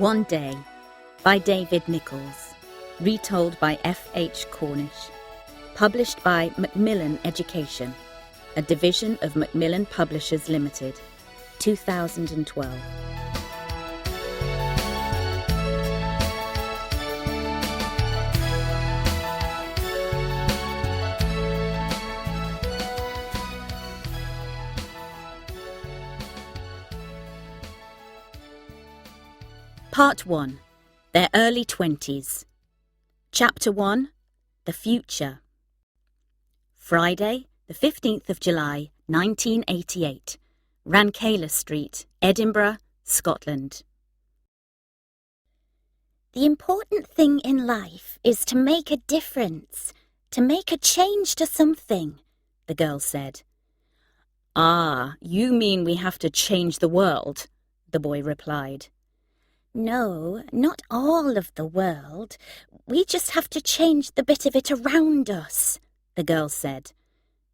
One Day by David Nicholls, retold by F.H. Cornish, published by Macmillan Education, a division of Macmillan Publishers Limited, 2012. Part 1. Their Early 20s. Chapter 1. The Future. Friday, the 15th of July, 1988. Rankeillor Street, Edinburgh, Scotland. The important thing in life is to make a difference, to make a change to something, the girl said. Ah, you mean we have to change the world, the boy replied. No, not all of the world. We just have to change the bit of it around us, the girl said.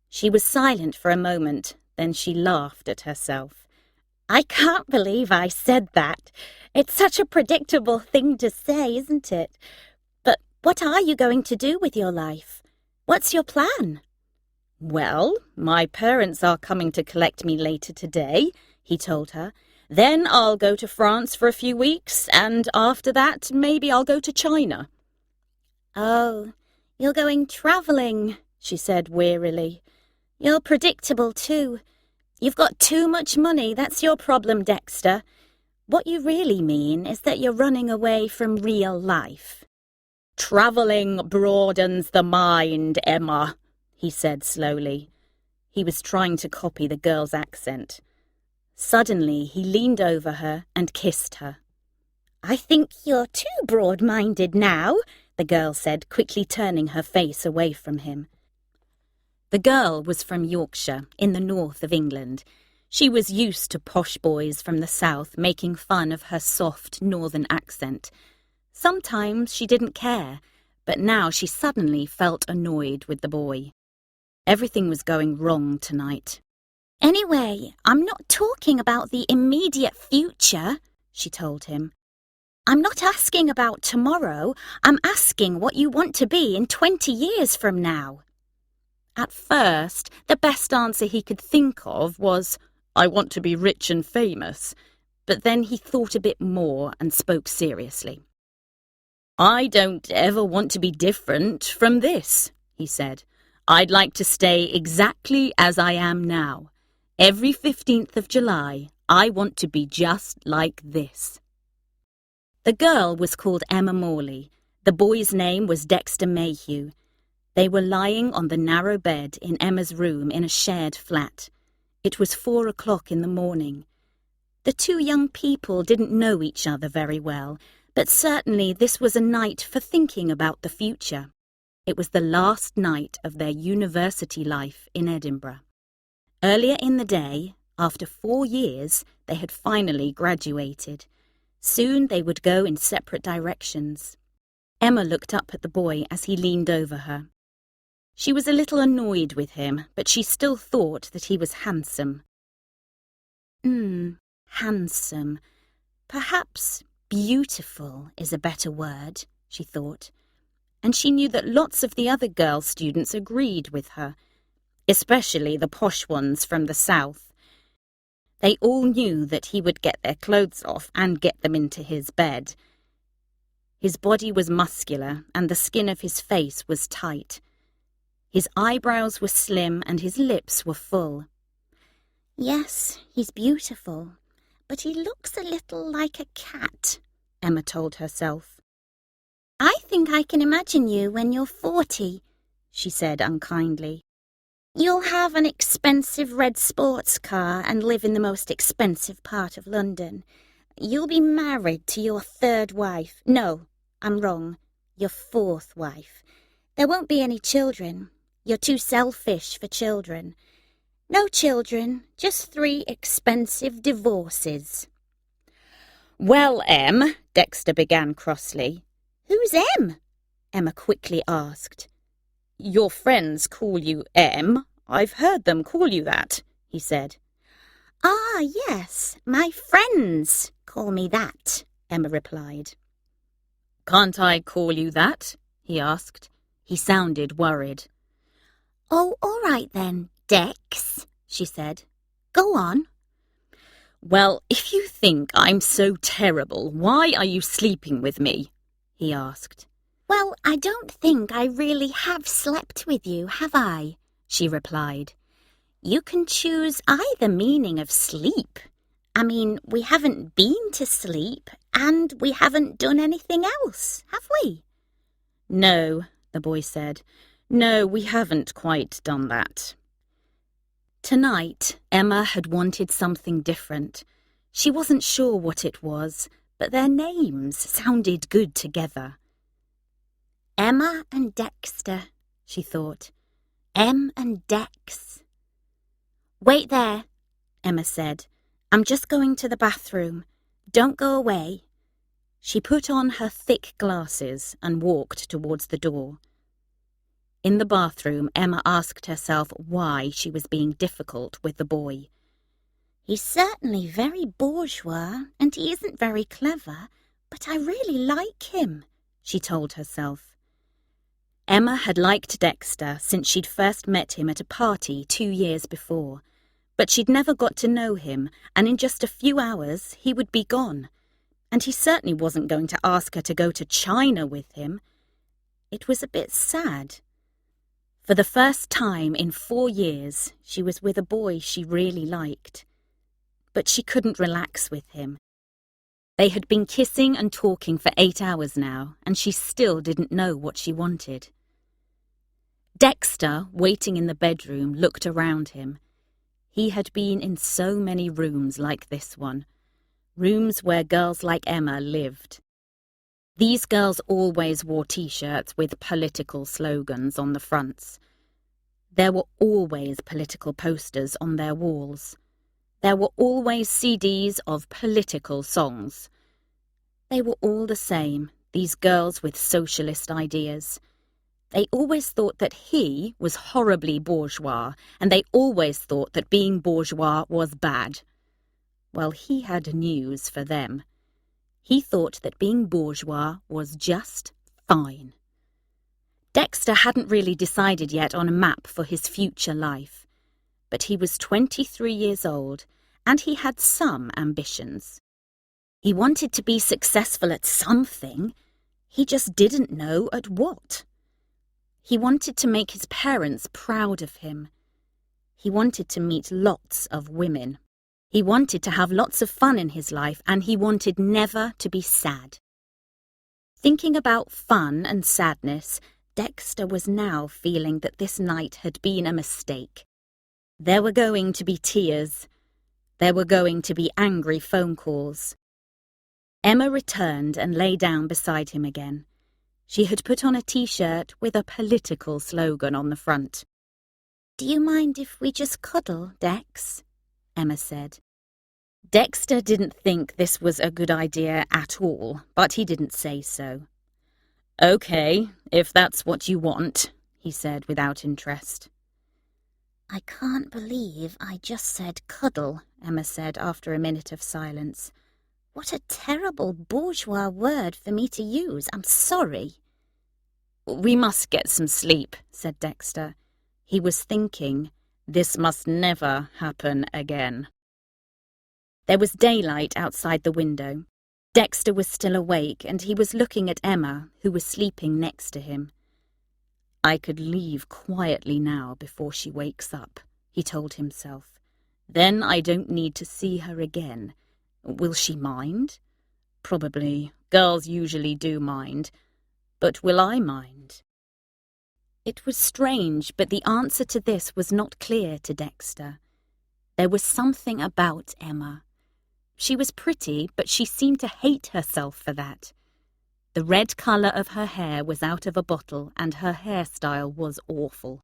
She was silent for a moment, then she laughed at herself. I can't believe I said that. It's such a predictable thing to say, isn't it? But what are you going to do with your life? What's your plan? Well, my parents are coming to collect me later today, he told her. Then I'll go to France for a few weeks, and after that, maybe I'll go to China. Oh, you're going travelling, she said wearily. You're predictable too. You've got too much money, that's your problem, Dexter. What you really mean is that you're running away from real life. Travelling broadens the mind, Emma, he said slowly. He was trying to copy the girl's accent. Suddenly, he leaned over her and kissed her. I think you're too broad-minded now, the girl said, quickly turning her face away from him. The girl was from Yorkshire, in the north of England. She was used to posh boys from the south making fun of her soft northern accent. Sometimes she didn't care, but now she suddenly felt annoyed with the boy. Everything was going wrong tonight. Anyway, I'm not talking about the immediate future, she told him. I'm not asking about tomorrow. I'm asking what you want to be in 20 years from now. At first, the best answer he could think of was, I want to be rich and famous. But then he thought a bit more and spoke seriously. I don't ever want to be different from this, he said. I'd like to stay exactly as I am now. Every 15th of July, I want to be just like this. The girl was called Emma Morley. The boy's name was Dexter Mayhew. They were lying on the narrow bed in Emma's room in a shared flat. It was 4 o'clock in the morning. The two young people didn't know each other very well, but certainly this was a night for thinking about the future. It was the last night of their university life in Edinburgh. Earlier in the day, after 4 years, they had finally graduated. Soon they would go in separate directions. Emma looked up at the boy as he leaned over her. She was a little annoyed with him, but she still thought that he was handsome. Handsome. Perhaps beautiful is a better word, she thought. And she knew that lots of the other girl students agreed with her, especially the posh ones from the south. They all knew that he would get their clothes off and get them into his bed. His body was muscular and the skin of his face was tight. His eyebrows were slim and his lips were full. Yes, he's beautiful, but he looks a little like a cat, Emma told herself. I think I can imagine you when you're 40, she said unkindly. You'll have an expensive red sports car and live in the most expensive part of London. You'll be married to your 3rd wife. No, I'm wrong. Your 4th wife. There won't be any children. You're too selfish for children. No children, just 3 expensive divorces. Well, Em, Dexter began crossly. Who's Em? Emma quickly asked. Your friends call you Em. I've heard them call you that, he said. Ah, yes, my friends call me that, Emma replied. "Can't I call you that?" he asked. He sounded worried. "Oh, all right then, Dex," she said. "Go on." "Well, if you think I'm so terrible, why are you sleeping with me?" he asked. "Well, I don't think I really have slept with you, have I?" she replied. "You can choose either meaning of sleep. I mean, we haven't been to sleep, and we haven't done anything else, have we?" "No," the boy said. "No, we haven't quite done that." Tonight, Emma had wanted something different. She wasn't sure what it was, but their names sounded good together. Emma and Dexter, she thought. Em and Dex. "Wait there," Emma said. "I'm just going to the bathroom. Don't go away." She put on her thick glasses and walked towards the door. In the bathroom, Emma asked herself why she was being difficult with the boy. "He's certainly very bourgeois, and he isn't very clever, but I really like him," she told herself. Emma had liked Dexter since she'd first met him at a party 2 years before, but she'd never got to know him, and in just a few hours he would be gone. And he certainly wasn't going to ask her to go to China with him. It was a bit sad. For the first time in 4 years, she was with a boy she really liked. But she couldn't relax with him. They had been kissing and talking for 8 hours now, and she still didn't know what she wanted. Dexter, waiting in the bedroom, looked around him. He had been in so many rooms like this one, rooms where girls like Emma lived. These girls always wore T-shirts with political slogans on the fronts. There were always political posters on their walls. There were always CDs of political songs. They were all the same, these girls with socialist ideas. They always thought that he was horribly bourgeois, and they always thought that being bourgeois was bad. Well, he had news for them. He thought that being bourgeois was just fine. Dexter hadn't really decided yet on a map for his future life, but he was 23 years old, and he had some ambitions. He wanted to be successful at something. He just didn't know at what. He wanted to make his parents proud of him. He wanted to meet lots of women. He wanted to have lots of fun in his life, and he wanted never to be sad. Thinking about fun and sadness, Dexter was now feeling that this night had been a mistake. There were going to be tears. There were going to be angry phone calls. Emma returned and lay down beside him again. She had put on a T-shirt with a political slogan on the front. "Do you mind if we just cuddle, Dex?" Emma said. Dexter didn't think this was a good idea at all, but he didn't say so. "Okay, if that's what you want," he said without interest. "I can't believe I just said cuddle," Emma said after a minute of silence. "What a terrible bourgeois word for me to use. I'm sorry." "We must get some sleep," said Dexter. He was thinking, this must never happen again. There was daylight outside the window. Dexter was still awake, and he was looking at Emma, who was sleeping next to him. "I could leave quietly now before she wakes up," he told himself. "Then I don't need to see her again. Will she mind? Probably. Girls usually do mind. But will I mind?" It was strange, but the answer to this was not clear to Dexter. There was something about Emma. She was pretty, but she seemed to hate herself for that. The red colour of her hair was out of a bottle, and her hairstyle was awful.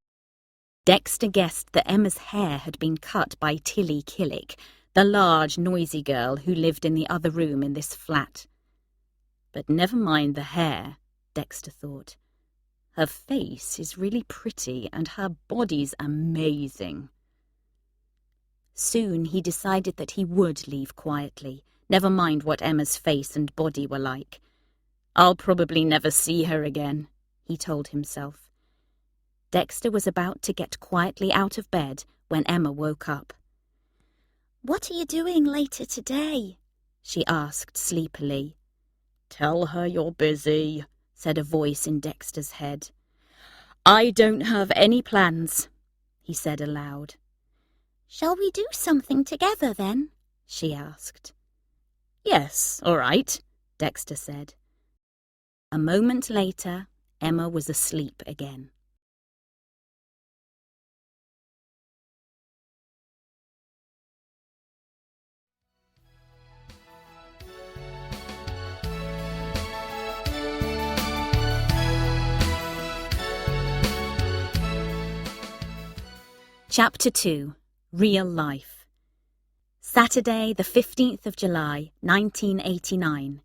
Dexter guessed that Emma's hair had been cut by Tilly Killick, the large, noisy girl who lived in the other room in this flat. But never mind the hair, Dexter thought. Her face is really pretty, and her body's amazing. Soon he decided that he would leave quietly, never mind what Emma's face and body were like. I'll probably never see her again, he told himself. Dexter was about to get quietly out of bed when Emma woke up. "What are you doing later today?" she asked sleepily. "Tell her you're busy," said a voice in Dexter's head. "I don't have any plans," he said aloud. "Shall we do something together then?" she asked. "Yes, all right," Dexter said. A moment later, Emma was asleep again. Chapter 2. Real Life. Saturday, the 15th of July, 1989.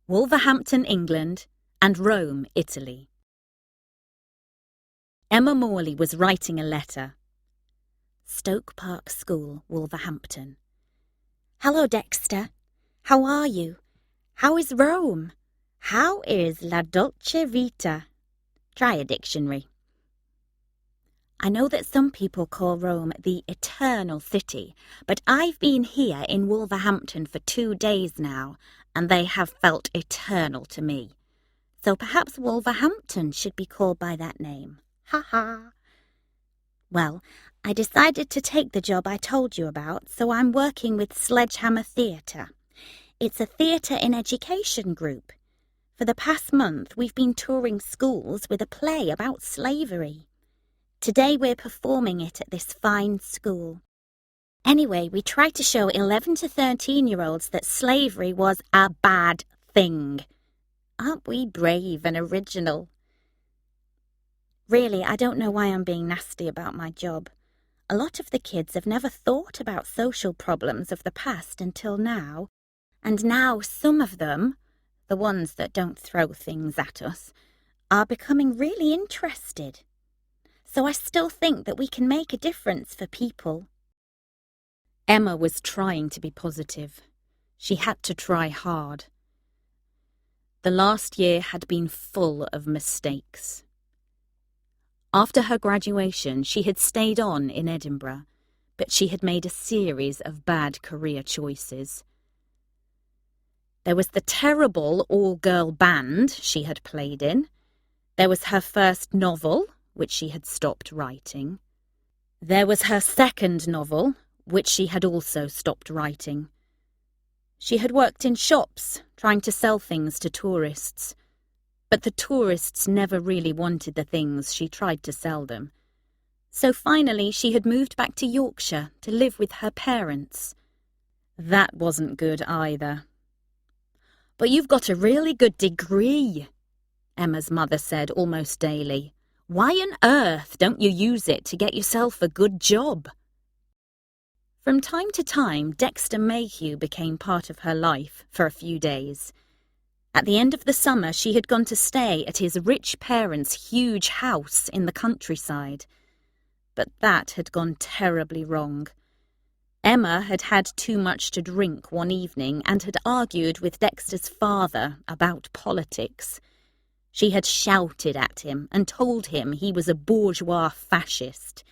Wolverhampton, England, and Rome, Italy. Emma Morley was writing a letter. Stoke Park School, Wolverhampton. "Hello, Dexter. How are you? How is Rome? How is la dolce vita?" Try a dictionary. "I know that some people call Rome the Eternal City, but I've been here in Wolverhampton for 2 days now, and they have felt eternal to me. So perhaps Wolverhampton should be called by that name. Ha ha. Well, I decided to take the job I told you about, so I'm working with Sledgehammer Theatre. It's a theatre in education group. For the past month, we've been touring schools with a play about slavery. Today we're performing it at this fine school. Anyway, we tried to show 11 to 13-year-olds that slavery was a bad thing. Aren't we brave and original? Really, I don't know why I'm being nasty about my job. A lot of the kids have never thought about social problems of the past until now. And now some of them, the ones that don't throw things at us, are becoming really interested. So I still think that we can make a difference for people." Emma was trying to be positive. She had to try hard. The last year had been full of mistakes. After her graduation, she had stayed on in Edinburgh, but she had made a series of bad career choices. There was the terrible all-girl band she had played in. There was her first novel, which she had stopped writing. There was her second novel, which she had also stopped writing. She had worked in shops, trying to sell things to tourists. But the tourists never really wanted the things she tried to sell them. So finally she had moved back to Yorkshire to live with her parents. That wasn't good either. "But you've got a really good degree," Emma's mother said almost daily. "Why on earth don't you use it to get yourself a good job?" From time to time, Dexter Mayhew became part of her life for a few days. At the end of the summer, she had gone to stay at his rich parents' huge house in the countryside. But that had gone terribly wrong. Emma had had too much to drink one evening and had argued with Dexter's father about politics. She had shouted at him and told him he was a bourgeois fascist.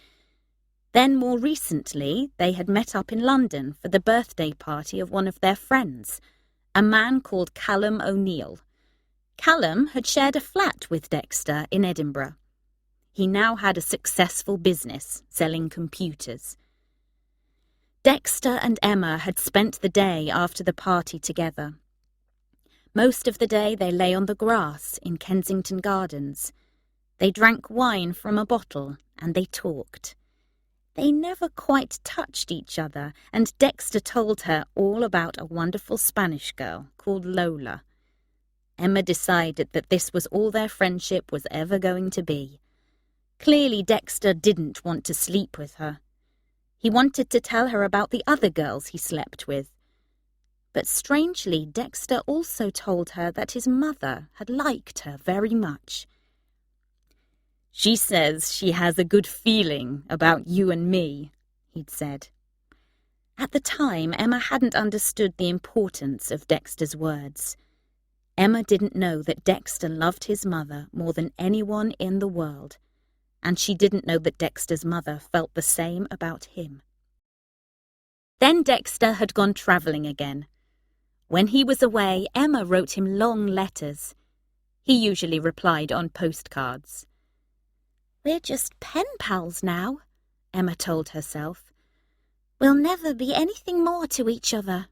Then, more recently, they had met up in London for the birthday party of one of their friends, a man called Callum O'Neill. Callum had shared a flat with Dexter in Edinburgh. He now had a successful business selling computers. Dexter and Emma had spent the day after the party together. Most of the day they lay on the grass in Kensington Gardens. They drank wine from a bottle and they talked. They never quite touched each other, and Dexter told her all about a wonderful Spanish girl called Lola. Emma decided that this was all their friendship was ever going to be. Clearly Dexter didn't want to sleep with her. He wanted to tell her about the other girls he slept with. But strangely, Dexter also told her that his mother had liked her very much. "She says she has a good feeling about you and me," he'd said. At the time, Emma hadn't understood the importance of Dexter's words. Emma didn't know that Dexter loved his mother more than anyone in the world, and she didn't know that Dexter's mother felt the same about him. Then Dexter had gone travelling again. When he was away, Emma wrote him long letters. He usually replied on postcards. "We're just pen pals now," Emma told herself. "We'll never be anything more to each other."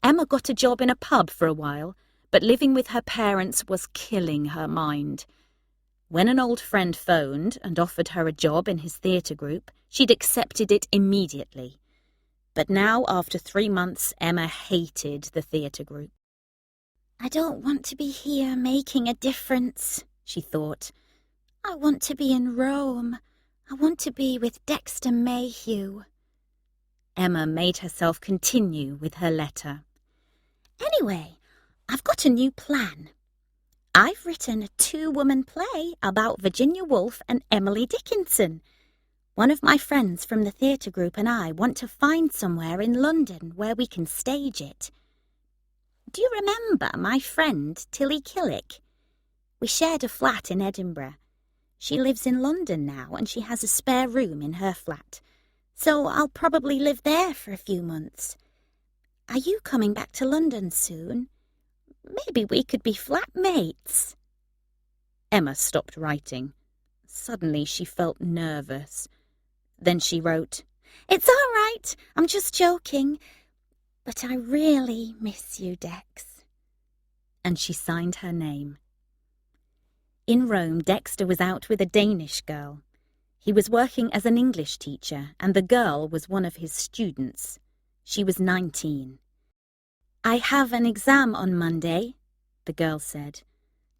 Emma got a job in a pub for a while, but living with her parents was killing her mind. When an old friend phoned and offered her a job in his theatre group, she'd accepted it immediately. But now, after 3 months, Emma hated the theatre group. "I don't want to be here making a difference," she thought. "I want to be in Rome. I want to be with Dexter Mayhew." Emma made herself continue with her letter. "Anyway, I've got a new plan. I've written a 2-woman play about Virginia Woolf and Emily Dickinson. One of my friends from the theatre group and I want to find somewhere in London where we can stage it. Do you remember my friend Tilly Killick? We shared a flat in Edinburgh. She lives in London now and she has a spare room in her flat, so I'll probably live there for a few months. Are you coming back to London soon? Maybe we could be flatmates." Emma stopped writing. Suddenly she felt nervous. Then she wrote, "It's all right, I'm just joking. But I really miss you, Dex." And she signed her name. In Rome, Dexter was out with a Danish girl. He was working as an English teacher, and the girl was one of his students. She was 19. "I have an exam on Monday," the girl said.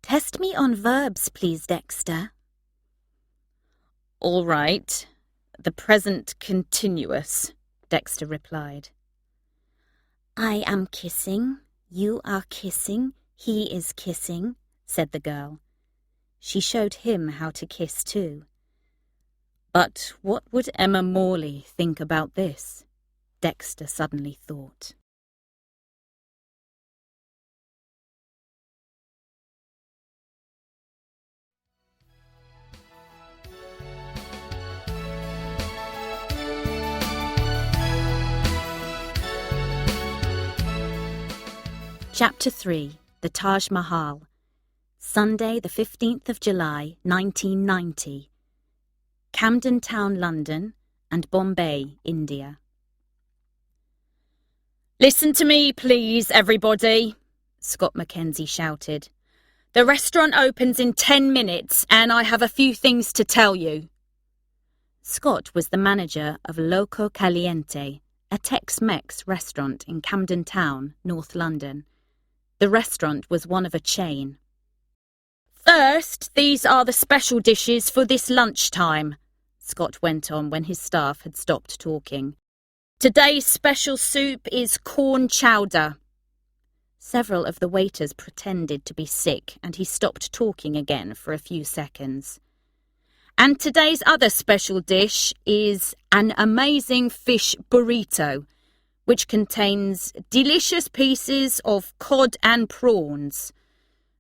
"Test me on verbs, please, Dexter." "All right. The present continuous," Dexter replied. "I am kissing, you are kissing, he is kissing," said the girl. She showed him how to kiss too. But what would Emma Morley think about this? Dexter suddenly thought. Chapter 3. The Taj Mahal. Sunday, the 15th of July, 1990. Camden Town, London, and Bombay, India. "Listen to me, please, everybody," Scott Mackenzie shouted. "The restaurant opens in 10 minutes, and I have a few things to tell you." Scott was the manager of Loco Caliente, a Tex-Mex restaurant in Camden Town, North London. The restaurant was one of a chain. "First, these are the special dishes for this lunchtime," Scott went on when his staff had stopped talking. "Today's special soup is corn chowder." Several of the waiters pretended to be sick, and he stopped talking again for a few seconds. "And today's other special dish is an amazing fish burrito, which contains delicious pieces of cod and prawns.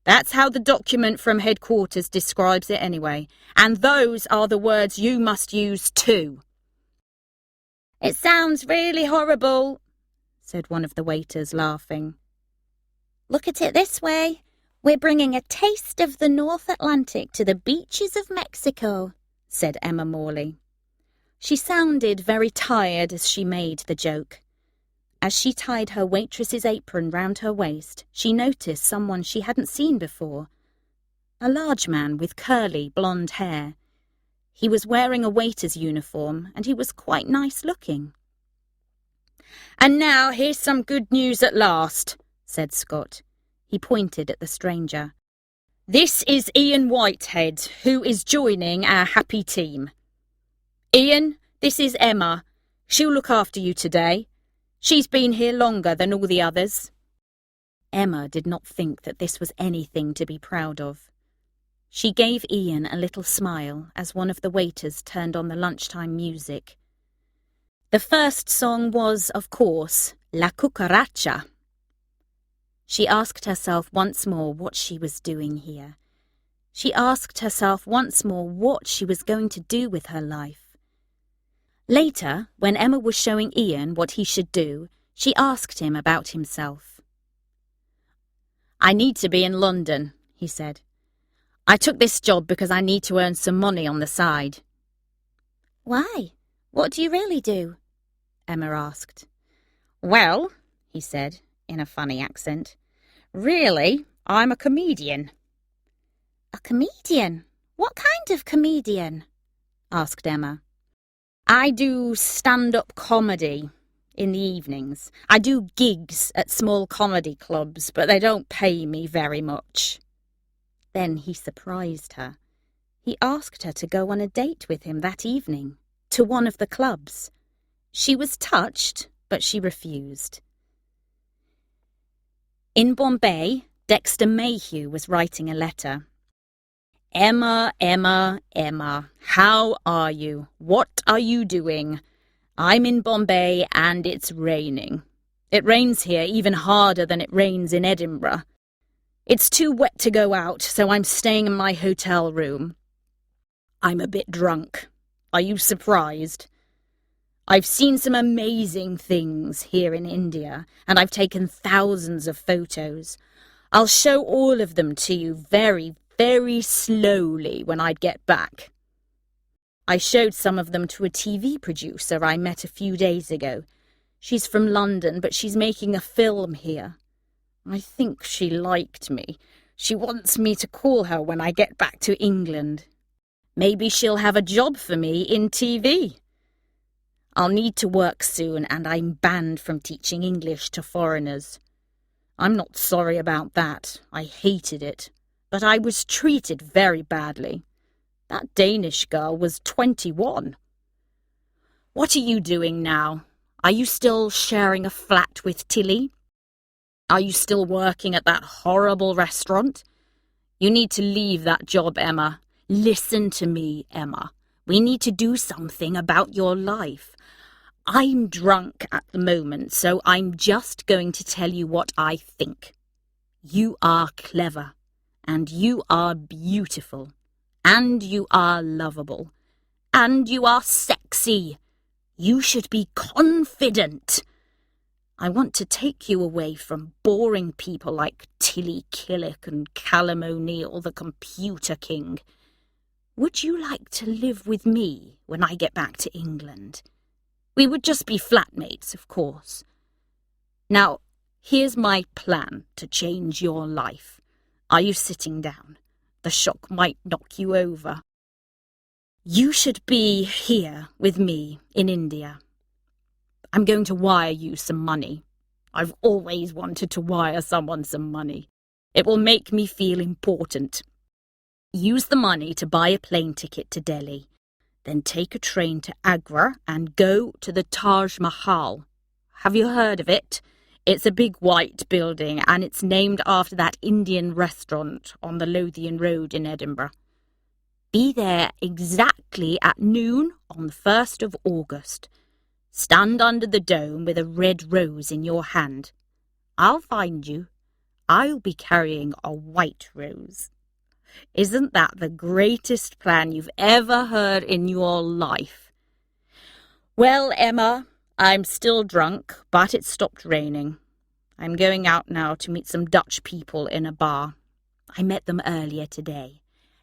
That's how the document from headquarters describes it anyway, and those are the words you must use too." "It sounds really horrible," said one of the waiters, laughing. "Look at it this way. We're bringing a taste of the North Atlantic to the beaches of Mexico," said Emma Morley. She sounded very tired as she made the joke. As she tied her waitress's apron round her waist, she noticed someone she hadn't seen before. A large man with curly blonde hair. He was wearing a waiter's uniform, and he was quite nice looking. "And now here's some good news at last," said Scott. He pointed at the stranger. "This is Ian Whitehead, who is joining our happy team. Ian, this is Emma. She'll look after you today. She's been here longer than all the others." Emma did not think that this was anything to be proud of. She gave Ian a little smile as one of the waiters turned on the lunchtime music. The first song was, of course, La Cucaracha. She asked herself once more what she was doing here. She asked herself once more what she was going to do with her life. Later, when Emma was showing Ian what he should do, she asked him about himself. "I need to be in London," he said. "I took this job because I need to earn some money on the side." "Why? What do you really do?" Emma asked. "Well," he said, in a funny accent, "really, I'm a comedian." "A comedian? What kind of comedian?" asked Emma. "I do stand-up comedy in the evenings. I do gigs at small comedy clubs, but they don't pay me very much." Then he surprised her. He asked her to go on a date with him that evening, to one of the clubs. She was touched, but she refused. In Bombay, Dexter Mayhew was writing a letter. "Emma, Emma, Emma, how are you? What are you doing? I'm in Bombay and it's raining. It rains here even harder than it rains in Edinburgh. It's too wet to go out, so I'm staying in my hotel room. I'm a bit drunk. Are you surprised? I've seen some amazing things here in India, and I've taken thousands of photos. I'll show all of them to you very, very slowly when I get back. I showed some of them to a TV producer I met a few days ago. She's from London, but she's making a film here. I think she liked me. She wants me to call her when I get back to England. Maybe she'll have a job for me in TV. I'll need to work soon, and I'm banned from teaching English to foreigners. I'm not sorry about that. I hated it. But I was treated very badly. That Danish girl was 21. What are you doing now? Are you still sharing a flat with Tilly? Are you still working at that horrible restaurant? You need to leave that job, Emma. Listen to me, Emma. We need to do something about your life. I'm drunk at the moment, so I'm just going to tell you what I think. You are clever, and you are beautiful, and you are lovable, and you are sexy. You should be confident. I want to take you away from boring people like Tilly Killick and Callum O'Neill, the computer king. Would you like to live with me when I get back to England? We would just be flatmates, of course. Now, here's my plan to change your life. Are you sitting down? The shock might knock you over. You should be here with me in India. I'm going to wire you some money. I've always wanted to wire someone some money. It will make me feel important. Use the money to buy a plane ticket to Delhi. Then take a train to Agra and go to the Taj Mahal. Have you heard of it? It's a big white building and it's named after that Indian restaurant on the Lothian Road in Edinburgh. Be there exactly at noon on the 1st of August. Stand under the dome with a red rose in your hand. I'll find you. I'll be carrying a white rose. Isn't that the greatest plan you've ever heard in your life? Well, Emma, I'm still drunk, but it stopped raining. I'm going out now to meet some Dutch people in a bar. I met them earlier today.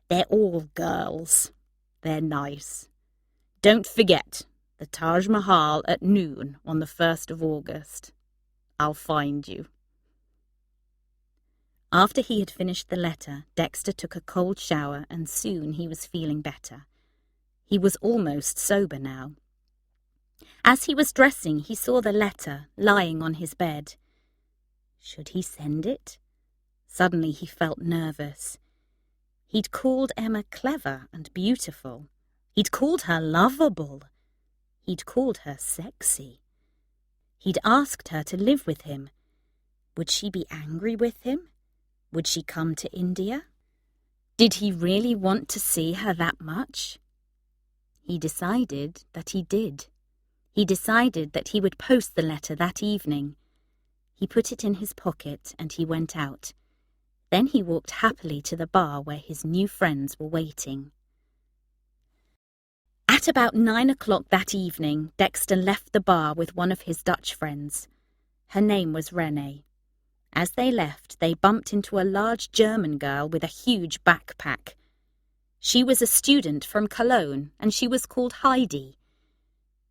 They're all girls. They're nice. Don't forget the Taj Mahal at noon on the 1st of August. I'll find you. After he had finished the letter, Dexter took a cold shower and soon he was feeling better. He was almost sober now. As he was dressing, he saw the letter lying on his bed. Should he send it? Suddenly he felt nervous. He'd called Emma clever and beautiful. He'd called her lovable. He'd called her sexy. He'd asked her to live with him. Would she be angry with him? Would she come to India? Did he really want to see her that much? He decided that he did. He decided that he would post the letter that evening. He put it in his pocket and he went out. Then he walked happily to the bar where his new friends were waiting. At about 9 o'clock that evening, Dexter left the bar with one of his Dutch friends. Her name was Renee. As they left, they bumped into a large German girl with a huge backpack. She was a student from Cologne, and she was called Heidi.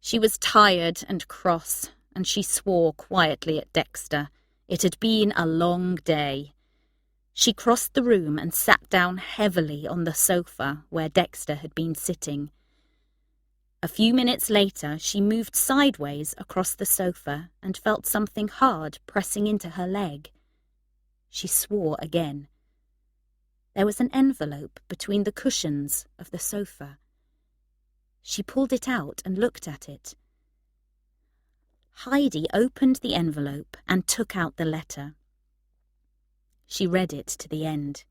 She was tired and cross, and she swore quietly at Dexter. It had been a long day. She crossed the room and sat down heavily on the sofa where Dexter had been sitting. A few minutes later, she moved sideways across the sofa and felt something hard pressing into her leg. She swore again. There was an envelope between the cushions of the sofa. She pulled it out and looked at it. Heidi opened the envelope and took out the letter. She read it to the end.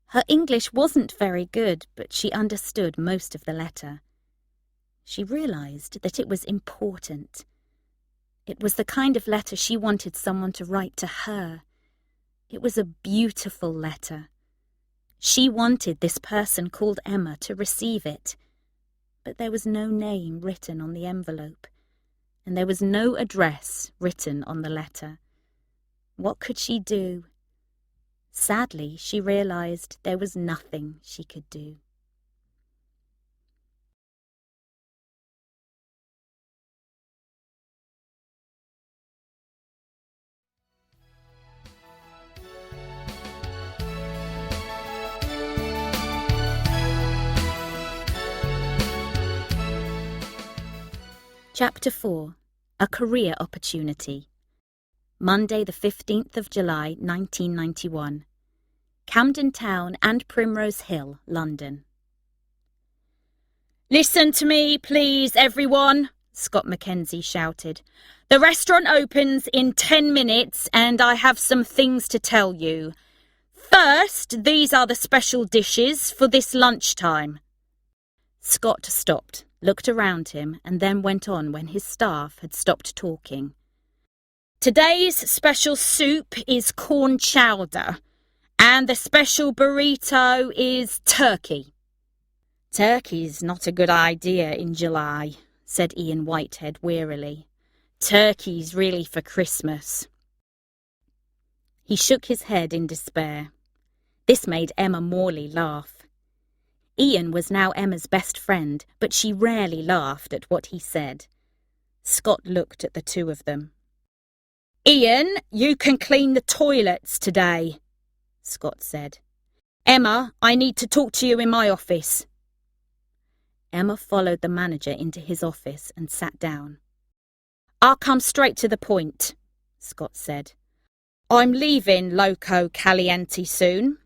Her English wasn't very good, but she understood most of the letter. She realized that it was important. It was the kind of letter she wanted someone to write to her. It was a beautiful letter. She wanted this person called Emma to receive it, but there was no name written on the envelope, and there was no address written on the letter. What could she do? Sadly, she realized there was nothing she could do. Chapter 4. A Career Opportunity. Monday the 15th of July, 1991. Camden Town and Primrose Hill, London. "Listen to me, please, everyone," Scott Mackenzie shouted. "The restaurant opens in 10 minutes and I have some things to tell you. First, these are the special dishes for this lunchtime." Scott stopped, looked around him, and then went on when his staff had stopped talking. "Today's special soup is corn chowder, and the special burrito is turkey." "Turkey's not a good idea in July," said Ian Whitehead wearily. "Turkey's really for Christmas." He shook his head in despair. This made Emma Morley laugh. Ian was now Emma's best friend, but she rarely laughed at what he said. Scott looked at the two of them. "Ian, you can clean the toilets today," Scott said. "Emma, I need to talk to you in my office." Emma followed the manager into his office and sat down. "I'll come straight to the point," Scott said. "I'm leaving Loco Caliente soon.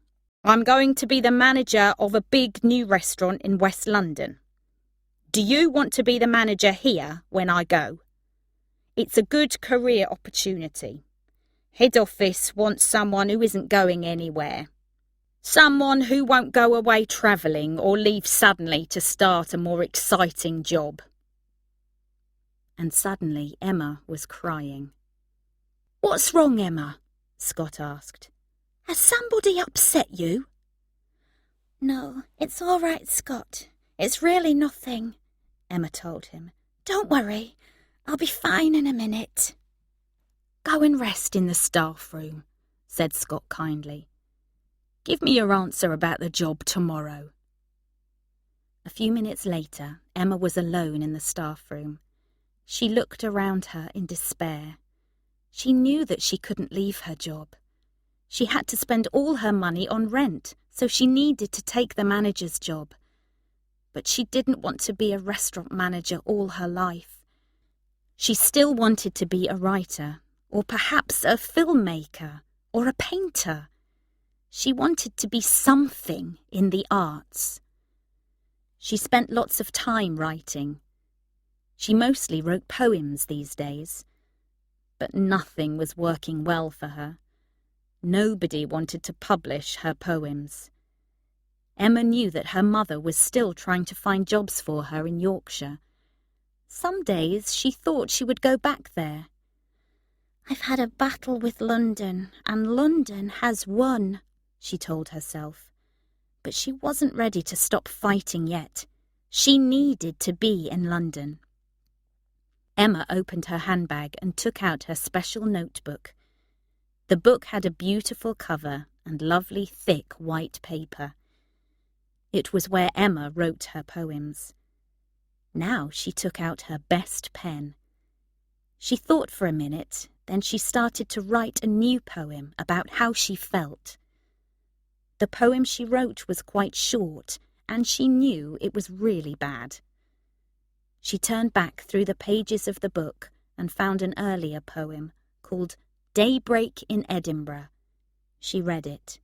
I'm going to be the manager of a big new restaurant in West London. Do you want to be the manager here when I go? It's a good career opportunity. Head office wants someone who isn't going anywhere. Someone who won't go away travelling or leave suddenly to start a more exciting job." And suddenly Emma was crying. "What's wrong, Emma?" Scott asked. "Has somebody upset you?" "No, it's all right, Scott. It's really nothing," Emma told him. "Don't worry. I'll be fine in a minute." "Go and rest in the staff room," said Scott kindly. "Give me your answer about the job tomorrow." A few minutes later, Emma was alone in the staff room. She looked around her in despair. She knew that she couldn't leave her job. She had to spend all her money on rent, so she needed to take the manager's job. But she didn't want to be a restaurant manager all her life. She still wanted to be a writer, or perhaps a filmmaker, or a painter. She wanted to be something in the arts. She spent lots of time writing. She mostly wrote poems these days. But nothing was working well for her. Nobody wanted to publish her poems. Emma knew that her mother was still trying to find jobs for her in Yorkshire. Some days she thought she would go back there. "I've had a battle with London, and London has won," she told herself. But she wasn't ready to stop fighting yet. She needed to be in London. Emma opened her handbag and took out her special notebook. The book had a beautiful cover and lovely thick white paper. It was where Emma wrote her poems. Now she took out her best pen. She thought for a minute, then she started to write a new poem about how she felt. The poem she wrote was quite short, and she knew it was really bad. She turned back through the pages of the book and found an earlier poem called Daybreak in Edinburgh. She read it.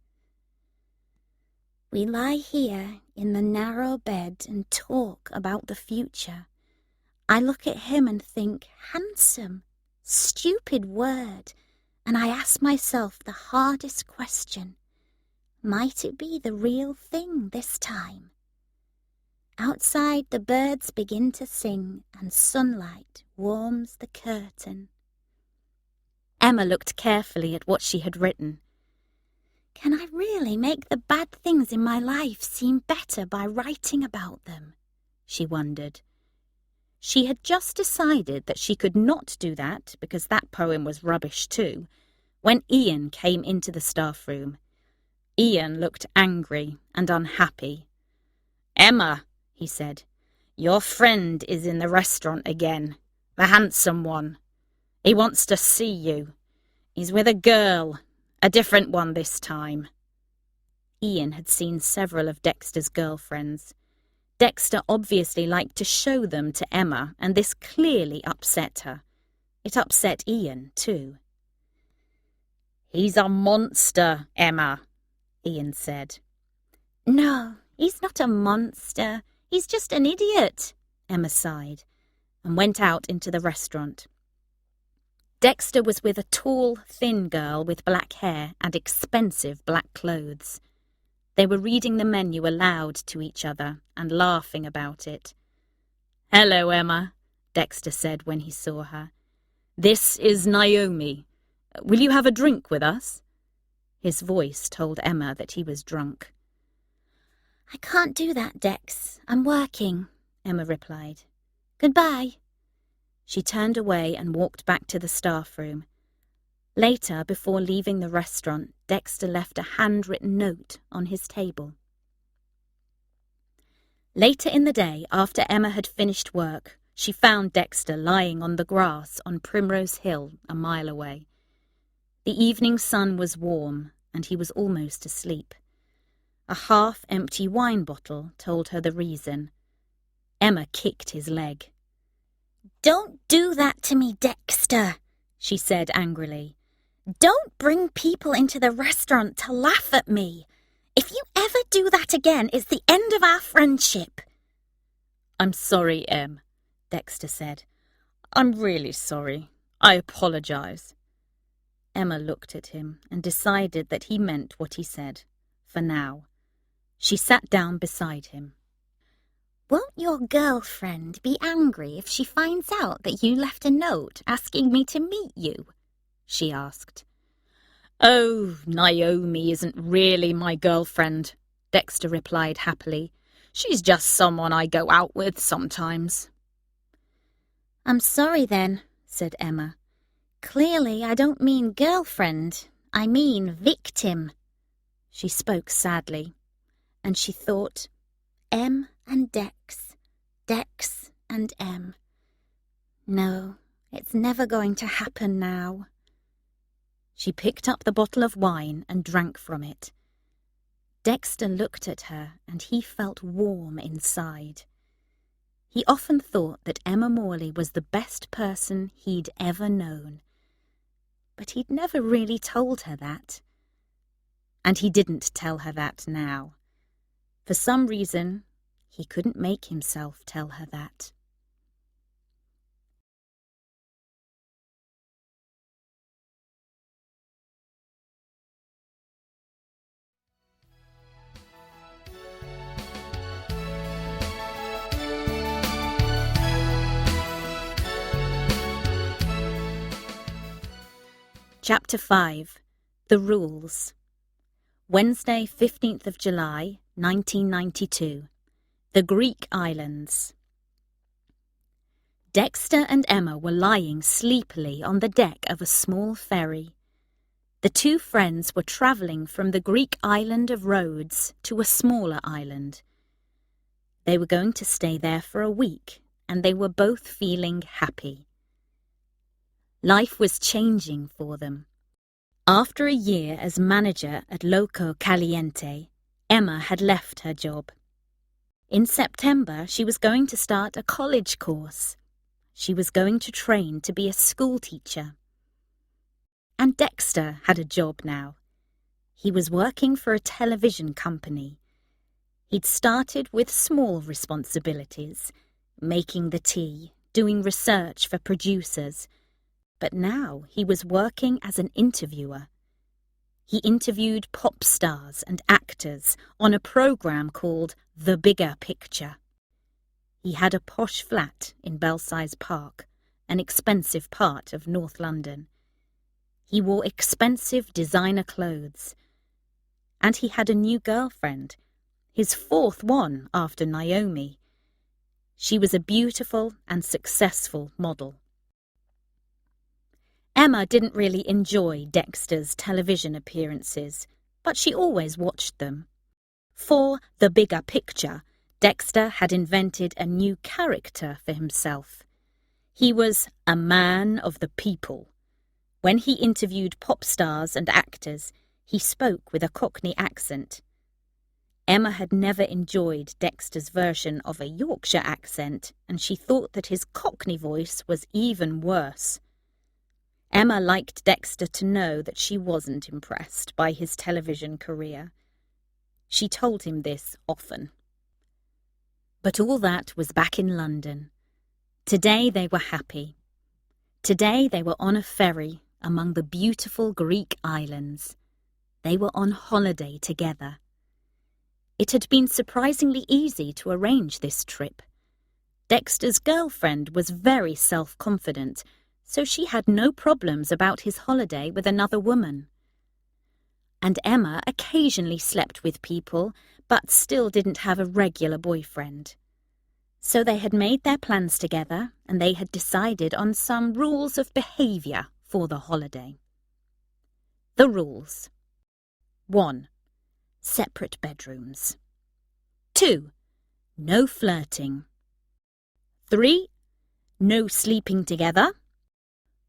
"We lie here in the narrow bed and talk about the future. I look at him and think, handsome, stupid word, and I ask myself the hardest question. Might it be the real thing this time? Outside the birds begin to sing and sunlight warms the curtain." Emma looked carefully at what she had written. "Can I really make the bad things in my life seem better by writing about them?" she wondered. She had just decided that she could not do that because that poem was rubbish too, when Ian came into the staff room. Ian looked angry and unhappy. "Emma," he said, "your friend is in the restaurant again, the handsome one. He wants to see you. He's with a girl, a different one this time." Ian had seen several of Dexter's girlfriends. Dexter obviously liked to show them to Emma, and this clearly upset her. It upset Ian, too. "He's a monster, Emma," Ian said. "No, he's not a monster. He's just an idiot," Emma sighed, and went out into the restaurant. Dexter was with a tall, thin girl with black hair and expensive black clothes. They were reading the menu aloud to each other and laughing about it. "Hello, Emma," Dexter said when he saw her. "This is Naomi. Will you have a drink with us?" His voice told Emma that he was drunk. "I can't do that, Dex. I'm working," Emma replied. "Goodbye." She turned away and walked back to the staff room. Later, before leaving the restaurant, Dexter left a handwritten note on his table. Later in the day, after Emma had finished work, she found Dexter lying on the grass on Primrose Hill, a mile away. The evening sun was warm, and he was almost asleep. A half-empty wine bottle told her the reason. Emma kicked his leg. "Don't do that to me, Dexter," she said angrily. "Don't bring people into the restaurant to laugh at me. If you ever do that again, it's the end of our friendship." "I'm sorry, Em," Dexter said. "I'm really sorry. I apologize." Emma looked at him and decided that he meant what he said, for now. She sat down beside him. "Won't your girlfriend be angry if she finds out that you left a note asking me to meet you?" she asked. "Oh, Naomi isn't really my girlfriend," Dexter replied happily. "She's just someone I go out with sometimes." "I'm sorry then," said Emma. "Clearly I don't mean girlfriend. I mean victim." She spoke sadly, and she thought, M and Dex, Dex and M. No, it's never going to happen now. She picked up the bottle of wine and drank from it. Dexter looked at her, and he felt warm inside. He often thought that Emma Morley was the best person he'd ever known. But he'd never really told her that. And he didn't tell her that now. For some reason, he couldn't make himself tell her that. Chapter 5. The Rules. Wednesday, 15th of July, 1992. The Greek Islands. Dexter and Emma were lying sleepily on the deck of a small ferry. The two friends were travelling from the Greek island of Rhodes to a smaller island. They were going to stay there for a week, and they were both feeling happy. Life was changing for them. After a year as manager at Loco Caliente, Emma had left her job. In September, she was going to start a college course. She was going to train to be a school teacher. And Dexter had a job now. He was working for a television company. He'd started with small responsibilities, making the tea, doing research for producers, but now he was working as an interviewer. He interviewed pop stars and actors on a program called The Bigger Picture. He had a posh flat in Belsize Park, an expensive part of North London. He wore expensive designer clothes. And he had a new girlfriend, his fourth one after Naomi. She was a beautiful and successful model. Emma didn't really enjoy Dexter's television appearances, but she always watched them. For The Bigger Picture, Dexter had invented a new character for himself. He was a man of the people. When he interviewed pop stars and actors, he spoke with a Cockney accent. Emma had never enjoyed Dexter's version of a Yorkshire accent, and she thought that his Cockney voice was even worse. Emma liked Dexter to know that she wasn't impressed by his television career. She told him this often. But all that was back in London. Today they were happy. Today they were on a ferry among the beautiful Greek islands. They were on holiday together. It had been surprisingly easy to arrange this trip. Dexter's girlfriend was very self-confident, so she had no problems about his holiday with another woman. And Emma occasionally slept with people, but still didn't have a regular boyfriend. So they had made their plans together, and they had decided on some rules of behaviour for the holiday. The rules. 1. Separate bedrooms. 2. No flirting. 3. No sleeping together.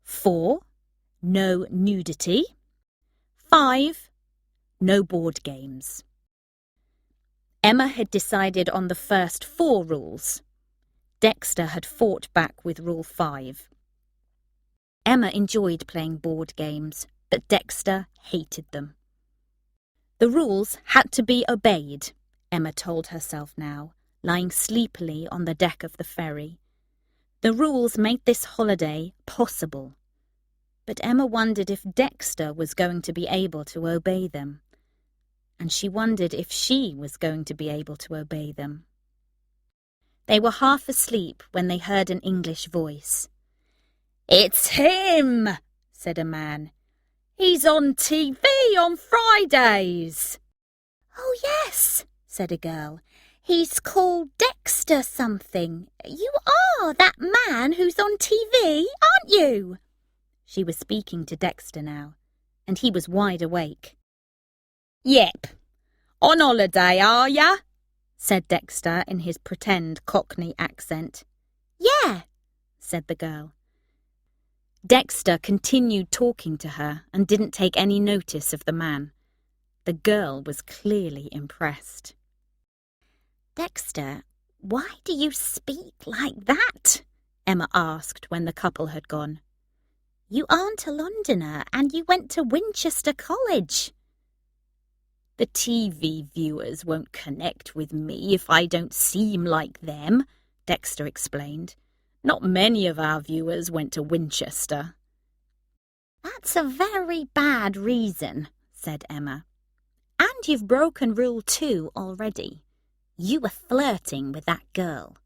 4. No nudity. 5. No board games. Emma had decided on the first 4 rules. Dexter had fought back with Rule 5. Emma enjoyed playing board games, but Dexter hated them. The rules had to be obeyed, Emma told herself now, lying sleepily on the deck of the ferry. The rules made this holiday possible. But Emma wondered if Dexter was going to be able to obey them. And she wondered if she was going to be able to obey them. They were half asleep when they heard an English voice. "It's him," said a man. "He's on TV on Fridays." "Oh, yes," said a girl. "He's called Dexter something. You are that man who's on TV, aren't you?" She was speaking to Dexter now, and he was wide awake. "Yep. On holiday, are ya?" said Dexter in his pretend Cockney accent. "Yeah," said the girl. Dexter continued talking to her and didn't take any notice of the man. The girl was clearly impressed. "Dexter, why do you speak like that?" Emma asked when the couple had gone. "You aren't a Londoner, and you went to Winchester College." "The TV viewers won't connect with me if I don't seem like them," Dexter explained. "Not many of our viewers went to Winchester." "That's a very bad reason," said Emma. "And you've broken Rule 2 already. You were flirting with that girl."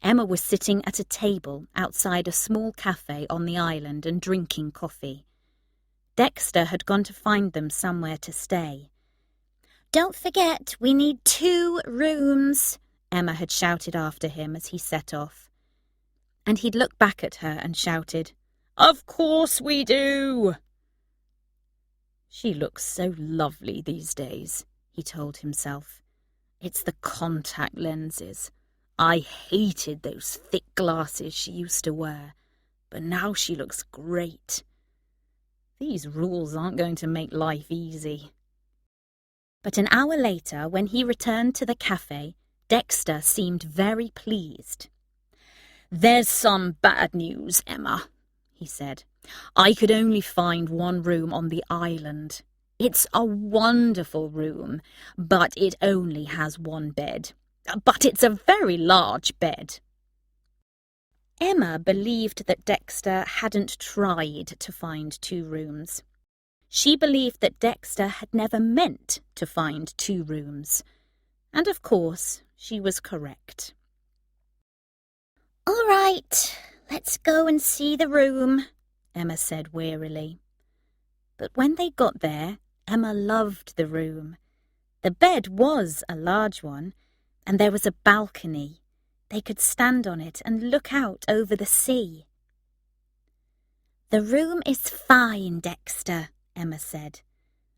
Emma was sitting at a table outside a small cafe on the island and drinking coffee. Dexter had gone to find them somewhere to stay. "Don't forget, we need 2 rooms," Emma had shouted after him as he set off. And he'd look back at her and shouted, "Of course we do!" "She looks so lovely these days," he told himself. "It's the contact lenses. I hated those thick glasses she used to wear, but now she looks great. These rules aren't going to make life easy." But an hour later, when he returned to the cafe, Dexter seemed very pleased. "There's some bad news, Emma," he said. "I could only find 1 room on the island. It's a wonderful room, but it only has 1 bed. But it's a very large bed." Emma believed that Dexter hadn't tried to find 2 rooms. She believed that Dexter had never meant to find 2 rooms. And of course, she was correct. "All right, let's go and see the room," Emma said wearily. But when they got there, Emma loved the room. The bed was a large one, and there was a balcony. They could stand on it and look out over the sea. "The room is fine, Dexter," Emma said.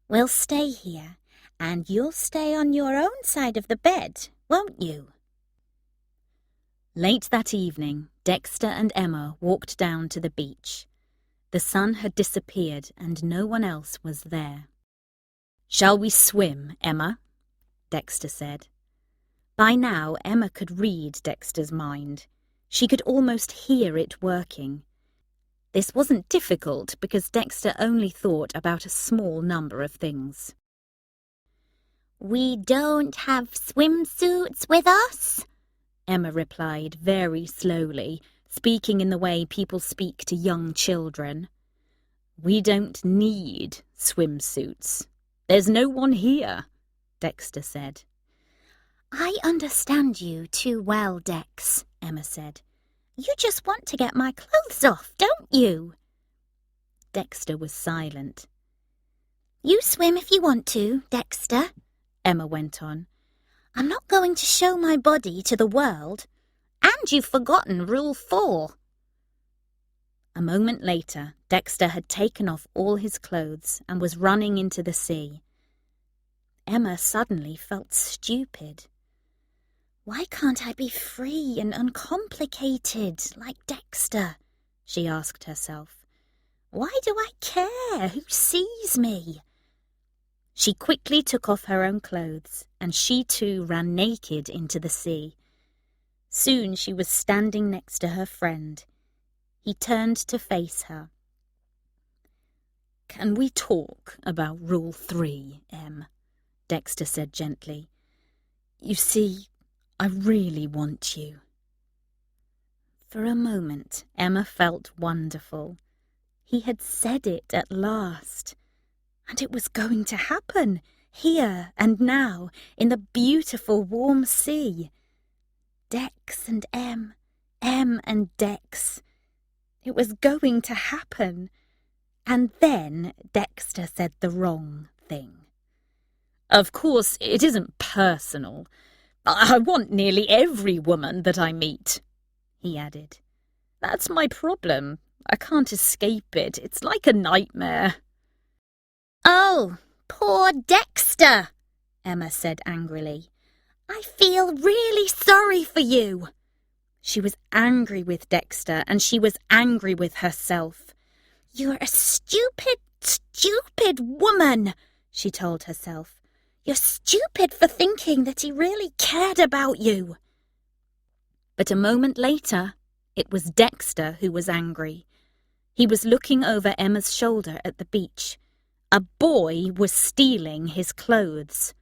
"We'll stay here, and you'll stay on your own side of the bed, won't you?" Late that evening, Dexter and Emma walked down to the beach. The sun had disappeared and no one else was there. "Shall we swim, Emma?" Dexter said. By now, Emma could read Dexter's mind. She could almost hear it working. This wasn't difficult because Dexter only thought about a small number of things. "We don't have swimsuits with us," Emma replied very slowly, speaking in the way people speak to young children. "We don't need swimsuits. There's no one here," Dexter said. "I understand you too well, Dex," Emma said. "You just want to get my clothes off, don't you?" Dexter was silent. "You swim if you want to, Dexter," Emma went on. "I'm not going to show my body to the world. And you've forgotten Rule 4. A moment later, Dexter had taken off all his clothes and was running into the sea. Emma suddenly felt stupid. "Why can't I be free and uncomplicated like Dexter?" she asked herself. "Why do I care? Who sees me?" She quickly took off her own clothes, and she too ran naked into the sea. Soon she was standing next to her friend. He turned to face her. "Can we talk about Rule 3, Em?" Dexter said gently. "You see, I really want you." For a moment, Emma felt wonderful. He had said it at last. And it was going to happen, here and now, in the beautiful warm sea. Dex and Em, Em and Dex. It was going to happen. And then Dexter said the wrong thing. "Of course, it isn't personal. I want nearly every woman that I meet," he added. "That's my problem. I can't escape it. It's like a nightmare." "Oh, poor Dexter," Emma said angrily. "I feel really sorry for you." She was angry with Dexter, and she was angry with herself. "You're a stupid, stupid woman," she told herself. "You're stupid for thinking that he really cared about you." But a moment later, it was Dexter who was angry. He was looking over Emma's shoulder at the beach. A boy was stealing his clothes.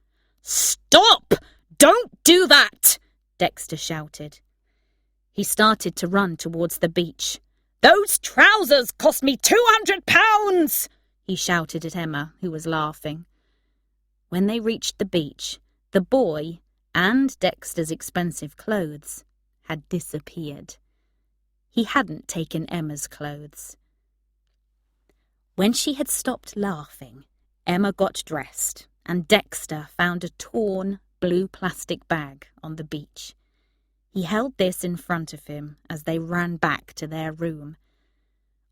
"Stop! Don't do that!" Dexter shouted. He started to run towards the beach. "Those trousers cost me £200! He shouted at Emma, who was laughing. When they reached the beach, the boy and Dexter's expensive clothes had disappeared. He hadn't taken Emma's clothes. When she had stopped laughing, Emma got dressed, and Dexter found a torn blue plastic bag on the beach. He held this in front of him as they ran back to their room.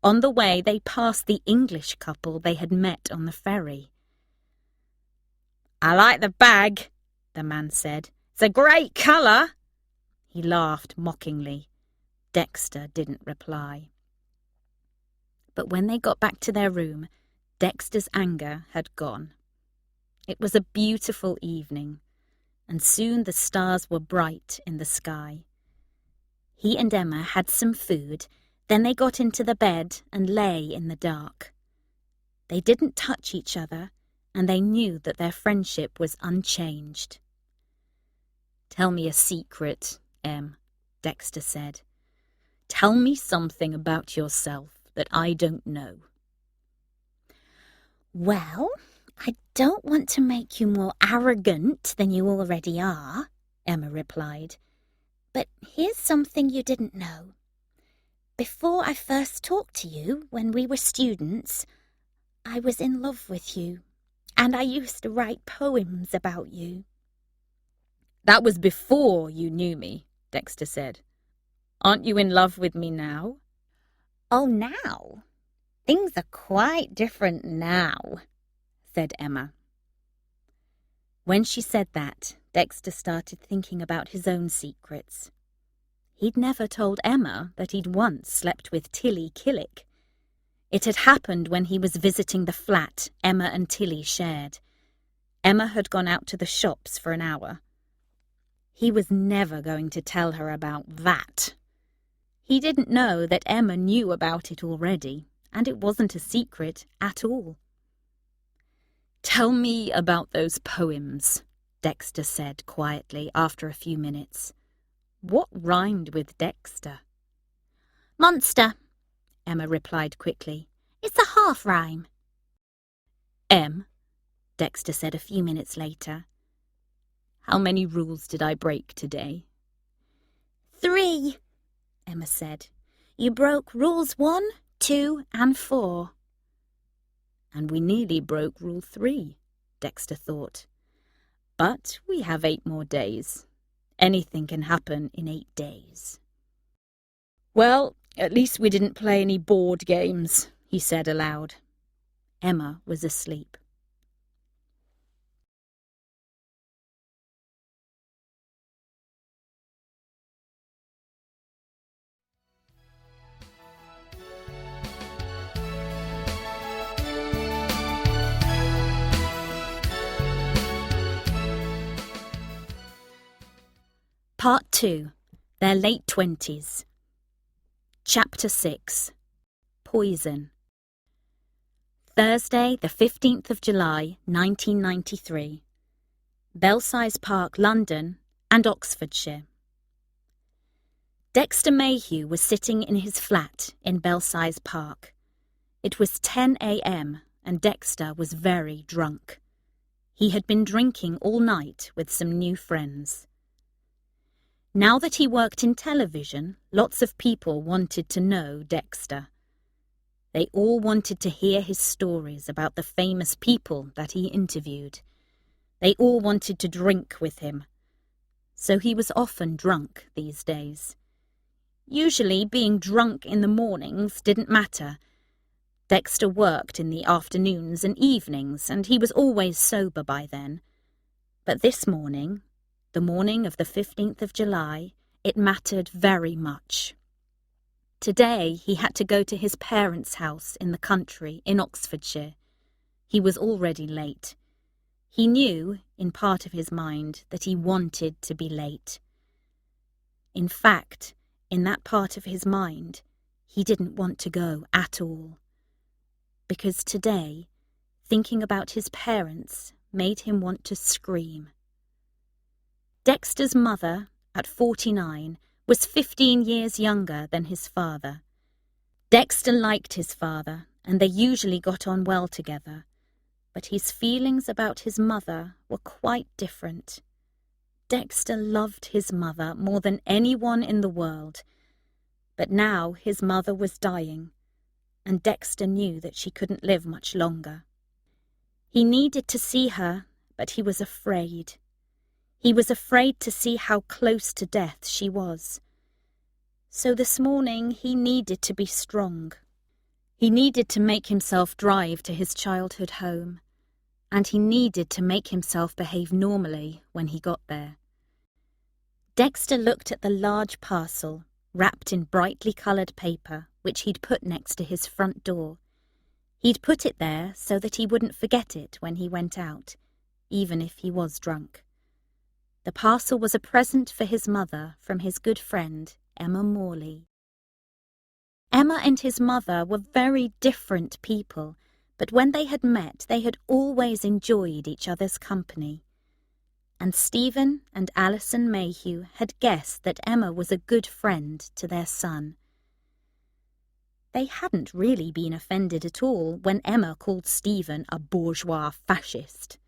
On the way, they passed the English couple they had met on the ferry. "I like the bag," the man said. "It's a great colour." He laughed mockingly. Dexter didn't reply. But when they got back to their room, Dexter's anger had gone. It was a beautiful evening, and soon the stars were bright in the sky. He and Emma had some food, then they got into the bed and lay in the dark. They didn't touch each other, and they knew that their friendship was unchanged. "Tell me a secret, Em," Dexter said. "Tell me something about yourself that I don't know." "Well, I don't want to make you more arrogant than you already are," Emma replied. "But here's something you didn't know. Before I first talked to you, when we were students, I was in love with you, and I used to write poems about you." "That was before you knew me," Dexter said. "Aren't you in love with me now?" "Oh, now? Things are quite different now," said Emma. When she said that, Dexter started thinking about his own secrets. He'd never told Emma that he'd once slept with Tilly Killick. It had happened when he was visiting the flat Emma and Tilly shared. Emma had gone out to the shops for an hour. He was never going to tell her about that. He didn't know that Emma knew about it already, and it wasn't a secret at all. "Tell me about those poems," Dexter said quietly after a few minutes. What rhymed with Dexter? "Monster," Emma replied quickly. "It's a half rhyme." "Em," Dexter said a few minutes later, "how many rules did I break today?" 3, Emma said. "You broke rules 1, 2, and 4. "And we nearly broke rule 3, Dexter thought. "But we have 8 more days. Anything can happen in 8 days." "Well, at least we didn't play any board games," he said aloud. Emma was asleep. Part 2. Their late 20s. Chapter 6. Poison. Thursday, the 15th of July, 1993. Belsize Park, London, and Oxfordshire. Dexter Mayhew was sitting in his flat in Belsize Park. It was 10 a.m. and Dexter was very drunk. He had been drinking all night with some new friends. Now that he worked in television, lots of people wanted to know Dexter. They all wanted to hear his stories about the famous people that he interviewed. They all wanted to drink with him. So he was often drunk these days. Usually being drunk in the mornings didn't matter. Dexter worked in the afternoons and evenings, and he was always sober by then. But this morning, the morning of the 15th of July, it mattered very much. Today he had to go to his parents' house in the country in Oxfordshire. He was already late. He knew, in part of his mind, that he wanted to be late. In fact, in that part of his mind, he didn't want to go at all. Because today, thinking about his parents made him want to scream. Dexter's mother, at 49, was 15 years younger than his father. Dexter liked his father, and they usually got on well together, but his feelings about his mother were quite different. Dexter loved his mother more than anyone in the world, but now his mother was dying, and Dexter knew that she couldn't live much longer. He needed to see her, but he was afraid. He was afraid to see how close to death she was. So this morning he needed to be strong. He needed to make himself drive to his childhood home, and he needed to make himself behave normally when he got there. Dexter looked at the large parcel, wrapped in brightly coloured paper, which he'd put next to his front door. He'd put it there so that he wouldn't forget it when he went out, even if he was drunk. The parcel was a present for his mother from his good friend, Emma Morley. Emma and his mother were very different people, but when they had met, they had always enjoyed each other's company. And Stephen and Alison Mayhew had guessed that Emma was a good friend to their son. They hadn't really been offended at all when Emma called Stephen a bourgeois fascist.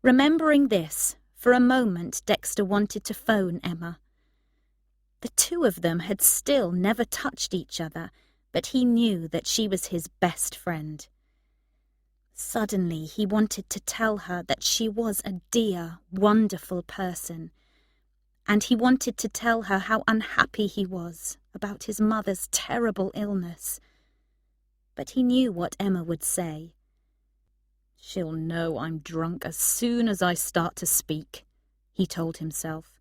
Remembering this, for a moment Dexter wanted to phone Emma. The two of them had still never touched each other, but he knew that she was his best friend. Suddenly he wanted to tell her that she was a dear, wonderful person, and he wanted to tell her how unhappy he was about his mother's terrible illness. But he knew what Emma would say. "She'll know I'm drunk as soon as I start to speak," he told himself.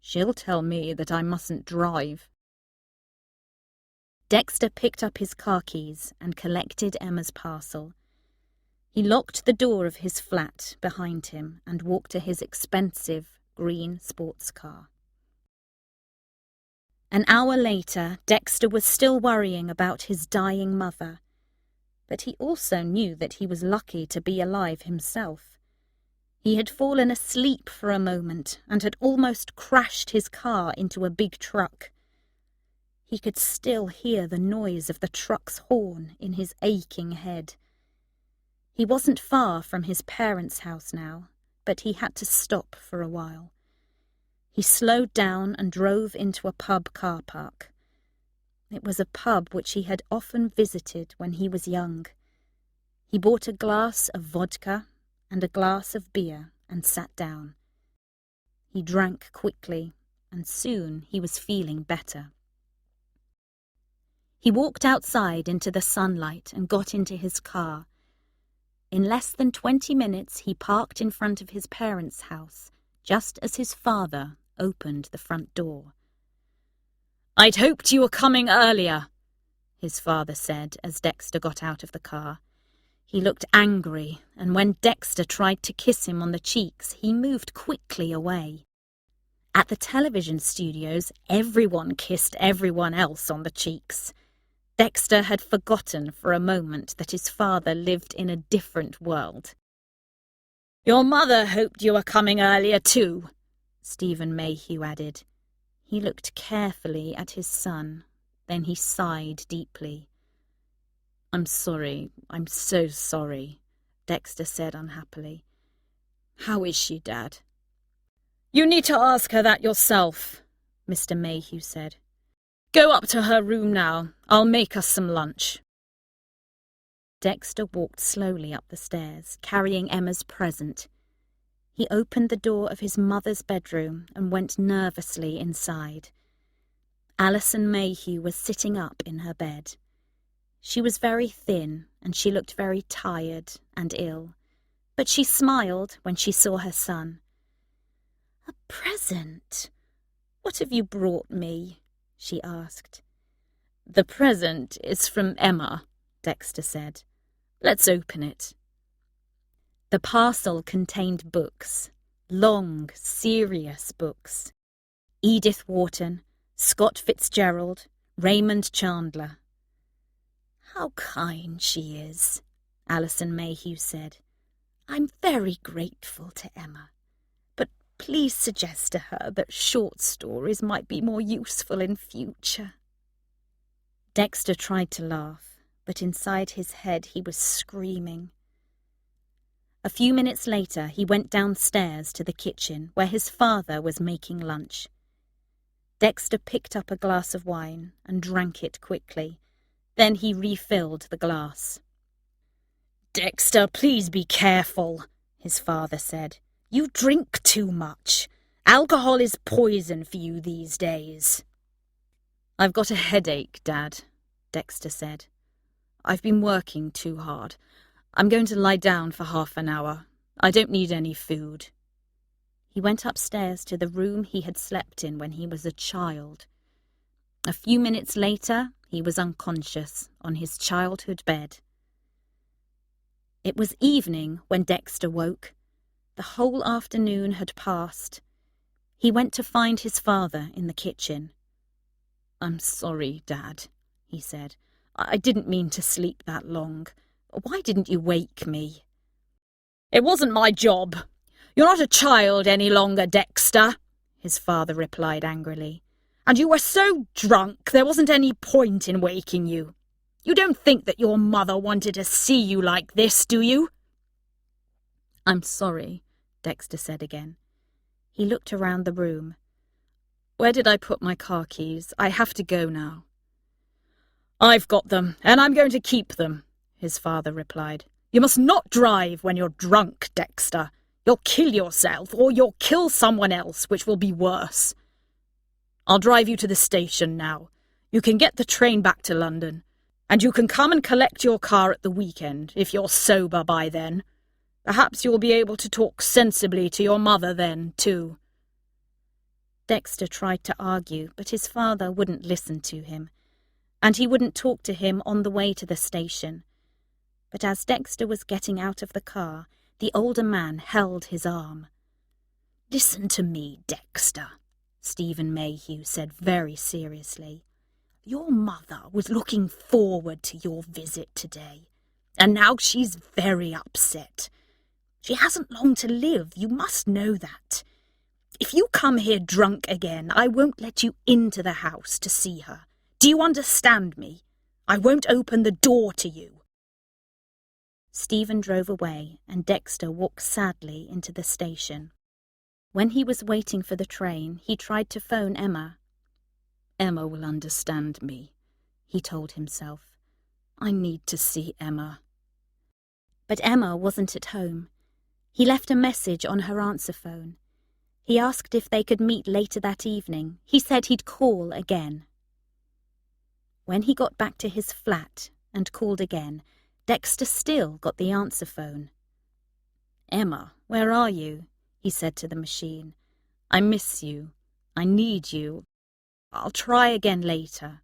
"She'll tell me that I mustn't drive." Dexter picked up his car keys and collected Emma's parcel. He locked the door of his flat behind him and walked to his expensive green sports car. An hour later, Dexter was still worrying about his dying mother, but he also knew that he was lucky to be alive himself. He had fallen asleep for a moment and had almost crashed his car into a big truck. He could still hear the noise of the truck's horn in his aching head. He wasn't far from his parents' house now, but he had to stop for a while. He slowed down and drove into a pub car park. It was a pub which he had often visited when he was young. He bought a glass of vodka and a glass of beer and sat down. He drank quickly, and soon he was feeling better. He walked outside into the sunlight and got into his car. In less than 20 minutes he parked in front of his parents' house, just as his father opened the front door. "I'd hoped you were coming earlier," his father said as Dexter got out of the car. He looked angry, and when Dexter tried to kiss him on the cheeks, he moved quickly away. At the television studios, everyone kissed everyone else on the cheeks. Dexter had forgotten for a moment that his father lived in a different world. "Your mother hoped you were coming earlier too," Stephen Mayhew added. He looked carefully at his son, then he sighed deeply. "I'm sorry, I'm so sorry," Dexter said unhappily. "How is she, Dad?" "You need to ask her that yourself," Mr. Mayhew said. "Go up to her room now. I'll make us some lunch." Dexter walked slowly up the stairs, carrying Emma's present. He opened the door of his mother's bedroom and went nervously inside. Alison Mayhew was sitting up in her bed. She was very thin, and she looked very tired and ill, but she smiled when she saw her son. "A present? What have you brought me?" she asked. "The present is from Emma," Dexter said. "Let's open it." The parcel contained books, long, serious books. Edith Wharton, Scott Fitzgerald, Raymond Chandler. "How kind she is," Alison Mayhew said. "I'm very grateful to Emma. But please suggest to her that short stories might be more useful in future." Dexter tried to laugh, but inside his head he was screaming. A few minutes later, he went downstairs to the kitchen where his father was making lunch. Dexter picked up a glass of wine and drank it quickly. Then he refilled the glass. "Dexter, please be careful," his father said. "You drink too much. Alcohol is poison for you these days." "I've got a headache, Dad," Dexter said. "I've been working too hard. I'm going to lie down for half an hour. I don't need any food." He went upstairs to the room he had slept in when he was a child. A few minutes later, he was unconscious on his childhood bed. It was evening when Dexter woke. The whole afternoon had passed. He went to find his father in the kitchen. "I'm sorry, Dad," he said. "I didn't mean to sleep that long. Why didn't you wake me?" "It wasn't my job. You're not a child any longer, Dexter," his father replied angrily. "And you were so drunk there wasn't any point in waking you. You don't think that your mother wanted to see you like this, do you?" "I'm sorry," Dexter said again. He looked around the room. "Where did I put my car keys? I have to go now." "I've got them, and I'm going to keep them," his father replied. "You must not drive when you're drunk, Dexter. You'll kill yourself, or you'll kill someone else, which will be worse. I'll drive you to the station now. You can get the train back to London, and you can come and collect your car at the weekend, if you're sober by then. Perhaps you'll be able to talk sensibly to your mother then, too." Dexter tried to argue, but his father wouldn't listen to him, and he wouldn't talk to him on the way to the station. But as Dexter was getting out of the car, the older man held his arm. "Listen to me, Dexter," Stephen Mayhew said very seriously. "Your mother was looking forward to your visit today, and now she's very upset. She hasn't long to live, you must know that. If you come here drunk again, I won't let you into the house to see her. Do you understand me? I won't open the door to you." Stephen drove away, and Dexter walked sadly into the station. When he was waiting for the train, he tried to phone Emma. "Emma will understand me," he told himself. "I need to see Emma." But Emma wasn't at home. He left a message on her answer phone. He asked if they could meet later that evening. He said he'd call again. When he got back to his flat and called again, Dexter still got the answer phone. "Emma, where are you?" he said to the machine. "I miss you. I need you. I'll try again later."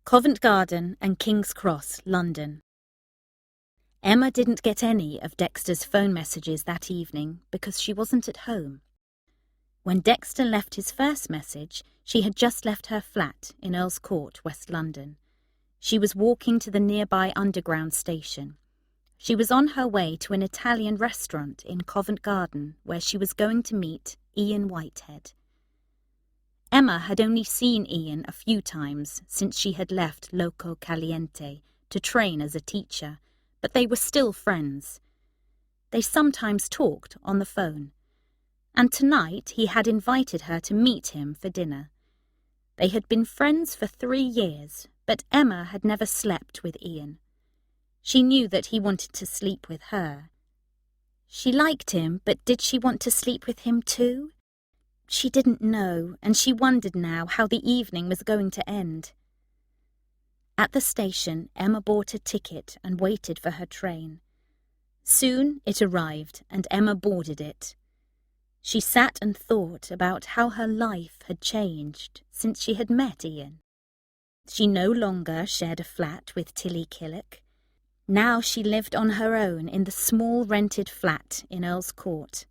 Covent Garden and King's Cross, London. Emma didn't get any of Dexter's phone messages that evening because she wasn't at home. When Dexter left his first message, she had just left her flat in Earl's Court, West London. She was walking to the nearby Underground station. She was on her way to an Italian restaurant in Covent Garden where she was going to meet Ian Whitehead. Emma had only seen Ian a few times since she had left Loco Caliente to train as a teacher, but they were still friends. They sometimes talked on the phone, and tonight he had invited her to meet him for dinner. They had been friends for 3 years, but Emma had never slept with Ian. She knew that he wanted to sleep with her. She liked him, but did she want to sleep with him too? She didn't know, and she wondered now how the evening was going to end. At the station, Emma bought a ticket and waited for her train. Soon it arrived, and Emma boarded it. She sat and thought about how her life had changed since she had met Ian. She no longer shared a flat with Tilly Killick. Now she lived on her own in the small rented flat in Earl's Court.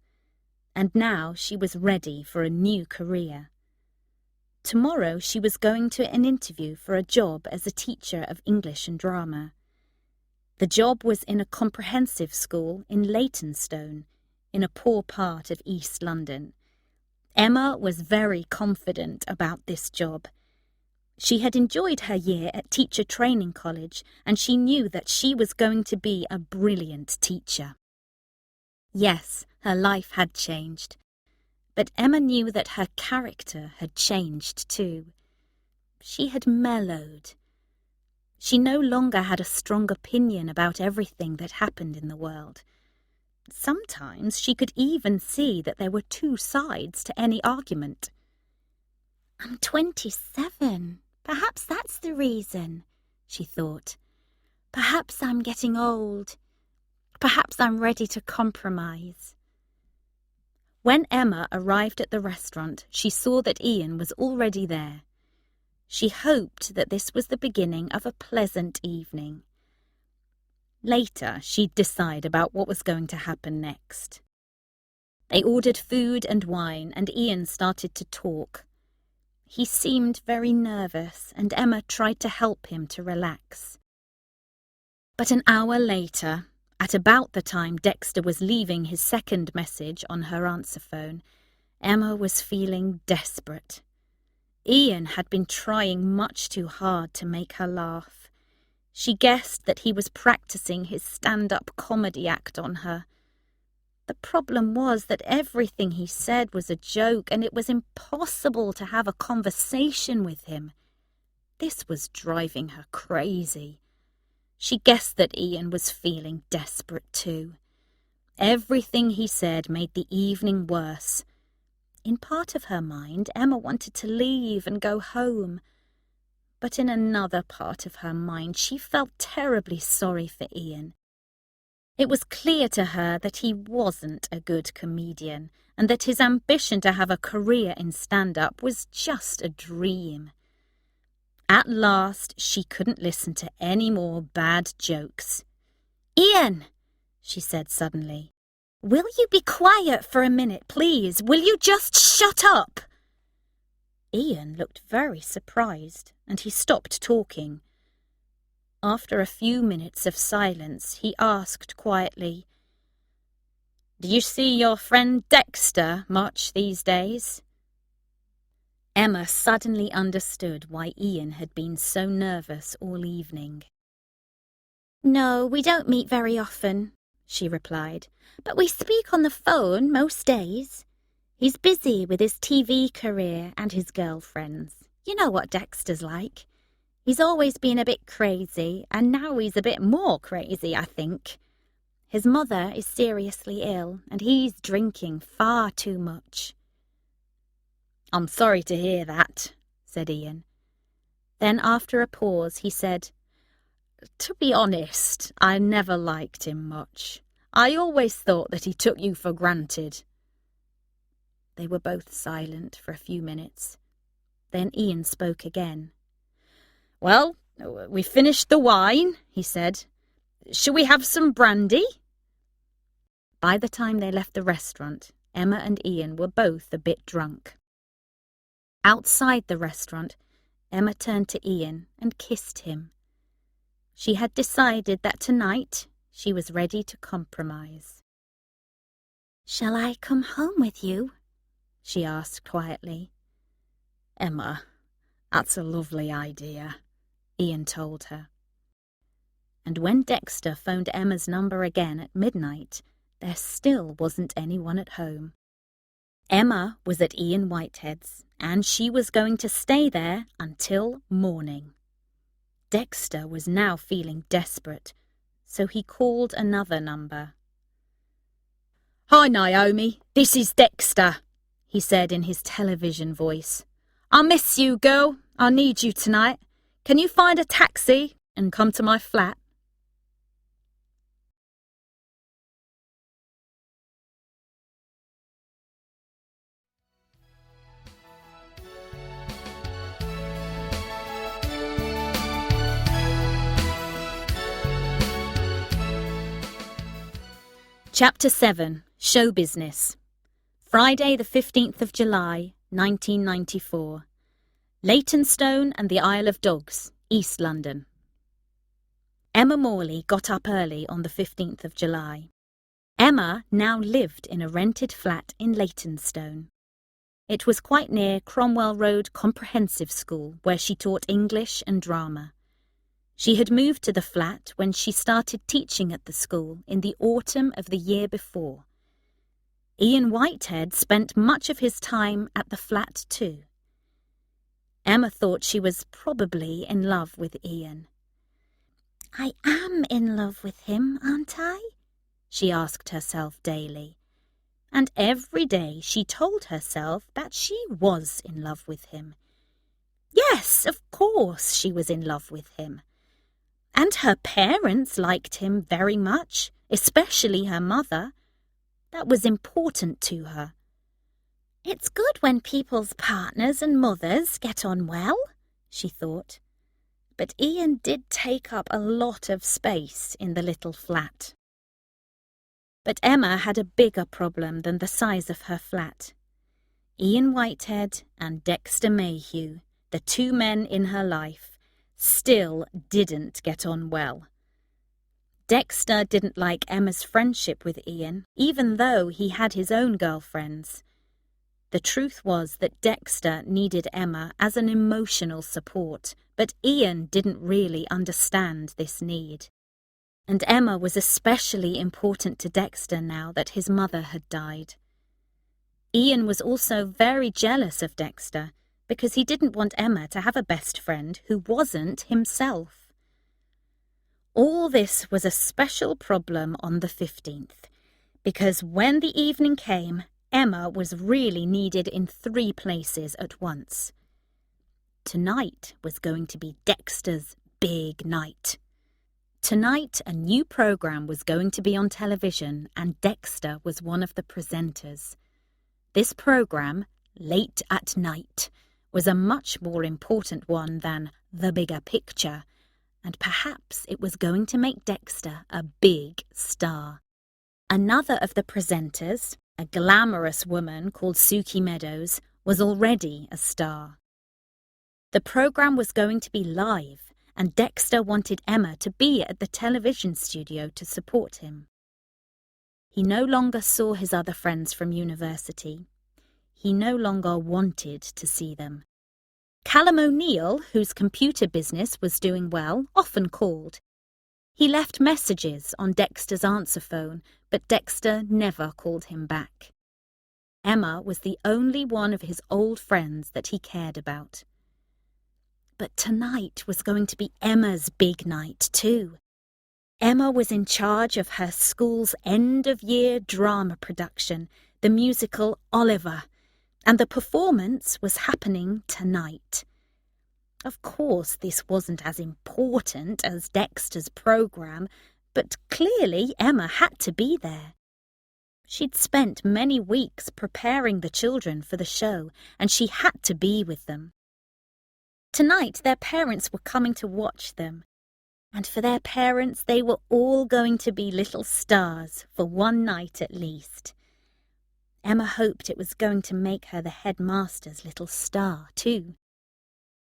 And now she was ready for a new career. Tomorrow she was going to an interview for a job as a teacher of English and drama. The job was in a comprehensive school in Leytonstone, in a poor part of East London. Emma was very confident about this job. She had enjoyed her year at teacher training college, and she knew that she was going to be a brilliant teacher. Yes, her life had changed, but Emma knew that her character had changed too. She had mellowed. She no longer had a strong opinion about everything that happened in the world. Sometimes she could even see that there were two sides to any argument. I'm 27. Perhaps that's the reason, she thought. Perhaps I'm getting old. Perhaps I'm ready to compromise. When Emma arrived at the restaurant, she saw that Ian was already there. She hoped that this was the beginning of a pleasant evening. Later, she'd decide about what was going to happen next. They ordered food and wine, and Ian started to talk. He seemed very nervous, and Emma tried to help him to relax. But an hour later, at about the time Dexter was leaving his second message on her answer phone, Emma was feeling desperate. Ian had been trying much too hard to make her laugh. She guessed that he was practicing his stand-up comedy act on her. The problem was that everything he said was a joke, and it was impossible to have a conversation with him. This was driving her crazy. She guessed that Ian was feeling desperate too. Everything he said made the evening worse. In part of her mind, Emma wanted to leave and go home. But in another part of her mind, she felt terribly sorry for Ian. It was clear to her that he wasn't a good comedian, and that his ambition to have a career in stand-up was just a dream. At last, she couldn't listen to any more bad jokes. Ian, she said suddenly. Will you be quiet for a minute, please? Will you just shut up? Ian looked very surprised, and he stopped talking. After a few minutes of silence, he asked quietly, "Do you see your friend Dexter much these days?" Emma suddenly understood why Ian had been so nervous all evening. No, we don't meet very often, she replied, but we speak on the phone most days. He's busy with his TV career and his girlfriends. You know what Dexter's like. He's always been a bit crazy, and now he's a bit more crazy, I think. His mother is seriously ill, and he's drinking far too much. "I'm sorry to hear that," said Ian. Then after a pause he said, "To be honest, I never liked him much. I always thought that he took you for granted." They were both silent for a few minutes. Then Ian spoke again. "Well, we finished the wine," he said. "Shall we have some brandy?" By the time they left the restaurant, Emma and Ian were both a bit drunk. Outside the restaurant, Emma turned to Ian and kissed him. She had decided that tonight she was ready to compromise. "Shall I come home with you?" she asked quietly. "Emma, that's a lovely idea," Ian told her. And when Dexter phoned Emma's number again at midnight, there still wasn't anyone at home. Emma was at Ian Whitehead's, and she was going to stay there until morning. Dexter was now feeling desperate, so he called another number. "Hi, Naomi, this is Dexter," he said in his television voice. "I miss you, girl. I need you tonight. Can you find a taxi and come to my flat?" Chapter 7. Show Business. Friday the 15th of July, 1994. Leytonstone and the Isle of Dogs, East London. Emma Morley got up early on the 15th of July. Emma now lived in a rented flat in Leytonstone. It was quite near Cromwell Road Comprehensive School, where she taught English and drama. She had moved to the flat when she started teaching at the school in the autumn of the year before. Ian Whitehead spent much of his time at the flat too. Emma thought she was probably in love with Ian. I am in love with him, aren't I? She asked herself daily. And every day she told herself that she was in love with him. Yes, of course she was in love with him. And her parents liked him very much, especially her mother. That was important to her. It's good when people's partners and mothers get on well, she thought. But Ian did take up a lot of space in the little flat. But Emma had a bigger problem than the size of her flat. Ian Whitehead and Dexter Mayhew, the two men in her life, still didn't get on well. Dexter didn't like Emma's friendship with Ian, even though he had his own girlfriends. The truth was that Dexter needed Emma as an emotional support, but Ian didn't really understand this need. And Emma was especially important to Dexter now that his mother had died. Ian was also very jealous of Dexter because he didn't want Emma to have a best friend who wasn't himself. All this was a special problem on the 15th, because when the evening came, Emma was really needed in 3 places at once. Tonight was going to be Dexter's big night. Tonight, a new program was going to be on television, and Dexter was one of the presenters. This program, Late at Night, was a much more important one than The Bigger Picture, and perhaps it was going to make Dexter a big star. Another of the presenters, a glamorous woman called Suki Meadows, was already a star. The program was going to be live, and Dexter wanted Emma to be at the television studio to support him. He no longer saw his other friends from university. He no longer wanted to see them. Callum O'Neill, whose computer business was doing well, often called. He left messages on Dexter's answer phone, but Dexter never called him back. Emma was the only one of his old friends that he cared about. But tonight was going to be Emma's big night too. Emma was in charge of her school's end-of-year drama production, the musical Oliver, and the performance was happening tonight. Of course, this wasn't as important as Dexter's program, but clearly Emma had to be there. She'd spent many weeks preparing the children for the show, and she had to be with them. Tonight, their parents were coming to watch them, and for their parents, they were all going to be little stars for one night at least. Emma hoped it was going to make her the headmaster's little star, too.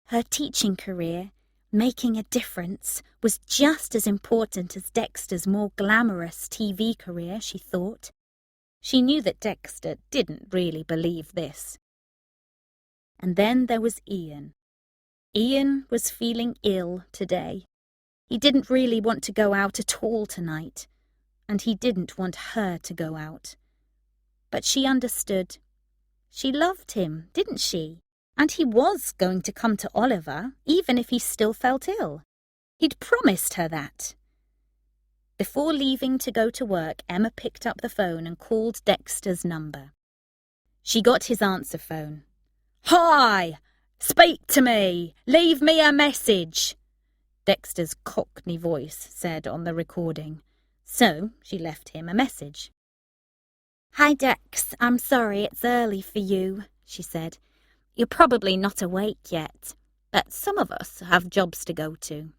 Her teaching career, making a difference, was just as important as Dexter's more glamorous TV career, she thought. She knew that Dexter didn't really believe this. And then there was Ian. Ian was feeling ill today. He didn't really want to go out at all tonight, and he didn't want her to go out. But she understood. She loved him, didn't she? And he was going to come to Oliver, even if he still felt ill. He'd promised her that. Before leaving to go to work, Emma picked up the phone and called Dexter's number. She got his answer phone. "Hi! Speak to me! Leave me a message!" Dexter's Cockney voice said on the recording. So she left him a message. "Hi, Dex. I'm sorry it's early for you," she said. "You're probably not awake yet, but some of us have jobs to go to.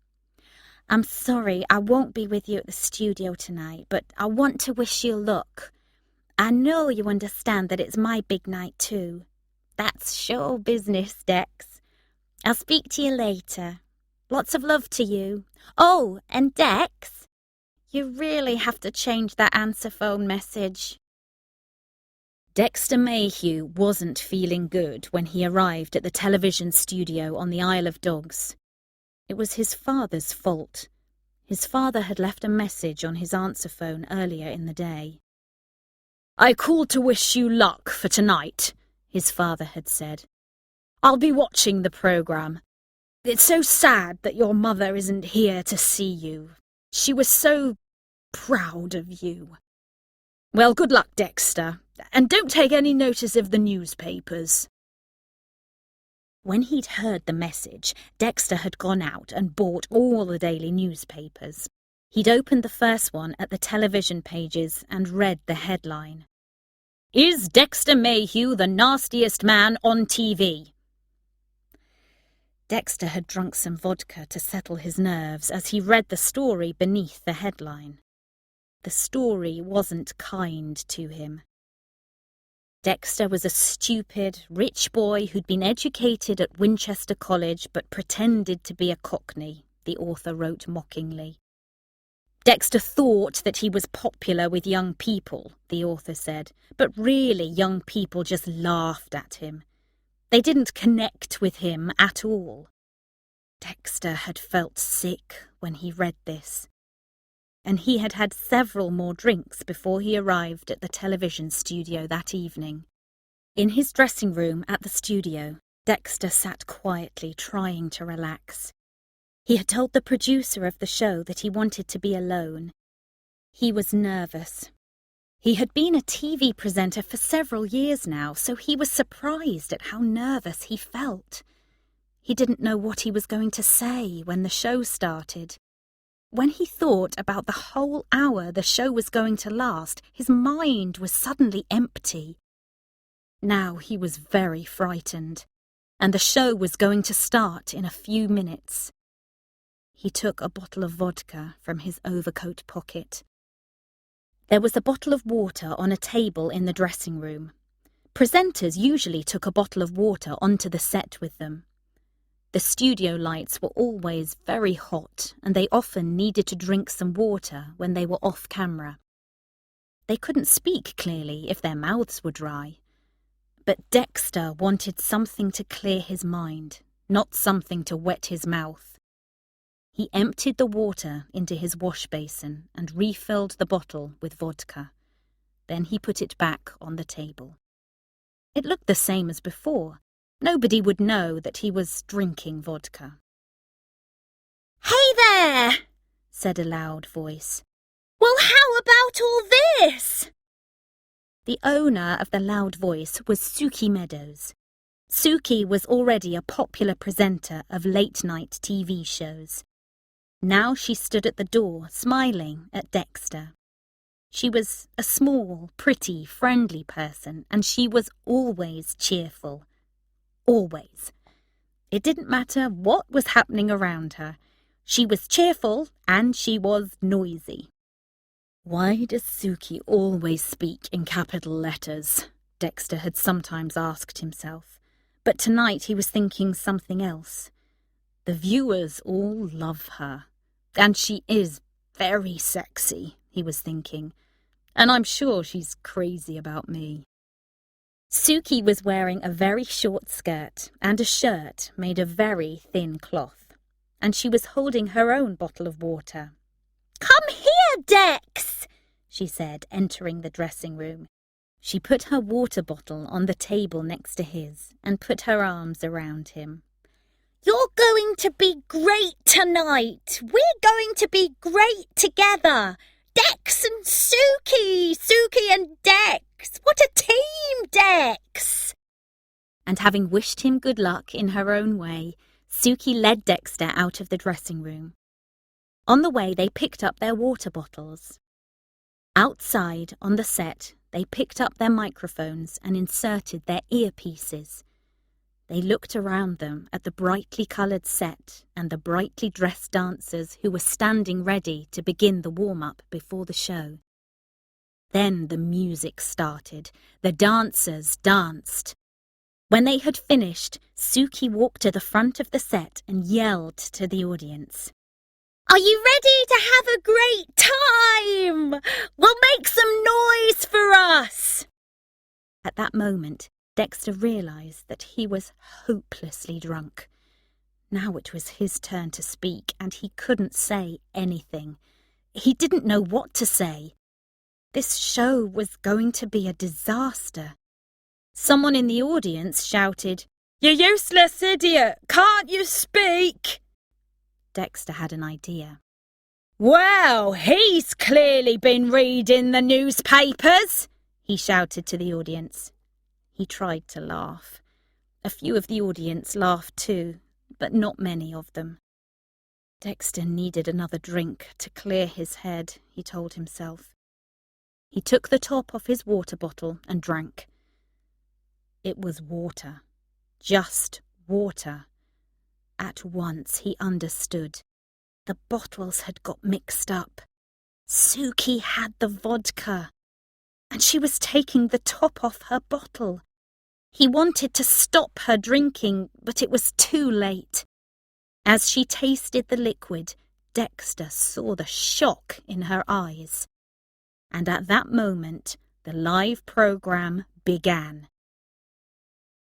I'm sorry I won't be with you at the studio tonight, but I want to wish you luck. I know you understand that it's my big night too. That's show business, Dex. I'll speak to you later. Lots of love to you. Oh, and Dex, you really have to change that answer phone message." Dexter Mayhew wasn't feeling good when he arrived at the television studio on the Isle of Dogs. It was his father's fault. His father had left a message on his answer phone earlier in the day. "I called to wish you luck for tonight," his father had said. "I'll be watching the programme. It's so sad that your mother isn't here to see you. She was so proud of you. Well, good luck, Dexter, and don't take any notice of the newspapers." When he'd heard the message, Dexter had gone out and bought all the daily newspapers. He'd opened the first one at the television pages and read the headline. "Is Dexter Mayhew the nastiest man on TV?" Dexter had drunk some vodka to settle his nerves as he read the story beneath the headline. The story wasn't kind to him. Dexter was a stupid, rich boy who'd been educated at Winchester College but pretended to be a Cockney, the author wrote mockingly. Dexter thought that he was popular with young people, the author said, but really young people just laughed at him. They didn't connect with him at all. Dexter had felt sick when he read this, and he had had several more drinks before he arrived at the television studio that evening. In his dressing room at the studio, Dexter sat quietly trying to relax. He had told the producer of the show that he wanted to be alone. He was nervous. He had been a TV presenter for several years now, so he was surprised at how nervous he felt. He didn't know what he was going to say when the show started. When he thought about the whole hour the show was going to last, his mind was suddenly empty. Now he was very frightened, and the show was going to start in a few minutes. He took a bottle of vodka from his overcoat pocket. There was a bottle of water on a table in the dressing room. Presenters usually took a bottle of water onto the set with them. The studio lights were always very hot, and they often needed to drink some water when they were off camera. They couldn't speak clearly if their mouths were dry. But Dexter wanted something to clear his mind, not something to wet his mouth. He emptied the water into his wash basin and refilled the bottle with vodka. Then he put it back on the table. It looked the same as before. Nobody would know that he was drinking vodka. "Hey there!" said a loud voice. "Well, how about all this?" The owner of the loud voice was Suki Meadows. Suki was already a popular presenter of late-night TV shows. Now she stood at the door, smiling at Dexter. She was a small, pretty, friendly person, and she was always cheerful. Always. It didn't matter what was happening around her. She was cheerful and she was noisy. Why does Suki always speak in capital letters? Dexter had sometimes asked himself. But tonight he was thinking something else. The viewers all love her. And she is very sexy, he was thinking. And I'm sure she's crazy about me. Suki was wearing a very short skirt and a shirt made of very thin cloth, and she was holding her own bottle of water. "Come here, Dex," she said, entering the dressing room. She put her water bottle on the table next to his and put her arms around him. "You're going to be great tonight. We're going to be great together. Dex and Suki, Suki and Dex. What a team, Dex!" And having wished him good luck in her own way, Suki led Dexter out of the dressing room. On the way, they picked up their water bottles. Outside, on the set, they picked up their microphones and inserted their earpieces. They looked around them at the brightly coloured set and the brightly dressed dancers who were standing ready to begin the warm-up before the show. Then the music started. The dancers danced. When they had finished, Suki walked to the front of the set and yelled to the audience. "Are you ready to have a great time? We'll make some noise for us!" At that moment, Dexter realised that he was hopelessly drunk. Now it was his turn to speak, and he couldn't say anything. He didn't know what to say. This show was going to be a disaster. Someone in the audience shouted, "You useless idiot! Can't you speak?" Dexter had an idea. "Well, he's clearly been reading the newspapers," he shouted to the audience. He tried to laugh. A few of the audience laughed too, but not many of them. Dexter needed another drink to clear his head, he told himself. He took the top off his water bottle and drank. It was water. Just water. At once he understood. The bottles had got mixed up. Suki had the vodka, and she was taking the top off her bottle. He wanted to stop her drinking, but it was too late. As she tasted the liquid, Dexter saw the shock in her eyes. And at that moment, the live program began.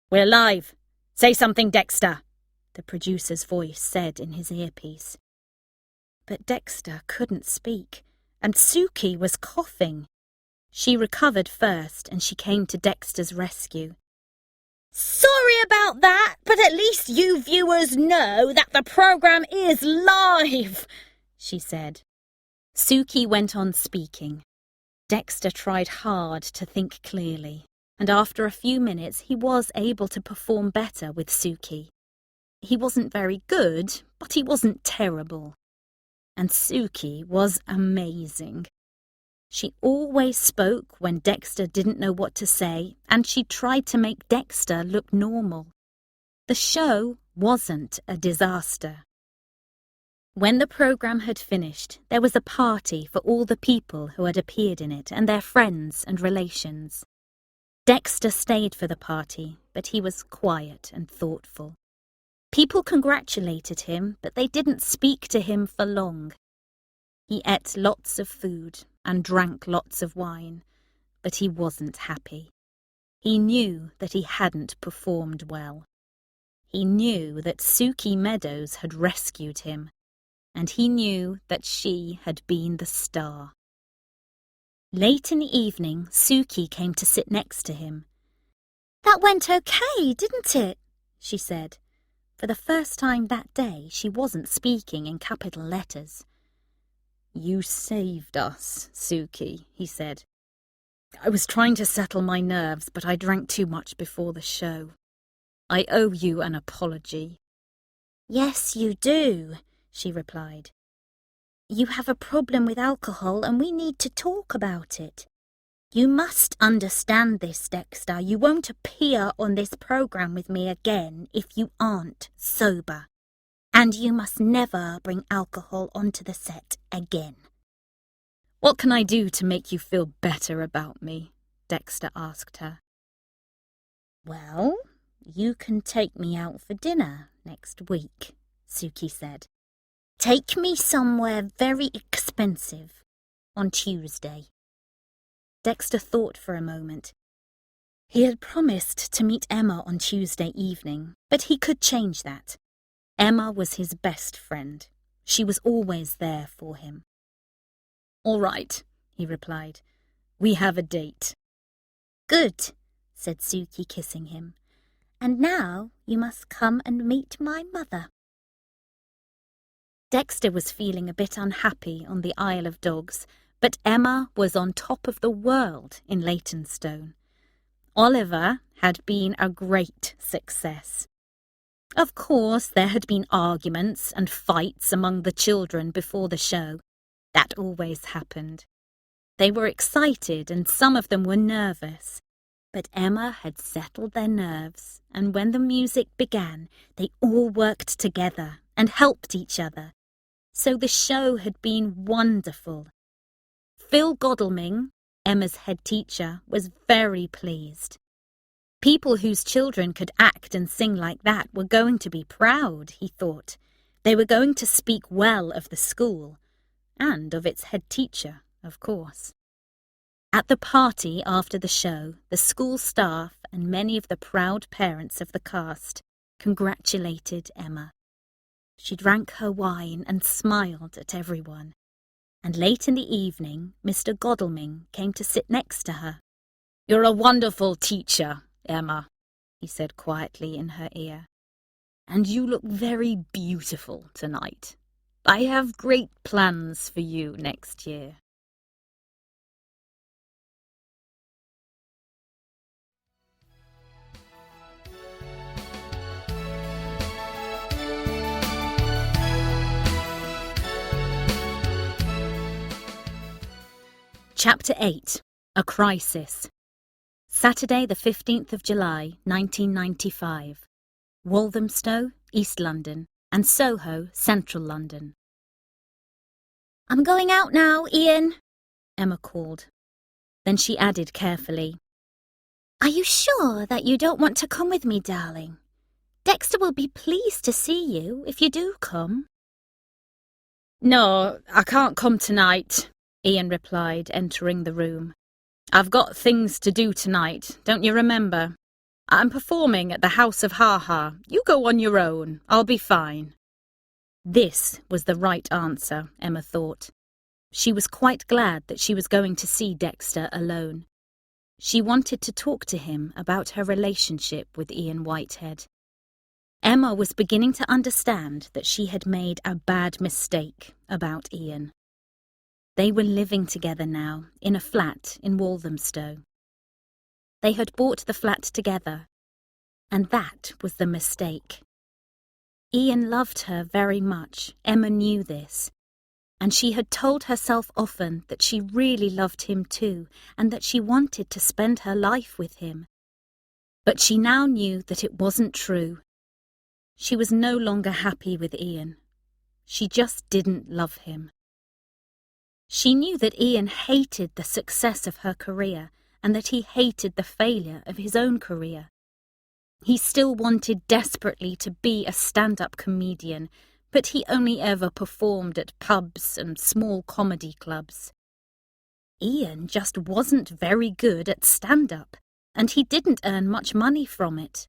"We're live. Say something, Dexter," the producer's voice said in his earpiece. But Dexter couldn't speak, and Suki was coughing. She recovered first, and she came to Dexter's rescue. "Sorry about that, but at least you viewers know that the program is live," she said. Suki went on speaking. Dexter tried hard to think clearly, and after a few minutes he was able to perform better with Suki. He wasn't very good, but he wasn't terrible. And Suki was amazing. She always spoke when Dexter didn't know what to say, and she tried to make Dexter look normal. The show wasn't a disaster. When the program had finished, there was a party for all the people who had appeared in it and their friends and relations. Dexter stayed for the party, but he was quiet and thoughtful. People congratulated him, but they didn't speak to him for long. He ate lots of food and drank lots of wine, but he wasn't happy. He knew that he hadn't performed well. He knew that Suki Meadows had rescued him, and he knew that she had been the star. Late in the evening, Suki came to sit next to him. "That went okay, didn't it?" she said. For the first time that day, she wasn't speaking in capital letters. "You saved us, Suki," he said. "I was trying to settle my nerves, but I drank too much before the show. I owe you an apology." "Yes, you do," she replied. "You have a problem with alcohol and we need to talk about it. You must understand this, Dexter. You won't appear on this program with me again if you aren't sober. And you must never bring alcohol onto the set again." "What can I do to make you feel better about me?" Dexter asked her. "Well, you can take me out for dinner next week," Suki said. "Take me somewhere very expensive on Tuesday." Dexter thought for a moment. He had promised to meet Emma on Tuesday evening, but he could change that. Emma was his best friend. She was always there for him. "All right," he replied. "We have a date." "Good," said Suki, kissing him. "And now you must come and meet my mother." Dexter was feeling a bit unhappy on the Isle of Dogs, but Emma was on top of the world in Leytonstone. Oliver had been a great success. Of course, there had been arguments and fights among the children before the show. That always happened. They were excited and some of them were nervous. But Emma had settled their nerves, and when the music began, they all worked together and helped each other. So the show had been wonderful. Phil Godalming, Emma's head teacher, was very pleased. People whose children could act and sing like that were going to be proud, he thought. They were going to speak well of the school, and of its head teacher, of course. At the party after the show, the school staff and many of the proud parents of the cast congratulated Emma. She drank her wine and smiled at everyone. And late in the evening, Mr. Godalming came to sit next to her. "You're a wonderful teacher, Emma," he said quietly in her ear. "And you look very beautiful tonight. I have great plans for you next year." Chapter 8. A Crisis. Saturday the 15th of July, 1995. Walthamstow, East London, and Soho, Central London. "I'm going out now, Ian," Emma called. Then she added carefully, "Are you sure that you don't want to come with me, darling? Dexter will be pleased to see you if you do come." "No, I can't come tonight," Ian replied, entering the room. "I've got things to do tonight, don't you remember? I'm performing at the House of Ha-Ha. You go on your own. I'll be fine." This was the right answer, Emma thought. She was quite glad that she was going to see Dexter alone. She wanted to talk to him about her relationship with Ian Whitehead. Emma was beginning to understand that she had made a bad mistake about Ian. They were living together now, in a flat in Walthamstow. They had bought the flat together, and that was the mistake. Ian loved her very much, Emma knew this, and she had told herself often that she really loved him too, and that she wanted to spend her life with him. But she now knew that it wasn't true. She was no longer happy with Ian. She just didn't love him. She knew that Ian hated the success of her career and that he hated the failure of his own career. He still wanted desperately to be a stand-up comedian, but he only ever performed at pubs and small comedy clubs. Ian just wasn't very good at stand-up, and he didn't earn much money from it.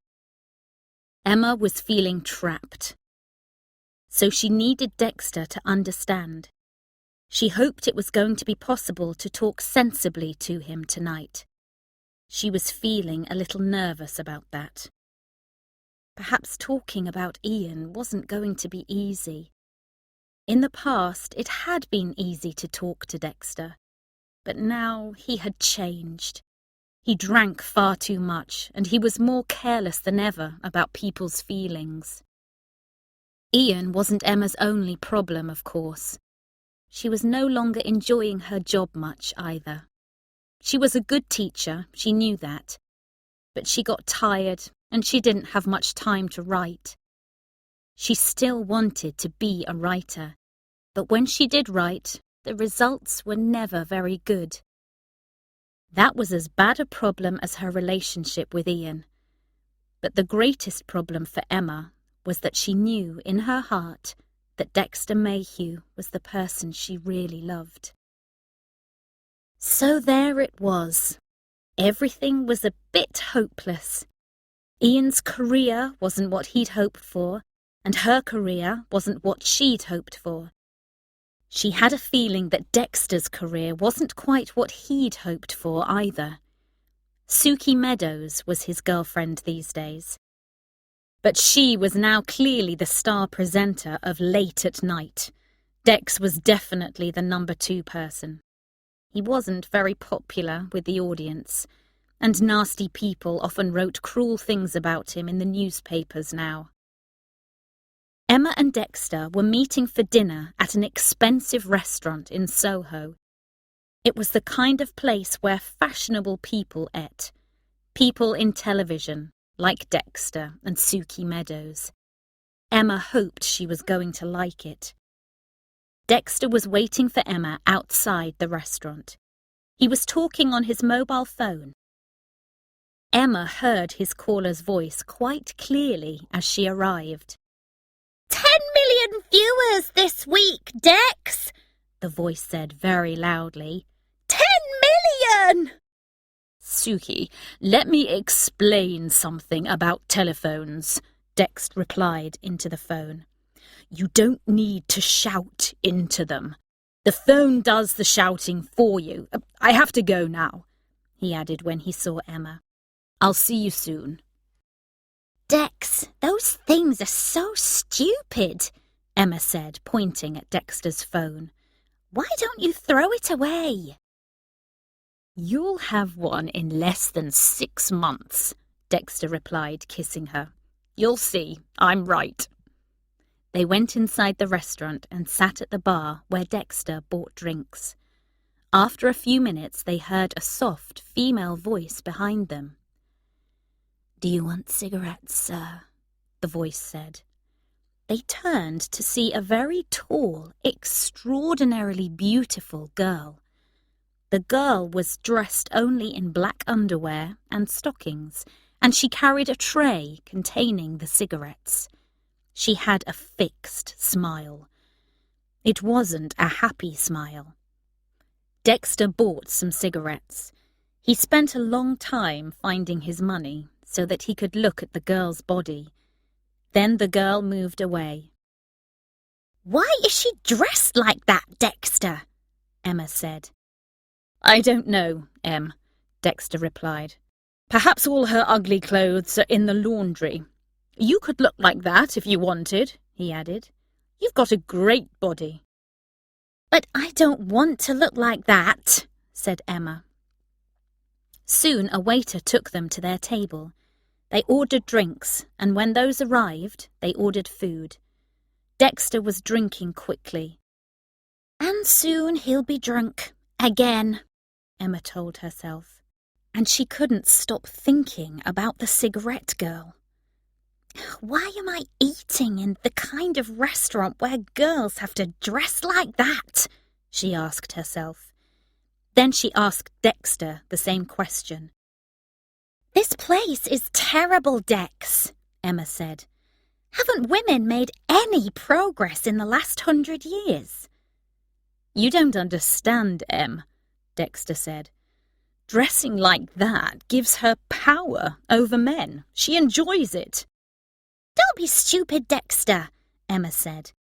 Emma was feeling trapped. So she needed Dexter to understand. She hoped it was going to be possible to talk sensibly to him tonight. She was feeling a little nervous about that. Perhaps talking about Ian wasn't going to be easy. In the past, it had been easy to talk to Dexter, but now he had changed. He drank far too much, and he was more careless than ever about people's feelings. Ian wasn't Emma's only problem, of course. She was no longer enjoying her job much either. She was a good teacher, she knew that. But she got tired and she didn't have much time to write. She still wanted to be a writer, but when she did write, the results were never very good. That was as bad a problem as her relationship with Ian. But the greatest problem for Emma was that she knew in her heart that Dexter Mayhew was the person she really loved. So there it was. Everything was a bit hopeless. Ian's career wasn't what he'd hoped for, and her career wasn't what she'd hoped for. She had a feeling that Dexter's career wasn't quite what he'd hoped for either. Suki Meadows was his girlfriend these days. But she was now clearly the star presenter of Late at Night. Dex was definitely the number 2 person. He wasn't very popular with the audience, and nasty people often wrote cruel things about him in the newspapers now. Emma and Dexter were meeting for dinner at an expensive restaurant in Soho. It was the kind of place where fashionable people ate. People in television, like Dexter and Suki Meadows. Emma hoped she was going to like it. Dexter was waiting for Emma outside the restaurant. He was talking on his mobile phone. Emma heard his caller's voice quite clearly as she arrived. 10 million viewers this week, Dex, the voice said very loudly. 10 again! Suki, let me explain something about telephones, Dex replied into the phone. You don't need to shout into them. The phone does the shouting for you. I have to go now, he added when he saw Emma. I'll see you soon. Dex, those things are so stupid, Emma said, pointing at Dexter's phone. Why don't you throw it away? You'll have one in less than 6 months, Dexter replied, kissing her. You'll see, I'm right. They went inside the restaurant and sat at the bar where Dexter bought drinks. After a few minutes, they heard a soft female voice behind them. Do you want cigarettes, sir? The voice said. They turned to see a very tall, extraordinarily beautiful girl. The girl was dressed only in black underwear and stockings, and she carried a tray containing the cigarettes. She had a fixed smile. It wasn't a happy smile. Dexter bought some cigarettes. He spent a long time finding his money so that he could look at the girl's body. Then the girl moved away. Why is she dressed like that, Dexter? Emma said. I don't know, Em, Dexter replied. Perhaps all her ugly clothes are in the laundry. You could look like that if you wanted, he added. You've got a great body. But I don't want to look like that, said Emma. Soon a waiter took them to their table. They ordered drinks, and when those arrived, they ordered food. Dexter was drinking quickly. And soon he'll be drunk again, Emma told herself. And she couldn't stop thinking about the cigarette girl. Why am I eating in the kind of restaurant where girls have to dress like that? She asked herself. Then she asked Dexter the same question. This place is terrible, Dex, Emma said. Haven't women made any progress in the last 100 years? You don't understand, Em, Dexter said. Dressing like that gives her power over men. She enjoys it. Don't be stupid, Dexter, Emma said.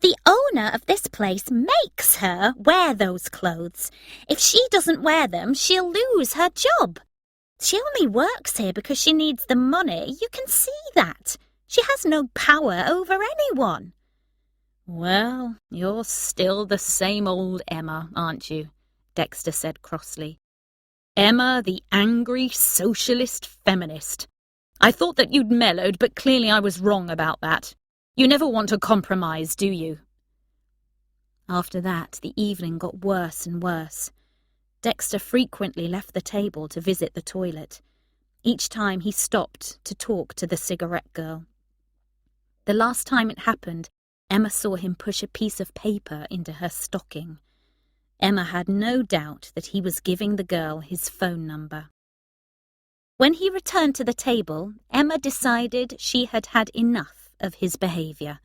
The owner of this place makes her wear those clothes. If she doesn't wear them, she'll lose her job. She only works here because she needs the money. You can see that. She has no power over anyone. Well, you're still the same old Emma, aren't you? Dexter said crossly. Emma, the angry socialist feminist. I thought that you'd mellowed, but clearly I was wrong about that. You never want to compromise, do you? After that, the evening got worse and worse. Dexter frequently left the table to visit the toilet. Each time he stopped to talk to the cigarette girl. The last time it happened, Emma saw him push a piece of paper into her stocking. Emma had no doubt that he was giving the girl his phone number. When he returned to the table, Emma decided she had had enough of his behaviour.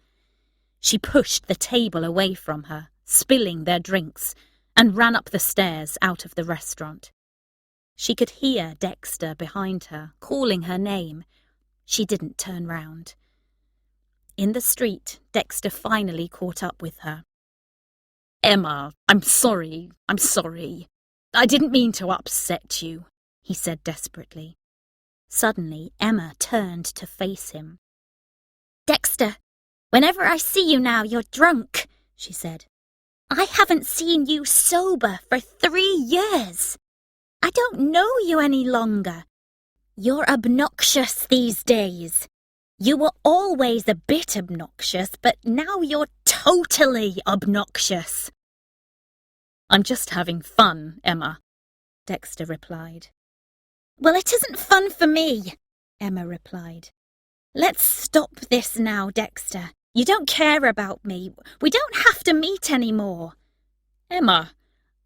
She pushed the table away from her, spilling their drinks, and ran up the stairs out of the restaurant. She could hear Dexter behind her, calling her name. She didn't turn round. In the street, Dexter finally caught up with her. Emma, I'm sorry. I didn't mean to upset you, he said desperately. Suddenly, Emma turned to face him. Dexter, whenever I see you now, you're drunk, she said. I haven't seen you sober for 3 years. I don't know you any longer. You're obnoxious these days. You were always a bit obnoxious, but now you're totally obnoxious. I'm just having fun, Emma, Dexter replied. Well, it isn't fun for me, Emma replied. Let's stop this now, Dexter. You don't care about me. We don't have to meet anymore. Emma,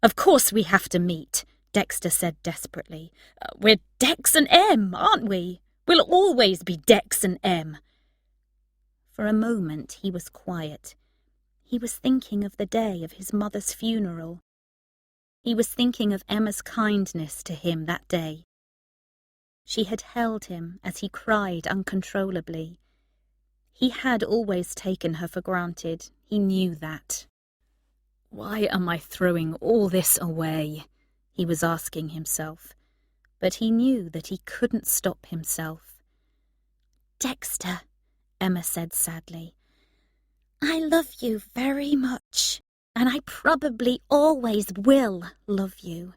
of course we have to meet, Dexter said desperately. We're Dex and Em, aren't we? We'll always be Dex and Em. For a moment he was quiet. He was thinking of the day of his mother's funeral. He was thinking of Emma's kindness to him that day. She had held him as he cried uncontrollably. He had always taken her for granted. He knew that. "Why am I throwing all this away?" he was asking himself. But he knew that he couldn't stop himself. "Dexter," Emma said sadly, "I love you very much, and I probably always will love you.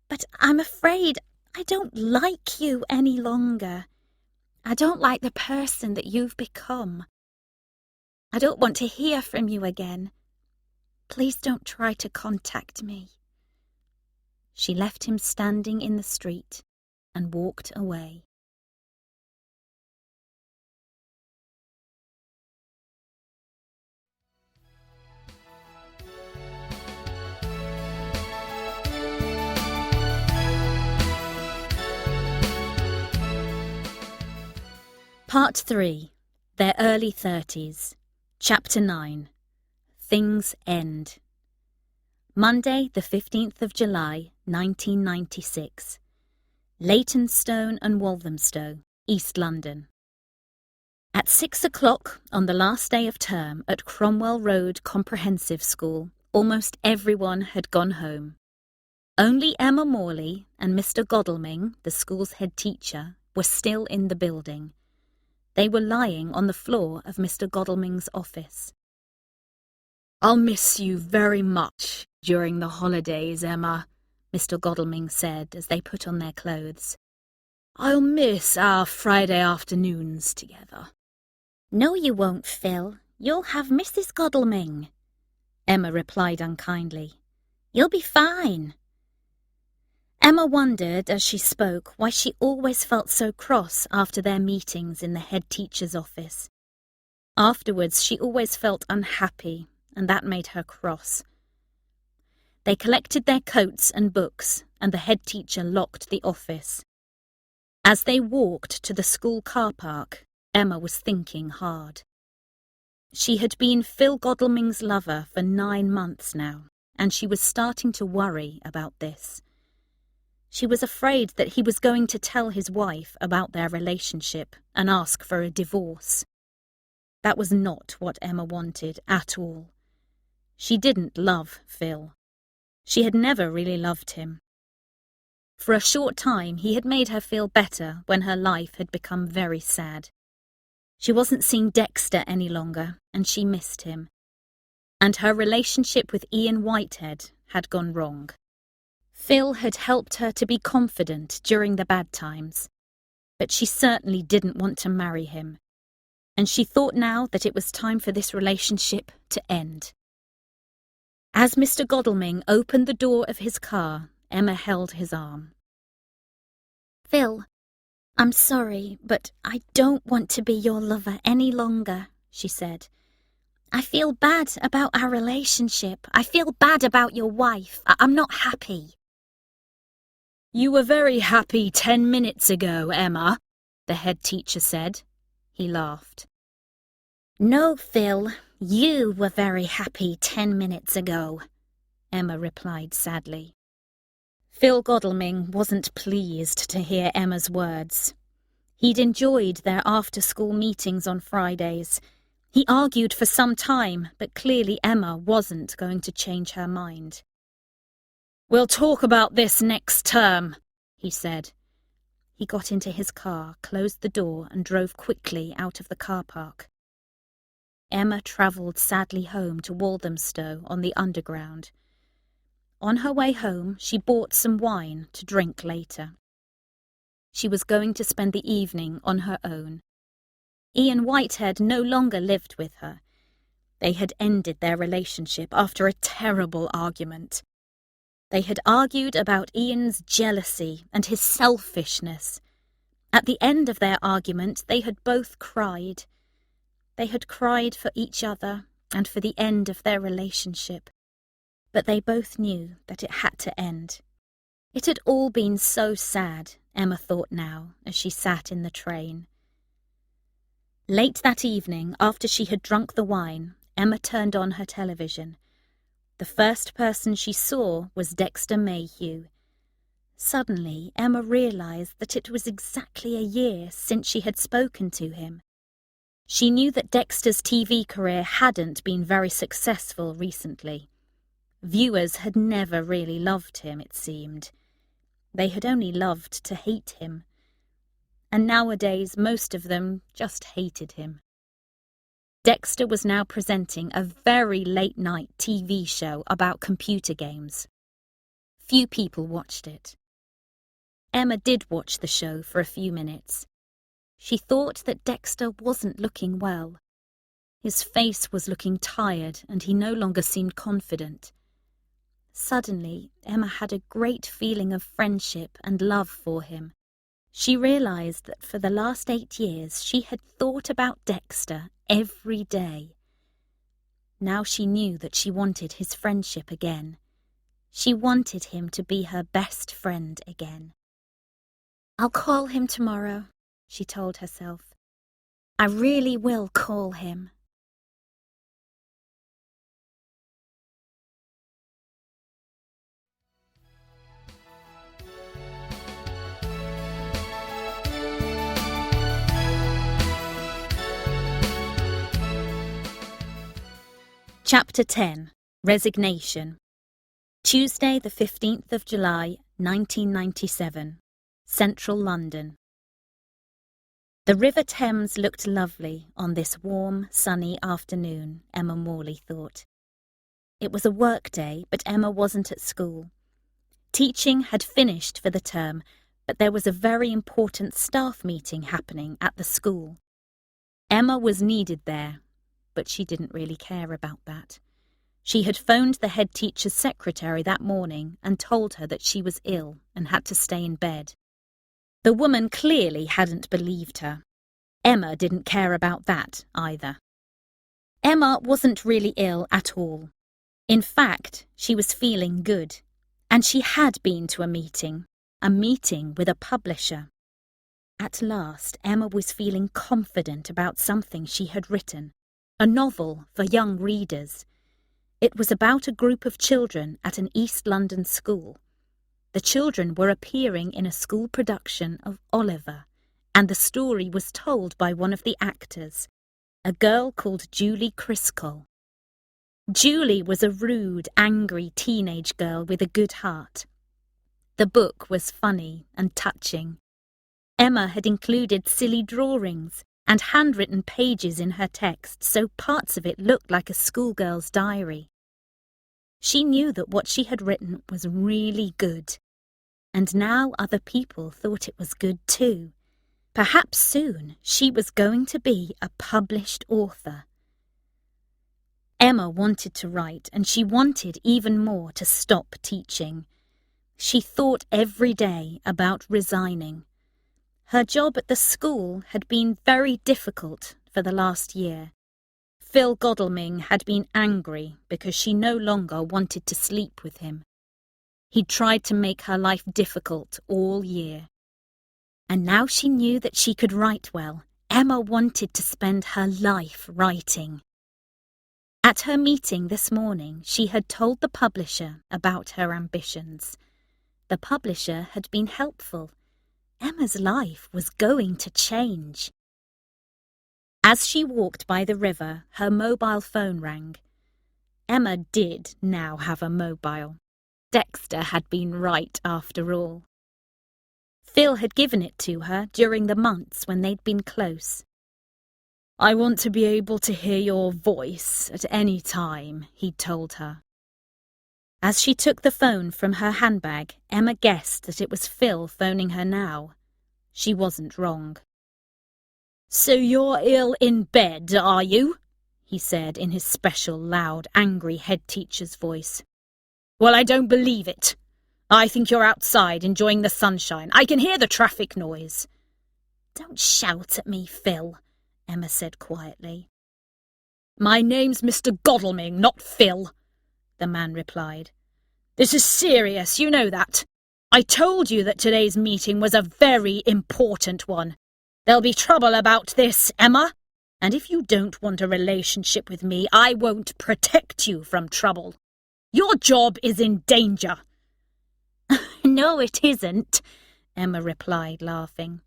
But I'm afraid I don't like you any longer. I don't like the person that you've become. I don't want to hear from you again. Please don't try to contact me." She left him standing in the street and walked away. Part 3. Their Early 30s. Chapter 9. Things End. Monday, the 15th of July, 1996. Leytonstone and Walthamstow, East London. At 6 o'clock on the last day of term at Cromwell Road Comprehensive School, almost everyone had gone home. Only Emma Morley and Mr. Godalming, the school's head teacher, were still in the building. They were lying on the floor of Mr. Godalming's office. "I'll miss you very much during the holidays, Emma," Mr. Godalming said as they put on their clothes. "I'll miss our Friday afternoons together." "No, you won't, Phil. You'll have Mrs. Godalming," Emma replied unkindly. "You'll be fine." Emma wondered as she spoke why she always felt so cross after their meetings in the head teacher's office. Afterwards, she always felt unhappy, and that made her cross. They collected their coats and books, and the head teacher locked the office. As they walked to the school car park, Emma was thinking hard. She had been Phil Godalming's lover for 9 months now, and she was starting to worry about this. She was afraid that he was going to tell his wife about their relationship and ask for a divorce. That was not what Emma wanted at all. She didn't love Phil. She had never really loved him. For a short time, he had made her feel better when her life had become very sad. She wasn't seeing Dexter any longer, and she missed him. And her relationship with Ian Whitehead had gone wrong. Phil had helped her to be confident during the bad times, but she certainly didn't want to marry him, and she thought now that it was time for this relationship to end. As Mr. Godalming opened the door of his car, Emma held his arm. "Phil, I'm sorry, but I don't want to be your lover any longer," she said. "I feel bad about our relationship. I feel bad about your wife. I'm not happy." "You were very happy 10 minutes ago, Emma," the head teacher said. He laughed. "No, Phil, you were very happy 10 minutes ago," Emma replied sadly. Phil Godalming wasn't pleased to hear Emma's words. He'd enjoyed their after-school meetings on Fridays. He argued for some time, but clearly Emma wasn't going to change her mind. "We'll talk about this next term," he said. He got into his car, closed the door, and drove quickly out of the car park. Emma travelled sadly home to Walthamstow on the Underground. On her way home, she bought some wine to drink later. She was going to spend the evening on her own. Ian Whitehead no longer lived with her. They had ended their relationship after a terrible argument. They had argued about Ian's jealousy and his selfishness. At the end of their argument, they had both cried. They had cried for each other and for the end of their relationship. But they both knew that it had to end. It had all been so sad, Emma thought now, as she sat in the train. Late that evening, after she had drunk the wine, Emma turned on her television. The The first person she saw was Dexter Mayhew. Suddenly, Emma realized that it was exactly a year since she had spoken to him. She knew that Dexter's TV career hadn't been very successful recently. Viewers had never really loved him, it seemed. They had only loved to hate him. And nowadays, most of them just hated him. Dexter was now presenting a very late-night TV show about computer games. Few people watched it. Emma did watch the show for a few minutes. She thought that Dexter wasn't looking well. His face was looking tired, and he no longer seemed confident. Suddenly, Emma had a great feeling of friendship and love for him. She realized that for the last 8 years she had thought about Dexter every day. Now she knew that she wanted his friendship again. She wanted him to be her best friend again. "I'll call him tomorrow," she told herself. "I really will call him." Chapter 10. Resignation. Tuesday, the 15th of July, 1997. Central London. The River Thames looked lovely on this warm, sunny afternoon, Emma Morley thought. It was a work day, but Emma wasn't at school. Teaching had finished for the term, but there was a very important staff meeting happening at the school. Emma was needed there, but she didn't really care about that. She had phoned the head teacher's secretary that morning and told her that she was ill and had to stay in bed. The woman clearly hadn't believed her. Emma didn't care about that either. Emma wasn't really ill at all. In fact, she was feeling good, and she had been to a meeting with a publisher. At last, Emma was feeling confident about something she had written, a novel for young readers. It was about a group of children at an East London school. The children were appearing in a school production of Oliver, and the story was told by one of the actors, a girl called Julie Criscoll. Julie was a rude, angry teenage girl with a good heart. The book was funny and touching. Emma had included silly drawings and handwritten pages in her text, so parts of it looked like a schoolgirl's diary. She knew that what she had written was really good, and now other people thought it was good too. Perhaps soon she was going to be a published author. Emma wanted to write, and she wanted even more to stop teaching. She thought every day about resigning. Her job at the school had been very difficult for the last year. Phil Godalming had been angry because she no longer wanted to sleep with him. He'd tried to make her life difficult all year. And now she knew that she could write well. Emma wanted to spend her life writing. At her meeting this morning, she had told the publisher about her ambitions. The publisher had been helpful. Emma's life was going to change. As she walked by the river, her mobile phone rang. Emma did now have a mobile. Dexter had been right after all. Phil had given it to her during the months when they'd been close. "I want to be able to hear your voice at any time," he'd told her. As she took the phone from her handbag, Emma guessed that it was Phil phoning her now. She wasn't wrong. "So you're ill in bed, are you?" he said in his special, loud, angry head teacher's voice. "Well, I don't believe it. I think you're outside enjoying the sunshine. I can hear the traffic noise." "Don't shout at me, Phil," Emma said quietly. "My name's Mr. Godalming, not Phil," the man replied. "This is serious, you know that. I told you that today's meeting was a very important one. There'll be trouble about this, Emma, and if you don't want a relationship with me, I won't protect you from trouble." Your job is in danger." "No, it isn't," Emma replied, laughing.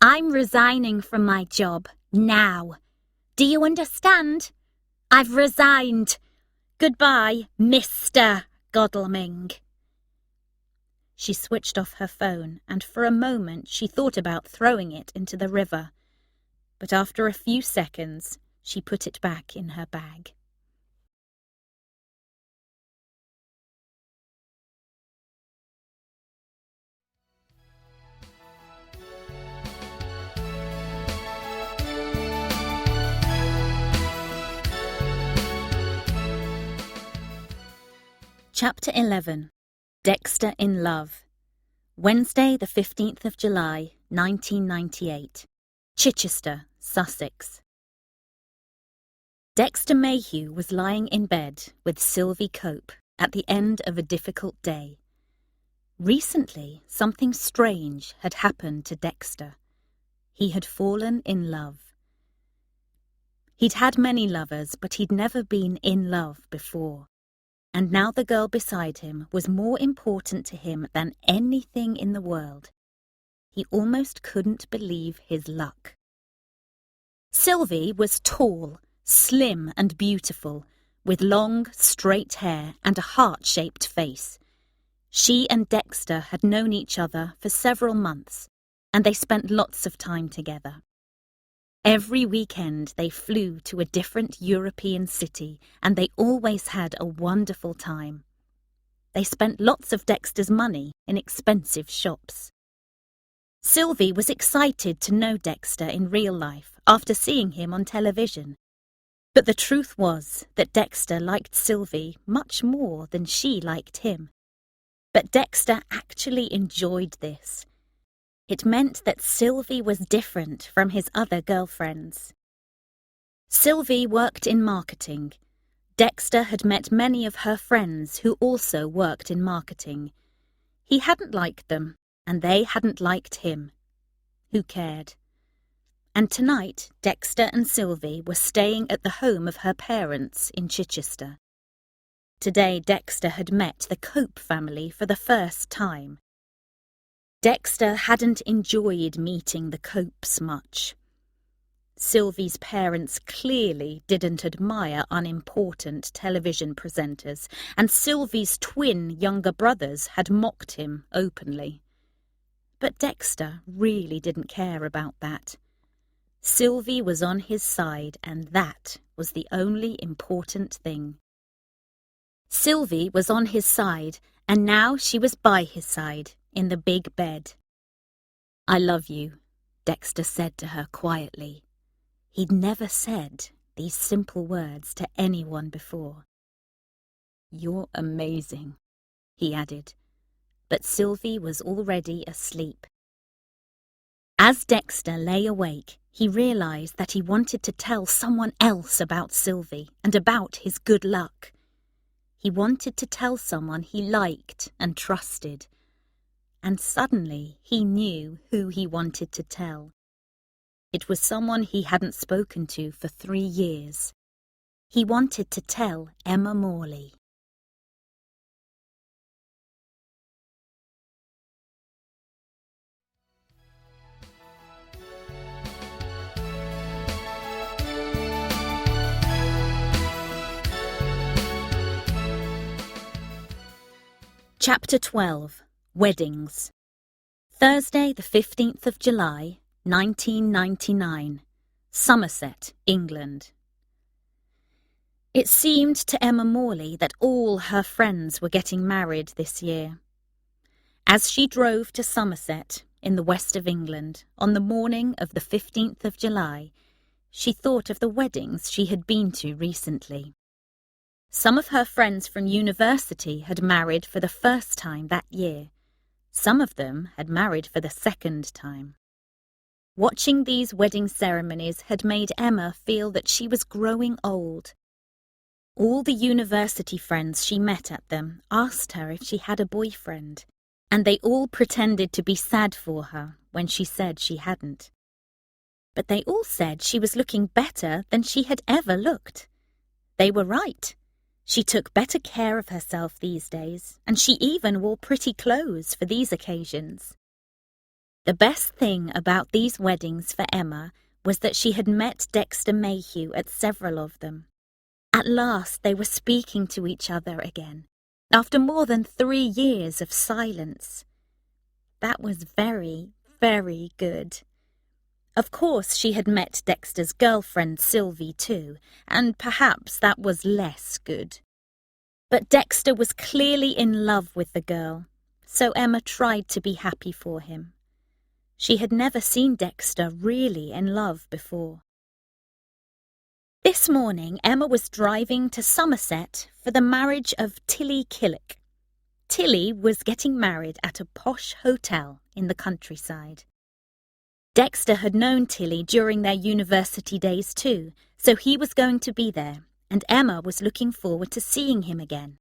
"I'm resigning from my job now. Do you understand? I've resigned. Goodbye, Mr. Godalming." She switched off her phone, and for a moment she thought about throwing it into the river. But after a few seconds, she put it back in her bag. Chapter 11. Dexter in Love. Wednesday, the 15th of July, 1998. Chichester, Sussex. Dexter Mayhew was lying in bed with Sylvie Cope at the end of a difficult day. Recently, something strange had happened to Dexter. He had fallen in love. He'd had many lovers, but he'd never been in love before. And now the girl beside him was more important to him than anything in the world. He almost couldn't believe his luck. Sylvie was tall, slim and beautiful, with long, straight hair and a heart-shaped face. She and Dexter had known each other for several months, and they spent lots of time together. Every weekend they flew to a different European city, and they always had a wonderful time. They spent lots of Dexter's money in expensive shops. Sylvie was excited to know Dexter in real life after seeing him on television. But the truth was that Dexter liked Sylvie much more than she liked him. But Dexter actually enjoyed this. It meant that Sylvie was different from his other girlfriends. Sylvie worked in marketing. Dexter had met many of her friends who also worked in marketing. He hadn't liked them, and they hadn't liked him. Who cared? And tonight, Dexter and Sylvie were staying at the home of her parents in Chichester. Today, Dexter had met the Cope family for the first time. Dexter hadn't enjoyed meeting the Copes much. Sylvie's parents clearly didn't admire unimportant television presenters, and Sylvie's twin younger brothers had mocked him openly. But Dexter really didn't care about that. Sylvie was on his side, and that was the only important thing. Sylvie was on his side, and now she was by his side, in the big bed. "I love you," Dexter said to her quietly. He'd never said these simple words to anyone before. "You're amazing," he added, but Sylvie was already asleep. As Dexter lay awake, he realized that he wanted to tell someone else about Sylvie and about his good luck. He wanted to tell someone he liked and trusted. And suddenly he knew who he wanted to tell. It was someone he hadn't spoken to for 3 years. He wanted to tell Emma Morley. Chapter 12. Weddings. Thursday, the 15th of July, 1999. Somerset, England. It seemed to Emma Morley that all her friends were getting married this year. As she drove to Somerset, in the west of England, on the morning of the 15th of July, she thought of the weddings she had been to recently. Some of her friends from university had married for the first time that year. Some of them had married for the second time. Watching these wedding ceremonies had made Emma feel that she was growing old. All the university friends she met at them asked her if she had a boyfriend, and they all pretended to be sad for her when she said she hadn't. But they all said she was looking better than she had ever looked. They were right. She took better care of herself these days, and she even wore pretty clothes for these occasions. The best thing about these weddings for Emma was that she had met Dexter Mayhew at several of them. At last they were speaking to each other again, after more than 3 years of silence. That was very, very good. Of course, she had met Dexter's girlfriend Sylvie too, and perhaps that was less good. But Dexter was clearly in love with the girl, so Emma tried to be happy for him. She had never seen Dexter really in love before. This morning, Emma was driving to Somerset for the marriage of Tilly Killick. Tilly was getting married at a posh hotel in the countryside. Dexter had known Tilly during their university days too, so he was going to be there, and Emma was looking forward to seeing him again.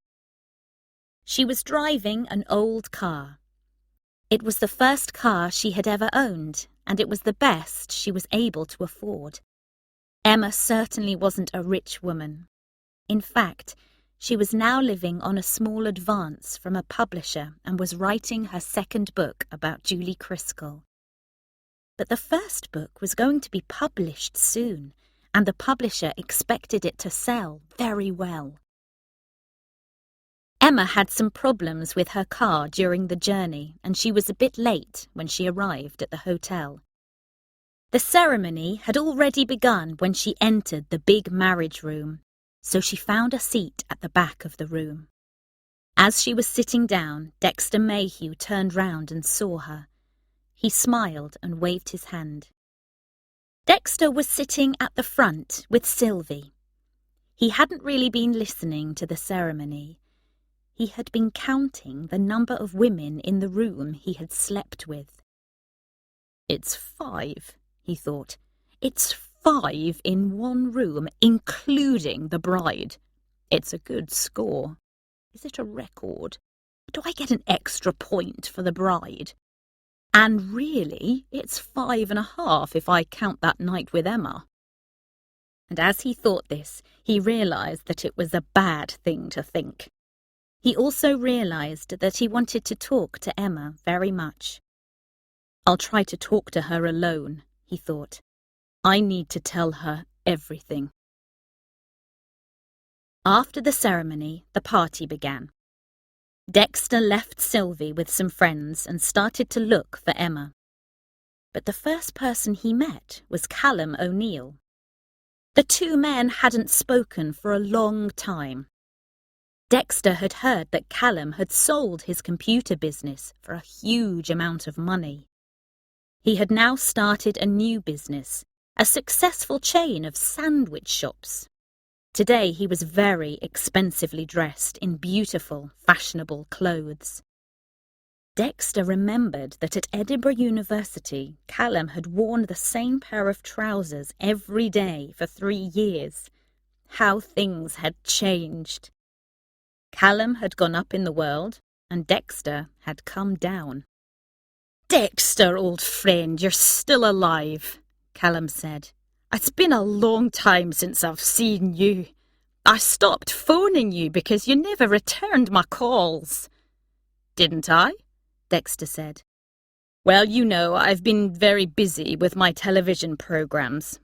She was driving an old car. It was the first car she had ever owned, and it was the best she was able to afford. Emma certainly wasn't a rich woman. In fact, she was now living on a small advance from a publisher and was writing her second book about Julie Criscall. But the first book was going to be published soon, and the publisher expected it to sell very well. Emma had some problems with her car during the journey, and she was a bit late when she arrived at the hotel. The ceremony had already begun when she entered the big marriage room, so she found a seat at the back of the room. As she was sitting down, Dexter Mayhew turned round and saw her. He smiled and waved his hand. Dexter was sitting at the front with Sylvie. He hadn't really been listening to the ceremony. He had been counting the number of women in the room he had slept with. "It's 5, he thought. "It's 5 in one room, including the bride. It's a good score. Is it a record? Do I get an extra point for the bride? And really, it's 5.5 if I count that night with Emma." And as he thought this, he realised that it was a bad thing to think. He also realised that he wanted to talk to Emma very much. "I'll try to talk to her alone," he thought. "I need to tell her everything." After the ceremony, the party began. Dexter left Sylvie with some friends and started to look for Emma. But the first person he met was Callum O'Neill. The two men hadn't spoken for a long time. Dexter had heard that Callum had sold his computer business for a huge amount of money. He had now started a new business, a successful chain of sandwich shops. Today he was very expensively dressed in beautiful, fashionable clothes. Dexter remembered that at Edinburgh University, Callum had worn the same pair of trousers every day for 3 years. How things had changed. Callum had gone up in the world, and Dexter had come down. "Dexter, old friend, you're still alive," Callum said. "It's been a long time since I've seen you. I stopped phoning you because you never returned my calls." "Didn't I?" Dexter said. "Well, you know, I've been very busy with my television programs."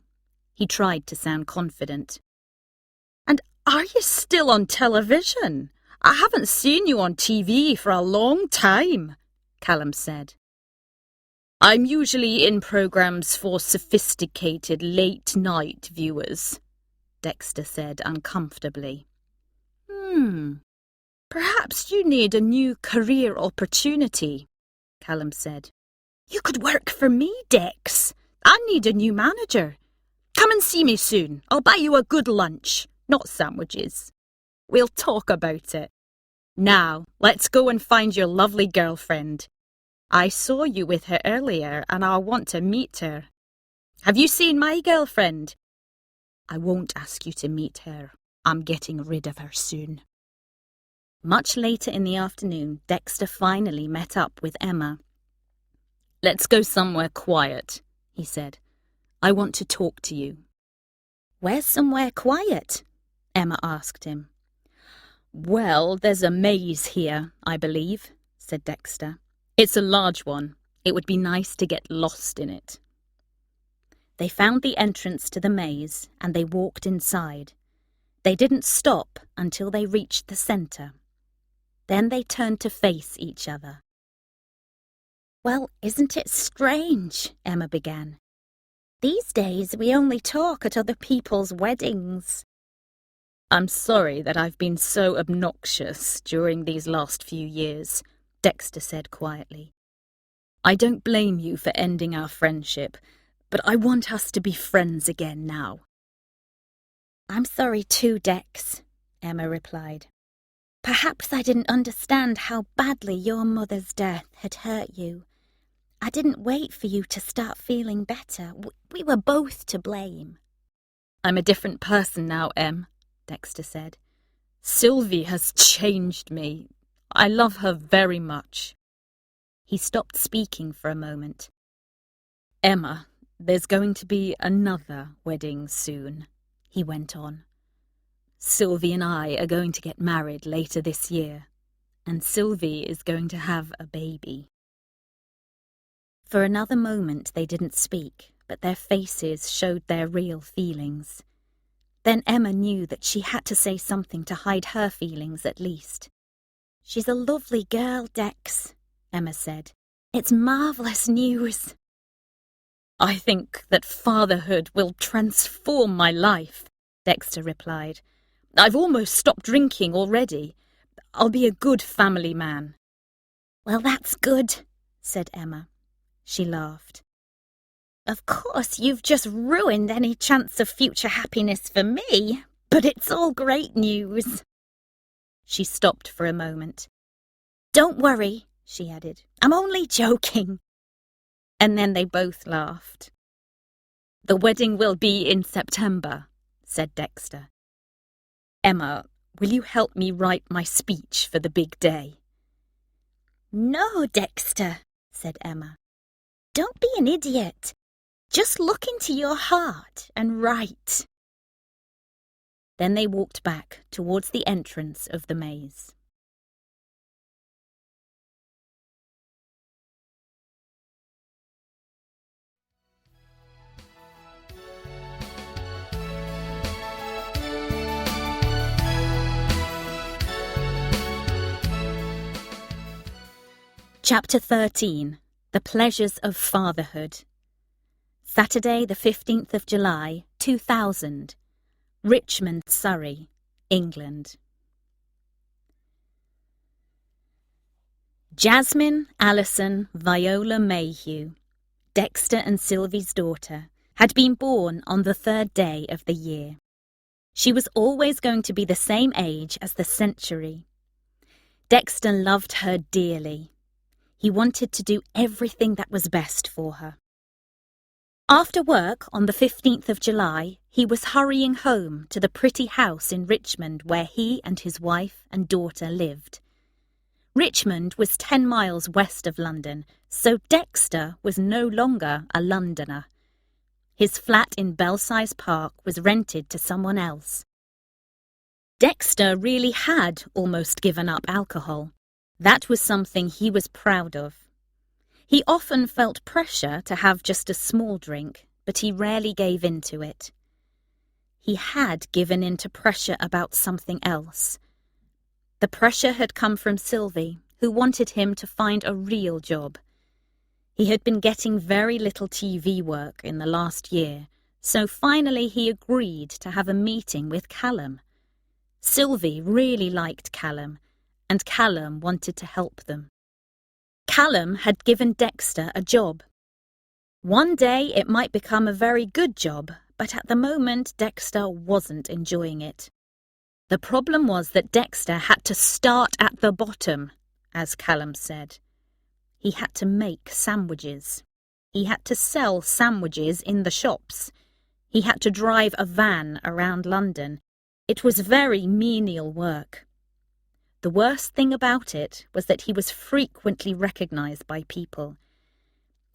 He tried to sound confident. "And are you still on television? I haven't seen you on TV for a long time," Callum said. "I'm usually in programs for sophisticated late-night viewers," Dexter said uncomfortably. Perhaps you need a new career opportunity," Callum said. "You could work for me, Dex. I need a new manager. Come and see me soon. I'll buy you a good lunch, not sandwiches. We'll talk about it. Now, let's go and find your lovely girlfriend. I saw you with her earlier and I want to meet her. Have you seen my girlfriend?" "I won't ask you to meet her. I'm getting rid of her soon." Much later in the afternoon, Dexter finally met up with Emma. "Let's go somewhere quiet," he said. "I want to talk to you." "Where's somewhere quiet?" Emma asked him. Well, there's a maze here, I believe, said Dexter. It's a large one. It would be nice to get lost in it. They found the entrance to the maze and they walked inside. They didn't stop until they reached the centre. Then they turned to face each other. Well, isn't it strange? Emma began. These days we only talk at other people's weddings. I'm sorry that I've been so obnoxious during these last few years, Dexter said quietly. I don't blame you for ending our friendship, but I want us to be friends again now. I'm sorry too, Dex, Emma replied. Perhaps I didn't understand how badly your mother's death had hurt you. I didn't wait for you to start feeling better. We were both to blame. I'm a different person now, Em, Dexter said. Sylvie has changed me. I love her very much. He stopped speaking for a moment. Emma, there's going to be another wedding soon, he went on. Sylvie and I are going to get married later this year, and Sylvie is going to have a baby. For another moment they didn't speak, but their faces showed their real feelings. Then Emma knew that she had to say something to hide her feelings at least. She's a lovely girl, Dex, Emma said. It's marvellous news. I think that fatherhood will transform my life, Dexter replied. I've almost stopped drinking already. I'll be a good family man. Well, that's good, said Emma. She laughed. Of course, you've just ruined any chance of future happiness for me, but it's all great news. She stopped for a moment. Don't worry, she added. I'm only joking. And then they both laughed. The wedding will be in September, said Dexter. Emma, will you help me write my speech for the big day? No, Dexter, said Emma. Don't be an idiot. Just look into your heart and write. Then they walked back towards the entrance of the maze. Chapter 13. The Pleasures of Fatherhood. Saturday, the 15th of July, 2000. Richmond, Surrey, England. Jasmine, Alison, Viola Mayhew, Dexter and Sylvie's daughter, had been born on the 3rd day of the year. She was always going to be the same age as the century. Dexter loved her dearly. He wanted to do everything that was best for her. After work on the 15th of July, he was hurrying home to the pretty house in Richmond where he and his wife and daughter lived. Richmond was 10 miles west of London, so Dexter was no longer a Londoner. His flat in Belsize Park was rented to someone else. Dexter really had almost given up alcohol. That was something he was proud of. He often felt pressure to have just a small drink, but he rarely gave in to it. He had given in to pressure about something else. The pressure had come from Sylvie, who wanted him to find a real job. He had been getting very little TV work in the last year, so finally he agreed to have a meeting with Callum. Sylvie really liked Callum, and Callum wanted to help them. Callum had given Dexter a job. One day it might become a very good job, but at the moment Dexter wasn't enjoying it. The problem was that Dexter had to start at the bottom, as Callum said. He had to make sandwiches. He had to sell sandwiches in the shops. He had to drive a van around London. It was very menial work. The worst thing about it was that he was frequently recognised by people.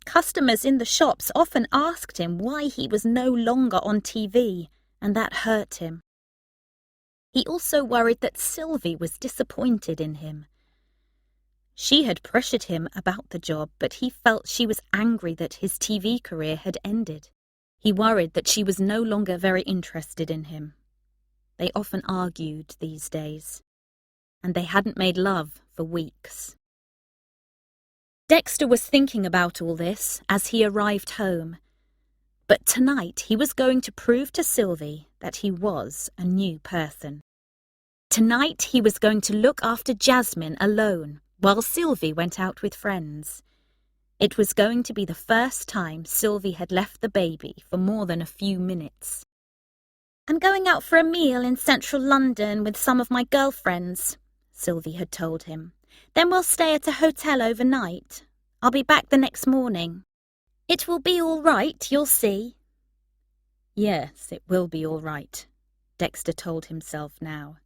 Customers in the shops often asked him why he was no longer on TV, and that hurt him. He also worried that Sylvie was disappointed in him. She had pressured him about the job, but he felt she was angry that his TV career had ended. He worried that she was no longer very interested in him. They often argued these days, and they hadn't made love for weeks. Dexter was thinking about all this as he arrived home, but tonight he was going to prove to Sylvie that he was a new person. Tonight he was going to look after Jasmine alone, while Sylvie went out with friends. It was going to be the first time Sylvie had left the baby for more than a few minutes. "I'm going out for a meal in central London with some of my girlfriends," Sylvie had told him. "Then we'll stay at a hotel overnight. I'll be back the next morning. It will be all right, you'll see." Yes, it will be all right, Dexter told himself now.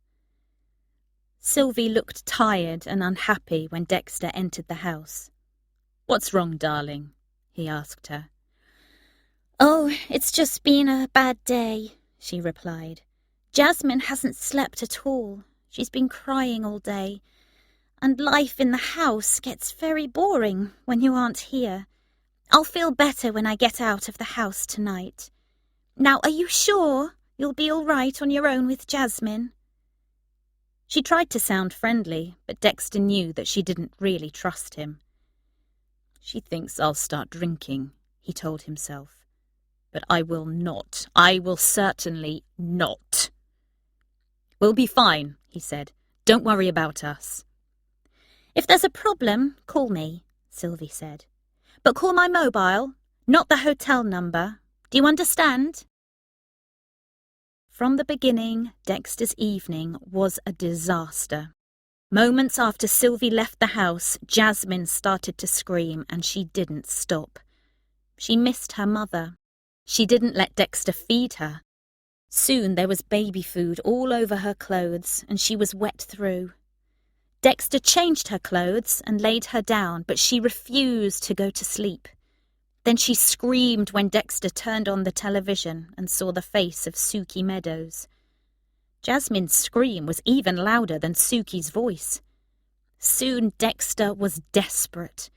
Sylvie looked tired and unhappy when Dexter entered the house. "What's wrong, darling?" he asked her. "Oh, it's just been a bad day," she replied. "Jasmine hasn't slept at all. She's been crying all day. And life in the house gets very boring when you aren't here. I'll feel better when I get out of the house tonight. Now, are you sure you'll be all right on your own with Jasmine?" She tried to sound friendly, but Dexter knew that she didn't really trust him. "She thinks I'll start drinking," he told himself. "But I will not. I will certainly not." "We'll be fine," he said. "Don't worry about us." "If there's a problem, call me," Sylvie said. "But call my mobile, not the hotel number. Do you understand?" From the beginning, Dexter's evening was a disaster. Moments after Sylvie left the house, Jasmine started to scream, and she didn't stop. She missed her mother. She didn't let Dexter feed her. Soon there was baby food all over her clothes, and she was wet through. Dexter changed her clothes and laid her down, but she refused to go to sleep. Then she screamed when Dexter turned on the television and saw the face of Suki Meadows. Jasmine's scream was even louder than Suki's voice. Soon Dexter was desperate,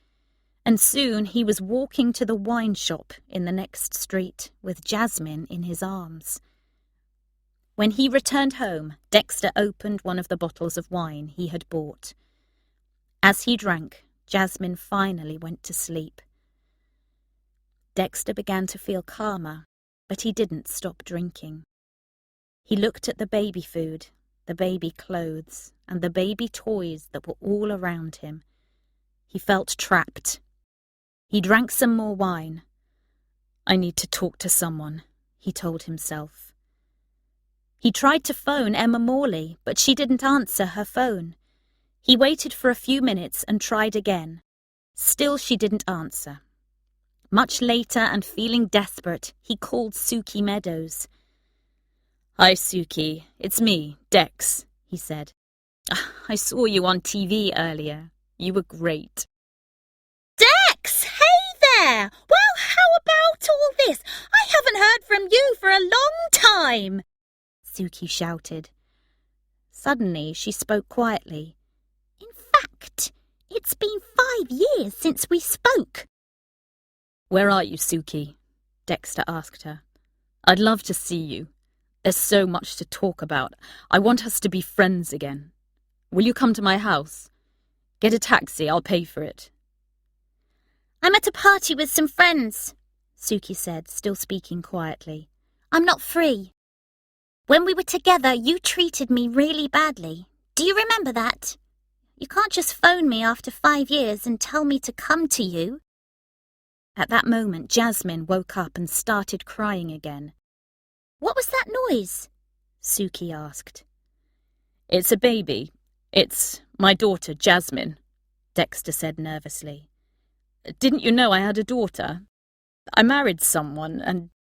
and soon he was walking to the wine shop in the next street with Jasmine in his arms. When he returned home, Dexter opened one of the bottles of wine he had bought. As he drank, Jasmine finally went to sleep. Dexter began to feel calmer, but he didn't stop drinking. He looked at the baby food, the baby clothes, and the baby toys that were all around him. He felt trapped. He drank some more wine. "I need to talk to someone," he told himself. He tried to phone Emma Morley, but she didn't answer her phone. He waited for a few minutes and tried again. Still she didn't answer. Much later, and feeling desperate, he called Suki Meadows. "Hi, Suki. It's me, Dex," he said. "I saw you on TV earlier. You were great." "Dex! Hey there! Well, how about all this? I haven't heard from you for a long time!" Suki shouted. Suddenly she spoke quietly. "In fact, it's been 5 years since we spoke." "Where are you, Suki?" Dexter asked her. "I'd love to see you. There's so much to talk about. I want us to be friends again. Will you come to my house? Get a taxi, I'll pay for it." "I'm at a party with some friends," Suki said, still speaking quietly. "I'm not free. When we were together, you treated me really badly. Do you remember that? You can't just phone me after 5 years and tell me to come to you." At that moment, Jasmine woke up and started crying again. "What was that noise?" Suki asked. "It's a baby. It's my daughter, Jasmine," Dexter said nervously. "Didn't you know I had a daughter? I married someone and—"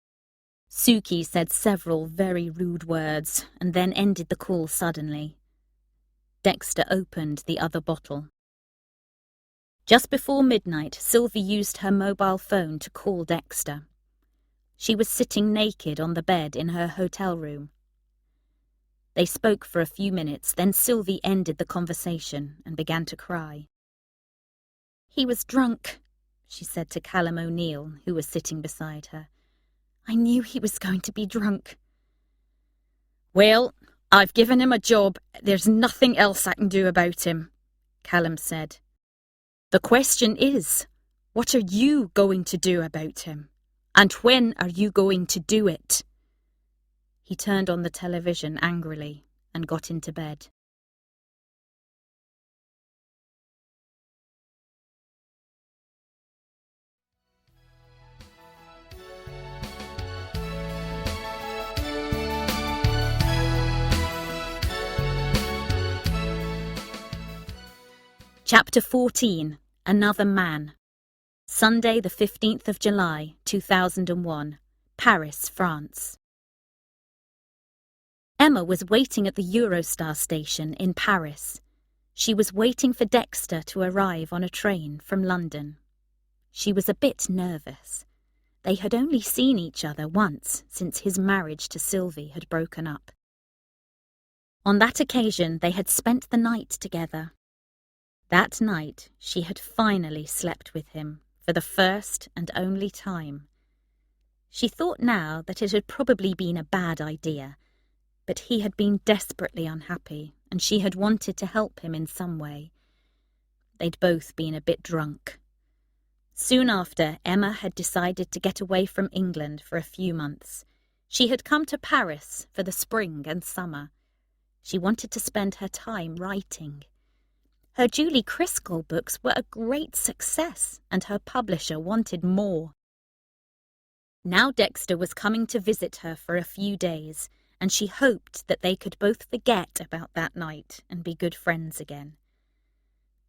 Suki said several very rude words and then ended the call suddenly. Dexter opened the other bottle. Just before midnight, Sylvie used her mobile phone to call Dexter. She was sitting naked on the bed in her hotel room. They spoke for a few minutes, then Sylvie ended the conversation and began to cry. "He was drunk," she said to Callum O'Neill, who was sitting beside her. "I knew he was going to be drunk." "Well, I've given him a job. There's nothing else I can do about him," Callum said. "The question is, what are you going to do about him? And when are you going to do it?" He turned on the television angrily and got into bed. Chapter 14. Another Man. Sunday, the 15th of July, 2001. Paris, France. Emma was waiting at the Eurostar station in Paris. She was waiting for Dexter to arrive on a train from London. She was a bit nervous. They had only seen each other once since his marriage to Sylvie had broken up. On that occasion, they had spent the night together. That night, she had finally slept with him for the first and only time. She thought now that it had probably been a bad idea, but he had been desperately unhappy, and she had wanted to help him in some way. They'd both been a bit drunk. Soon after, Emma had decided to get away from England for a few months. She had come to Paris for the spring and summer. She wanted to spend her time writing. Her Julie Criswell books were a great success, and her publisher wanted more. Now Dexter was coming to visit her for a few days, and she hoped that they could both forget about that night and be good friends again.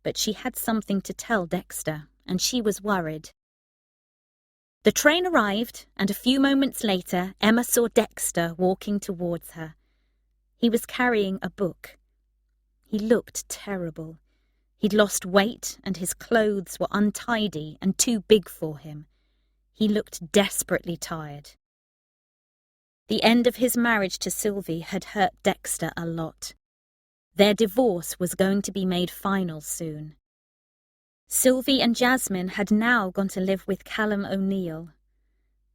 But she had something to tell Dexter, and she was worried. The train arrived, and a few moments later Emma saw Dexter walking towards her. He was carrying a book. He looked terrible. He'd lost weight, and his clothes were untidy and too big for him. He looked desperately tired. The end of his marriage to Sylvie had hurt Dexter a lot. Their divorce was going to be made final soon. Sylvie and Jasmine had now gone to live with Callum O'Neill.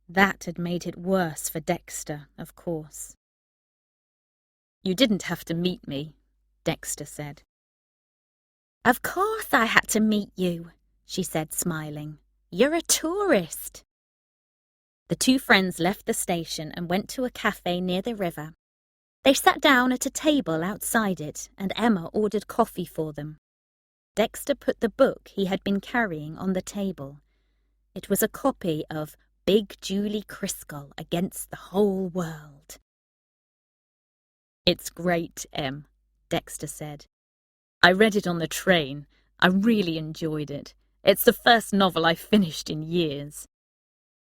That had made it worse for Dexter, of course. "You didn't have to meet me," Dexter said. "Of course I had to meet you," she said, smiling. "You're a tourist." The two friends left the station and went to a cafe near the river. They sat down at a table outside it, and Emma ordered coffee for them. Dexter put the book he had been carrying on the table. It was a copy of Big Julie Criswell Against the Whole World. "It's great, Em," Dexter said. "I read it on the train. I really enjoyed it. It's the first novel I've finished in years.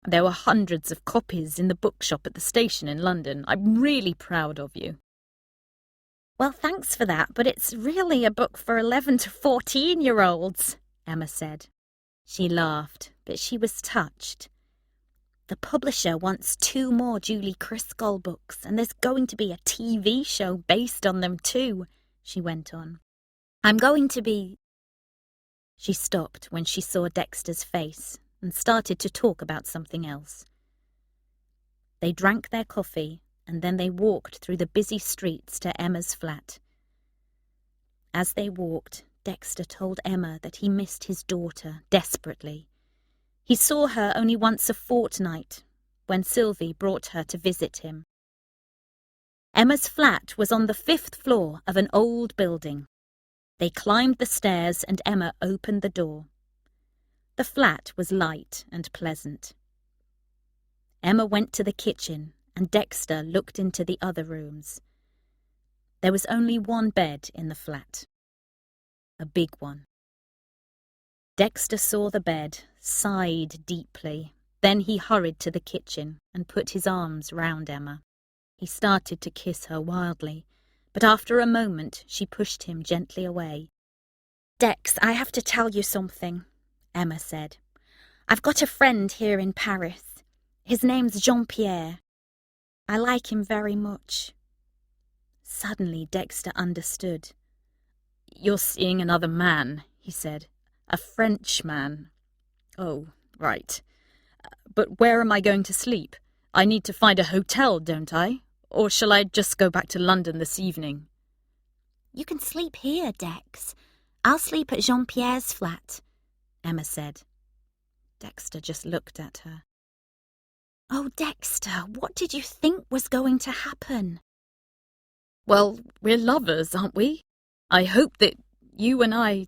There were hundreds of copies in the bookshop at the station in London. I'm really proud of you." "Well, thanks for that, but it's really a book for 11 to 14-year-olds, Emma said. She laughed, but she was touched. "The publisher wants 2 more Julie Criswell books, and there's going to be a TV show based on them too," she went on. "I'm going to be—" She stopped when she saw Dexter's face and started to talk about something else. They drank their coffee, and then they walked through the busy streets to Emma's flat. As they walked, Dexter told Emma that he missed his daughter desperately. He saw her only once a fortnight, when Sylvie brought her to visit him. Emma's flat was on the 5th floor of an old building. They climbed the stairs and Emma opened the door. The flat was light and pleasant. Emma went to the kitchen and Dexter looked into the other rooms. There was only one bed in the flat. A big one. Dexter saw the bed, sighed deeply. Then he hurried to the kitchen and put his arms round Emma. He started to kiss her wildly, but after a moment she pushed him gently away. "Dex, I have to tell you something," Emma said. "I've got a friend here in Paris. His name's Jean-Pierre. I like him very much." Suddenly Dexter understood. "You're seeing another man," he said. "A French man." "Oh, right. But where am I going to sleep? I need to find a hotel, don't I? Or shall I just go back to London this evening?" "You can sleep here, Dex. I'll sleep at Jean-Pierre's flat," Emma said. Dexter just looked at her. "Oh, Dexter, what did you think was going to happen?" "Well, we're lovers, aren't we? I hope that you and I—"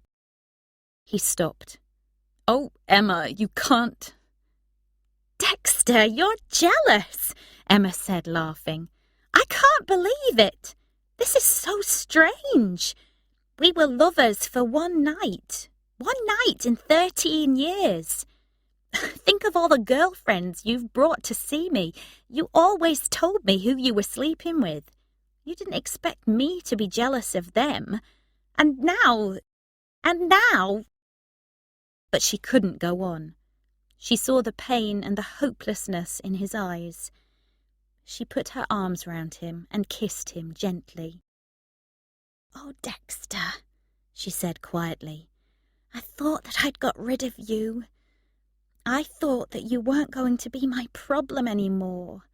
He stopped. "Oh, Emma, you can't—" "Dexter, you're jealous," Emma said, laughing. "I can't believe it. This is so strange. We were lovers for one night in 13 years. Think of all the girlfriends you've brought to see me. You always told me who you were sleeping with. You didn't expect me to be jealous of them. And now... But she couldn't go on. She saw the pain and the hopelessness in his eyes. She put her arms round him and kissed him gently. "Oh, Dexter," she said quietly, "I thought that I'd got rid of you. I thought that you weren't going to be my problem anymore.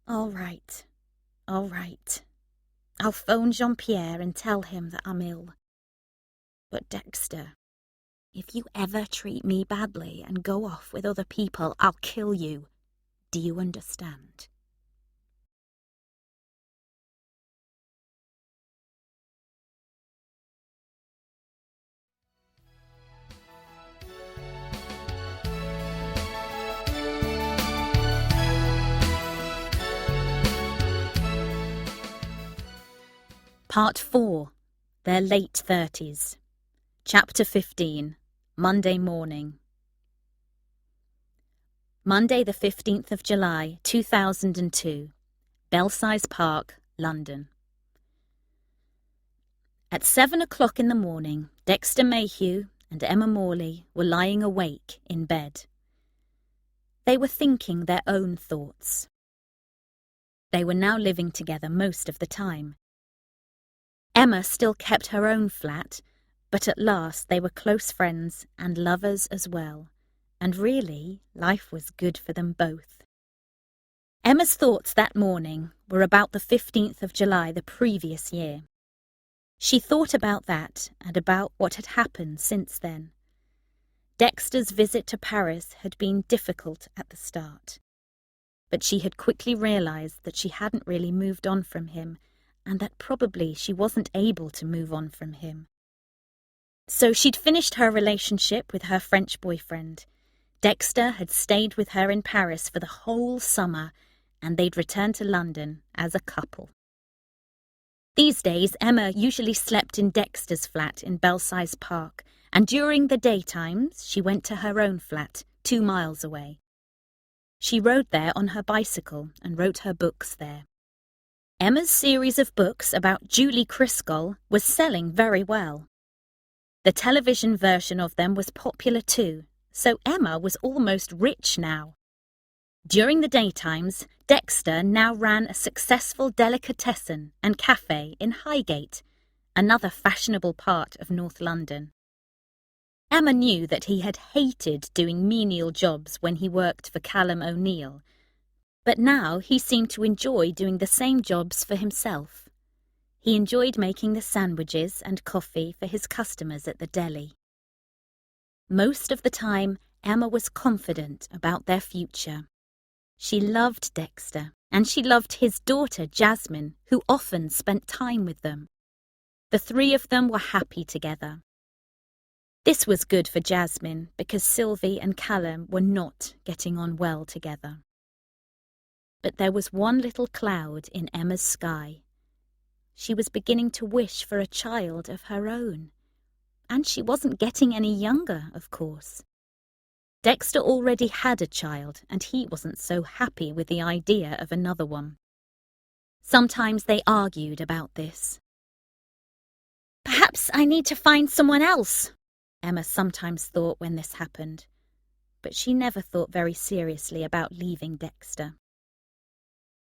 All right. I'll phone Jean-Pierre and tell him that I'm ill. But Dexter, if you ever treat me badly and go off with other people, I'll kill you. Do you understand?" Part 4. Their Late 30s. Chapter 15. Monday morning. Monday the 15th of July, 2002. Belsize Park, London. At 7 o'clock in the morning, Dexter Mayhew and Emma Morley were lying awake in bed. They were thinking their own thoughts. They were now living together most of the time. Emma still kept her own flat, but at last they were close friends and lovers as well, and really, life was good for them both. Emma's thoughts that morning were about the 15th of July the previous year. She thought about that and about what had happened since then. Dexter's visit to Paris had been difficult at the start, but she had quickly realized that she hadn't really moved on from him, and that probably she wasn't able to move on from him. So she'd finished her relationship with her French boyfriend. Dexter had stayed with her in Paris for the whole summer, and they'd returned to London as a couple. These days, Emma usually slept in Dexter's flat in Belsize Park, and during the daytimes she went to her own flat 2 miles away. She rode there on her bicycle and wrote her books there. Emma's series of books about Julie Criscoll was selling very well. The television version of them was popular too, so Emma was almost rich now. During the daytimes, Dexter now ran a successful delicatessen and cafe in Highgate, another fashionable part of North London. Emma knew that he had hated doing menial jobs when he worked for Callum O'Neill, but now he seemed to enjoy doing the same jobs for himself. He enjoyed making the sandwiches and coffee for his customers at the deli. Most of the time, Emma was confident about their future. She loved Dexter, and she loved his daughter Jasmine, who often spent time with them. The 3 of them were happy together. This was good for Jasmine because Sylvie and Callum were not getting on well together. But there was one little cloud in Emma's sky. She was beginning to wish for a child of her own. And she wasn't getting any younger, of course. Dexter already had a child, and he wasn't so happy with the idea of another one. Sometimes they argued about this. "Perhaps I need to find someone else," Emma sometimes thought when this happened. But she never thought very seriously about leaving Dexter.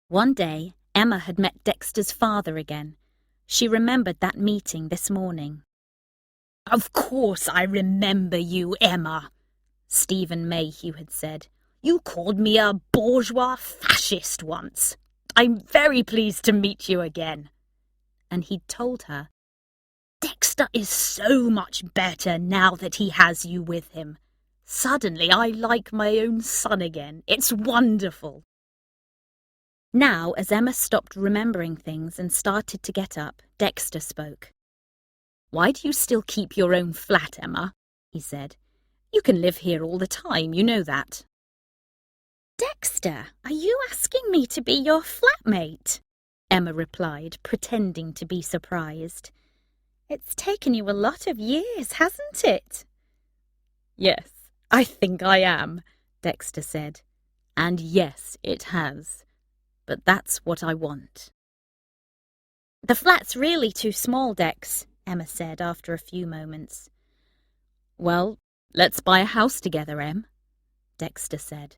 One day, Emma had met Dexter's father again. She remembered that meeting this morning. "Of course I remember you, Emma," Stephen Mayhew had said. "You called me a bourgeois fascist once. I'm very pleased to meet you again." And he'd told her, "Dexter is so much better now that he has you with him. Suddenly I like my own son again. It's wonderful." Now, as Emma stopped remembering things and started to get up, Dexter spoke. "Why do you still keep your own flat, Emma?" he said. "You can live here all the time, you know that." Dexter, are you asking me to be your flatmate? Emma replied, pretending to be surprised. It's taken you a lot of years, hasn't it? "Yes, I think I am," Dexter said. "And yes, it has. But that's what I want." The flat's really too small, Dex, Emma said after a few moments. "Well, let's buy a house together, Em," Dexter said.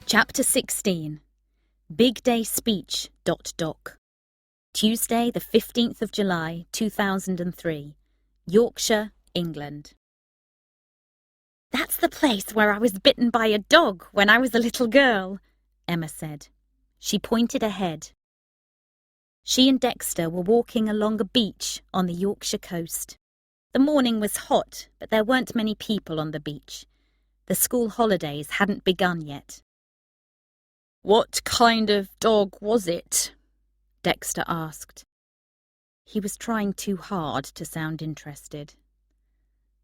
Chapter 16. Big Day Speech. Doc. Tuesday, the 15th of July, 2003. Yorkshire, England. That's the place where I was bitten by a dog when I was a little girl, Emma said. She pointed ahead. She and Dexter were walking along a beach on the Yorkshire coast. The morning was hot, but there weren't many people on the beach. The school holidays hadn't begun yet. "What kind of dog was it?" Dexter asked. He was trying too hard to sound interested.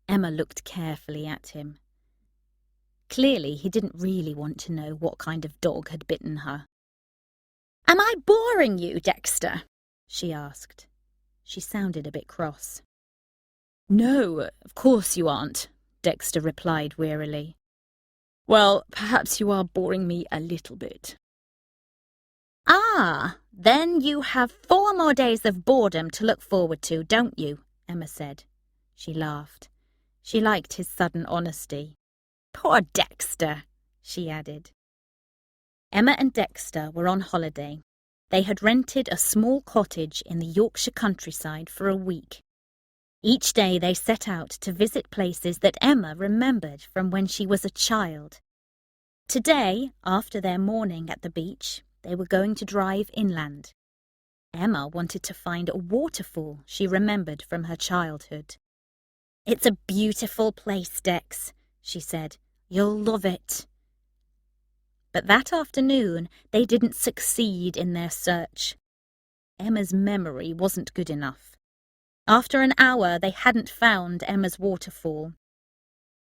Emma looked carefully at him. Clearly, he didn't really want to know what kind of dog had bitten her. "Am I boring you, Dexter?" she asked. She sounded a bit cross. "No, of course you aren't," Dexter replied wearily. "Well, perhaps you are boring me a little bit." "Ah, then you have 4 more days of boredom to look forward to, don't you?" Emma said. She laughed. She liked his sudden honesty. "Poor Dexter," she added. Emma and Dexter were on holiday. They had rented a small cottage in the Yorkshire countryside for a week. Each day they set out to visit places that Emma remembered from when she was a child. Today, after their morning at the beach, they were going to drive inland. Emma wanted to find a waterfall she remembered from her childhood. "It's a beautiful place, Dex," she said. "You'll love it." But that afternoon they didn't succeed in their search. Emma's memory wasn't good enough. After an hour they hadn't found Emma's waterfall.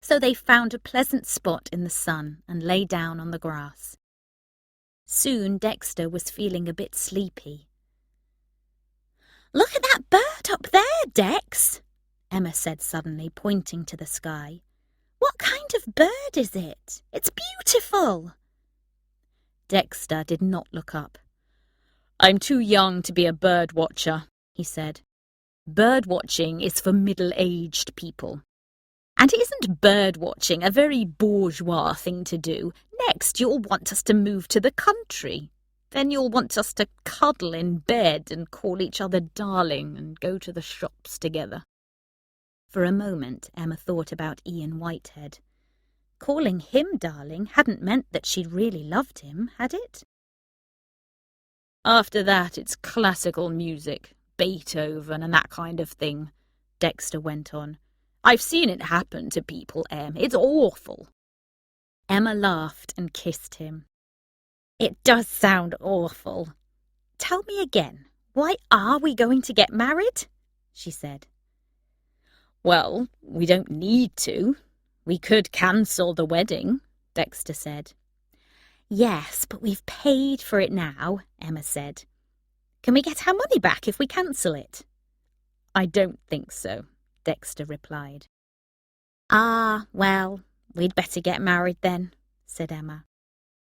So they found a pleasant spot in the sun and lay down on the grass. Soon Dexter was feeling a bit sleepy. "Look at that bird up there, Dex," Emma said suddenly, pointing to the sky. "What kind of bird is it? It's beautiful." Dexter did not look up. "I'm too young to be a bird watcher," he said. "Bird watching is for middle-aged people. And isn't bird watching a very bourgeois thing to do? Next, you'll want us to move to the country. Then you'll want us to cuddle in bed and call each other darling and go to the shops together." For a moment, Emma thought about Ian Whitehead. Calling him darling hadn't meant that she really loved him, had it? "After that, it's classical music, Beethoven and that kind of thing," Dexter went on. "I've seen it happen to people, Em. It's awful." Emma laughed and kissed him. "It does sound awful. Tell me again, why are we going to get married?" she said. "Well, we don't need to. We could cancel the wedding," Dexter said. "Yes, but we've paid for it now," Emma said. "Can we get our money back if we cancel it?" "I don't think so," Dexter replied. "Ah, well, we'd better get married then," said Emma.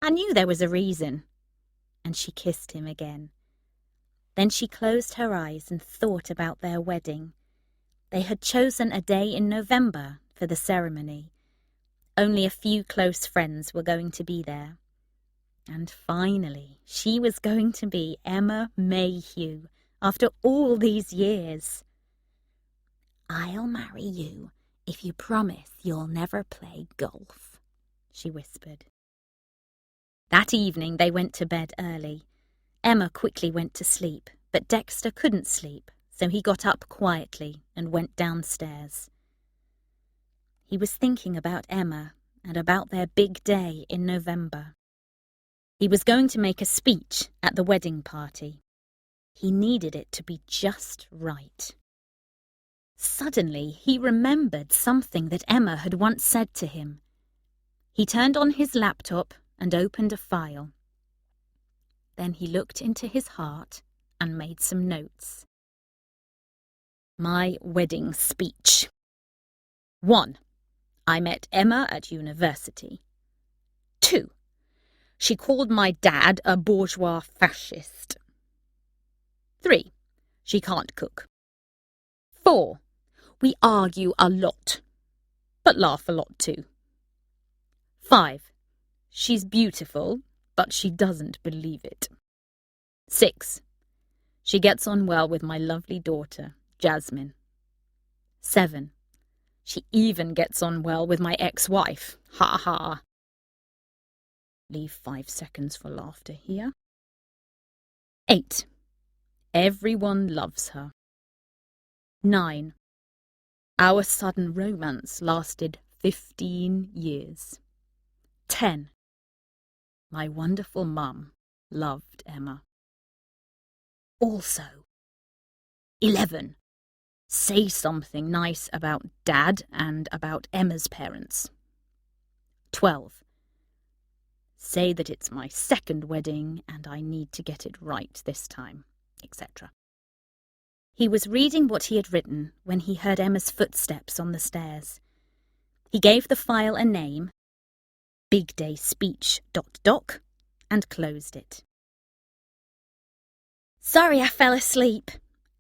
"I knew there was a reason." and she kissed him again. Then she closed her eyes and thought about their wedding. They had chosen a day in November for the ceremony. Only a few close friends were going to be there. And finally, she was going to be Emma Mayhew after all these years. "I'll marry you if you promise you'll never play golf," she whispered. That evening they went to bed early. Emma quickly went to sleep, but Dexter couldn't sleep, so he got up quietly and went downstairs. He was thinking about Emma and about their big day in November. He was going to make a speech at the wedding party. He needed it to be just right. Suddenly, he remembered something that Emma had once said to him. He turned on his laptop and opened a file. Then he looked into his heart and made some notes. My wedding speech. 1. I met Emma at university. 2. She called my dad a bourgeois fascist. 3. She can't cook. 4. We argue a lot, but laugh a lot too. 5. She's beautiful, but she doesn't believe it. 6. She gets on well with my lovely daughter, Jasmine. 7. She even gets on well with my ex-wife. Ha ha. Leave 5 seconds for laughter here. 8. Everyone loves her. 9. Our sudden romance lasted 15 years. 10. My wonderful mum loved Emma. Also. 11. Say something nice about Dad and about Emma's parents. 12. Say that it's my second wedding and I need to get it right this time, etc. He was reading what he had written when he heard Emma's footsteps on the stairs. He gave the file a name, Big Day Speech ... and closed it. "Sorry I fell asleep,"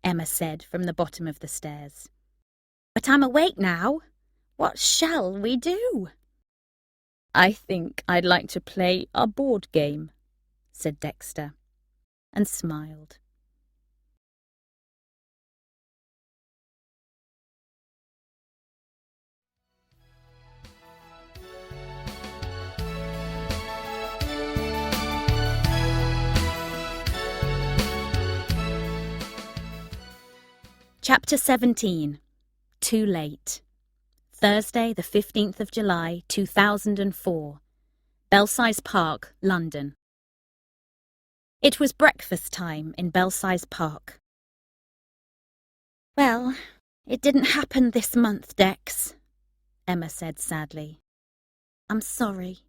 Emma said from the bottom of the stairs. "But I'm awake now. What shall we do?" I think I'd like to play a board game, said Dexter, and smiled. Chapter 17. Too Late. Thursday, the 15th of July, 2004. Belsize Park, London. It was breakfast time in Belsize Park. "Well, it didn't happen this month, Dex," Emma said sadly. "I'm sorry."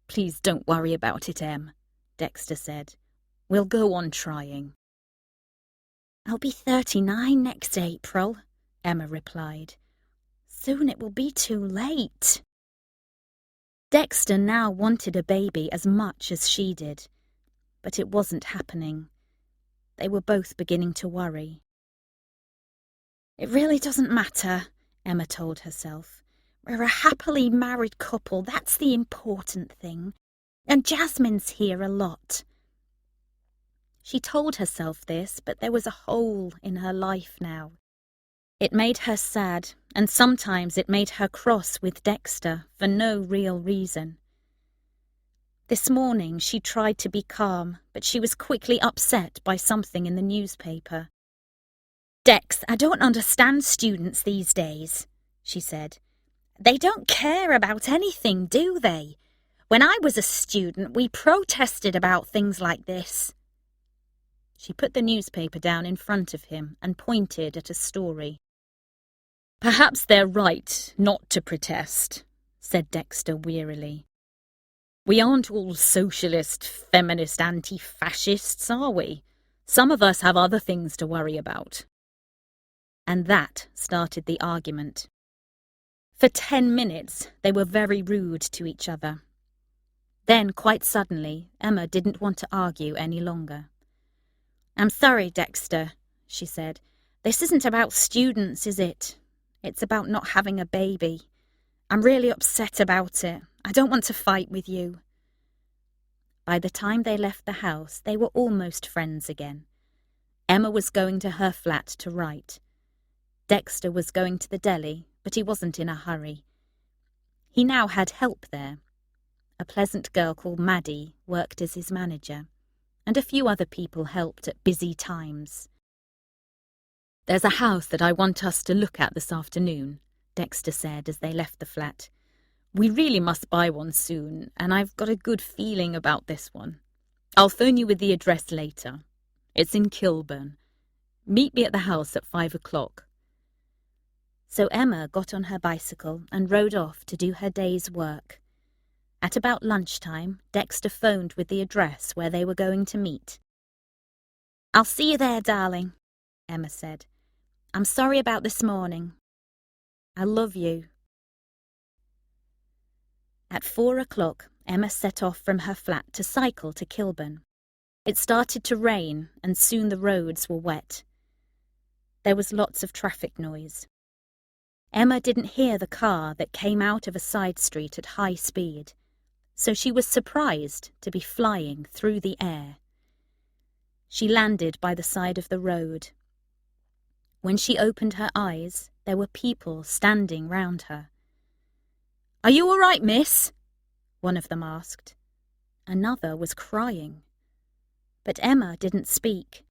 Please don't worry about it, Em, Dexter said. We'll go on trying. "I'll be 39 next April," Emma replied. "Soon it will be too late." Dexter now wanted a baby as much as she did, but it wasn't happening. They were both beginning to worry. "It really doesn't matter," Emma told herself. "We're a happily married couple, that's the important thing. And Jasmine's here a lot." She told herself this, but there was a hole in her life now. It made her sad, and sometimes it made her cross with Dexter for no real reason. This morning she tried to be calm, but she was quickly upset by something in the newspaper. "Dex, I don't understand students these days," she said. "They don't care about anything, do they? When I was a student, we protested about things like this." She put the newspaper down in front of him and pointed at a story. Perhaps they're right not to protest, said Dexter wearily. We aren't all socialist, feminist, anti-fascists, are we? Some of us have other things to worry about. And that started the argument. For 10 minutes, they were very rude to each other. Then, quite suddenly, Emma didn't want to argue any longer. "I'm sorry, Dexter," she said. "This isn't about students, is it? It's about not having a baby. I'm really upset about it. I don't want to fight with you." By the time they left the house, they were almost friends again. Emma was going to her flat to write. Dexter was going to the deli, but he wasn't in a hurry. He now had help there. A pleasant girl called Maddie worked as his manager, and a few other people helped at busy times. "There's a house that I want us to look at this afternoon," Dexter said as they left the flat. "We really must buy one soon, and I've got a good feeling about this one. I'll phone you with the address later. It's in Kilburn. Meet me at the house at 5 o'clock. So Emma got on her bicycle and rode off to do her day's work. At about lunchtime, Dexter phoned with the address where they were going to meet. "I'll see you there, darling," Emma said. "I'm sorry about this morning. I love you." At 4 o'clock, Emma set off from her flat to cycle to Kilburn. It started to rain, and soon the roads were wet. There was lots of traffic noise. Emma didn't hear the car that came out of a side street at high speed, so she was surprised to be flying through the air. She landed by the side of the road. When she opened her eyes, there were people standing round her. "Are you all right, miss?" one of them asked. Another was crying. But Emma didn't speak.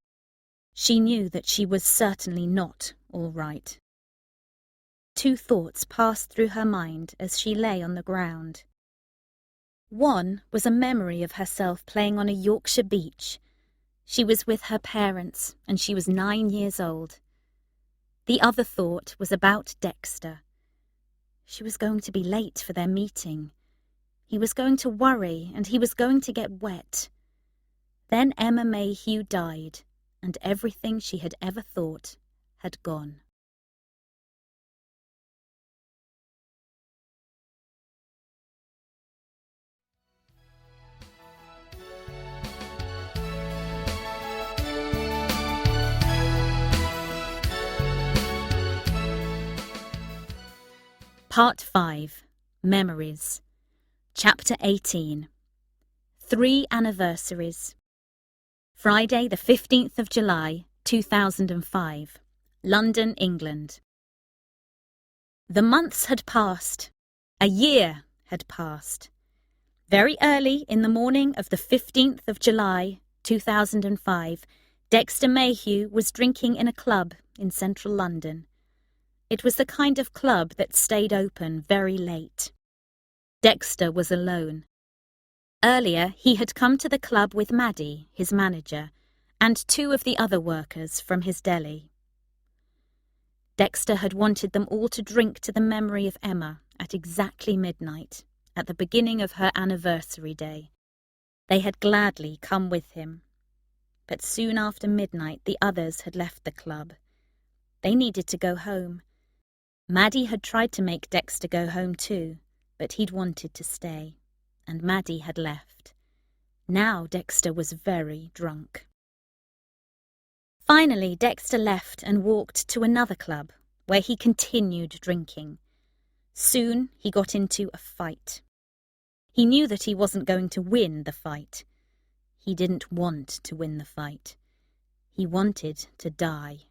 She knew that she was certainly not all right. Two thoughts passed through her mind as she lay on the ground. One was a memory of herself playing on a Yorkshire beach. She was with her parents, and she was 9 years old. The other thought was about Dexter. She was going to be late for their meeting. He was going to worry, and he was going to get wet. Then Emma Mayhew died, and everything she had ever thought had gone. Part 5. Memories. Chapter 18. 3 Anniversaries. Friday, the 15th of July, 2005. London, England. The months had passed. A year had passed. Very early in the morning of the 15th of July, 2005, Dexter Mayhew was drinking in a club in central London. It was the kind of club that stayed open very late. Dexter was alone. Earlier, he had come to the club with Maddie, his manager, and 2 of the other workers from his deli. Dexter had wanted them all to drink to the memory of Emma at exactly midnight, at the beginning of her anniversary day. They had gladly come with him. But soon after midnight, the others had left the club. They needed to go home. Maddie had tried to make Dexter go home too, but he'd wanted to stay, and Maddie had left. Now Dexter was very drunk. Finally, Dexter left and walked to another club, where he continued drinking. Soon he got into a fight. He knew that he wasn't going to win the fight. He didn't want to win the fight. He wanted to die.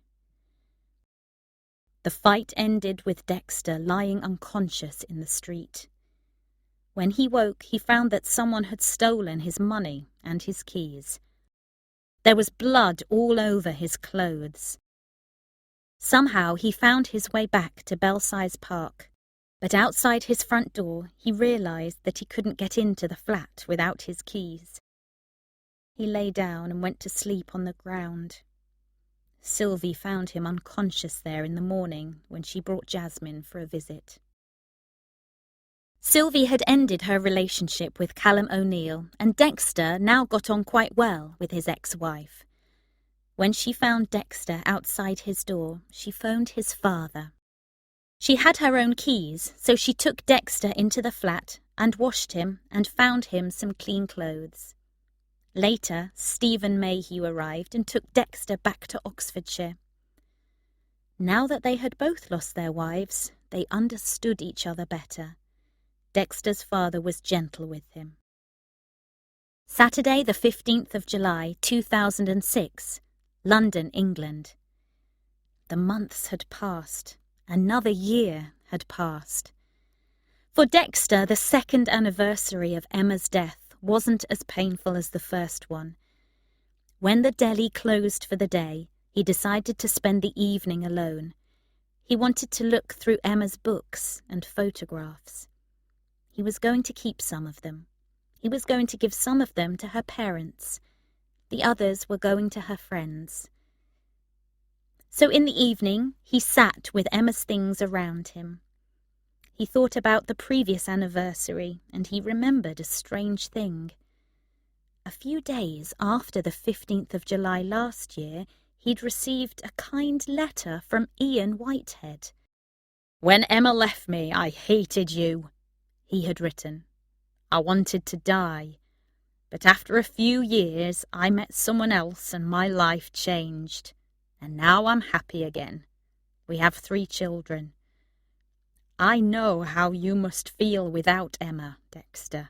The fight ended with Dexter lying unconscious in the street. When he woke, he found that someone had stolen his money and his keys. There was blood all over his clothes. Somehow he found his way back to Belsize Park, but outside his front door he realized that he couldn't get into the flat without his keys. He lay down and went to sleep on the ground. Sylvie found him unconscious there in the morning when she brought Jasmine for a visit. Sylvie had ended her relationship with Callum O'Neill, and Dexter now got on quite well with his ex-wife. When she found Dexter outside his door, she phoned his father. She had her own keys, so she took Dexter into the flat and washed him and found him some clean clothes. Later, Stephen Mayhew arrived and took Dexter back to Oxfordshire. Now that they had both lost their wives, they understood each other better. Dexter's father was gentle with him. Saturday, the 15th of July, 2006, London, England. The months had passed. Another year had passed. For Dexter, the second anniversary of Emma's death wasn't as painful as the first one. When the deli closed for the day, he decided to spend the evening alone. He wanted to look through Emma's books and photographs. He was going to keep some of them. He was going to give some of them to her parents. The others were going to her friends. So in the evening, he sat with Emma's things around him. He thought about the previous anniversary, and he remembered a strange thing. A few days after the 15th of July last year, he'd received a kind letter from Ian Whitehead. "When Emma left me, I hated you," he had written. "I wanted to die. But after a few years, I met someone else and my life changed. And now I'm happy again. We have 3 children. I know how you must feel without Emma, Dexter,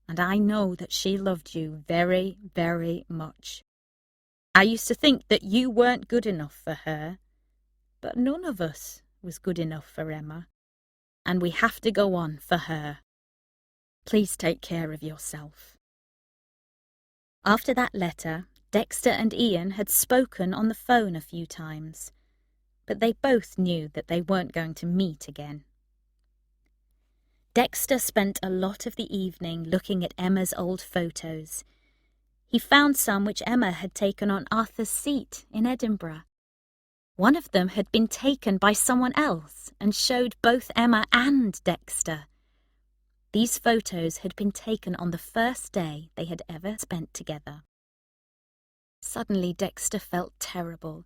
and I know that she loved you very, very much. I used to think that you weren't good enough for her, but none of us was good enough for Emma, and we have to go on for her. Please take care of yourself." After that letter, Dexter and Ian had spoken on the phone a few times, but they both knew that they weren't going to meet again. Dexter spent a lot of the evening looking at Emma's old photos. He found some which Emma had taken on Arthur's Seat in Edinburgh. One of them had been taken by someone else and showed both Emma and Dexter. These photos had been taken on the first day they had ever spent together. Suddenly Dexter felt terrible.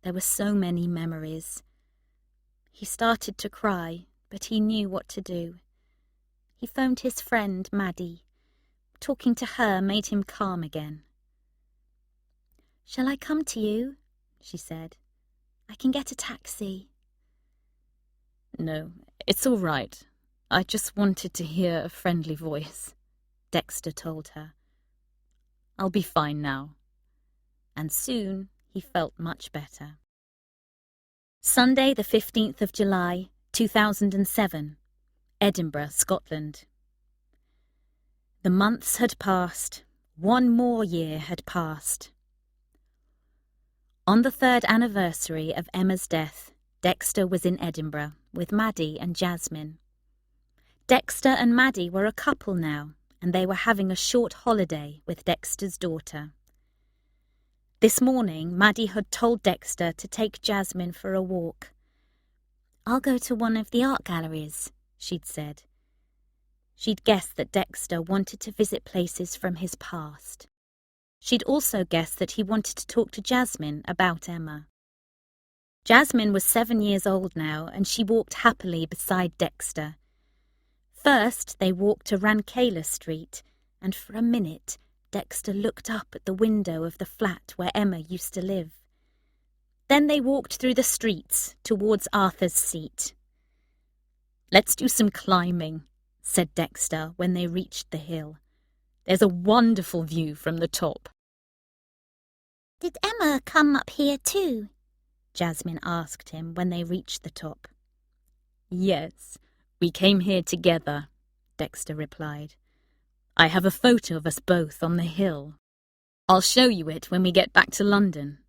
There were so many memories. He started to cry, but he knew what to do. He phoned his friend Maddie. Talking to her made him calm again. "Shall I come to you?" she said. "I can get a taxi." "No, it's all right. I just wanted to hear a friendly voice," Dexter told her. "I'll be fine now." And soon he felt much better. Sunday, the 15th of July, 2007, Edinburgh, Scotland. The months had passed. One more year had passed. On the 3rd anniversary of Emma's death, Dexter was in Edinburgh with Maddie and Jasmine. Dexter and Maddie were a couple now, and they were having a short holiday with Dexter's daughter. This morning, Maddie had told Dexter to take Jasmine for a walk. "I'll go to one of the art galleries," she'd said. She'd guessed that Dexter wanted to visit places from his past. She'd also guessed that he wanted to talk to Jasmine about Emma. Jasmine was 7 years old now, and she walked happily beside Dexter. First, they walked to Rankeillor Street, and for a minute, Dexter looked up at the window of the flat where Emma used to live. Then they walked through the streets towards Arthur's Seat. "Let's do some climbing," said Dexter when they reached the hill. "There's a wonderful view from the top." "Did Emma come up here too?" Jasmine asked him when they reached the top. "Yes, we came here together," Dexter replied. "I have a photo of us both on the hill. I'll show you it when we get back to London."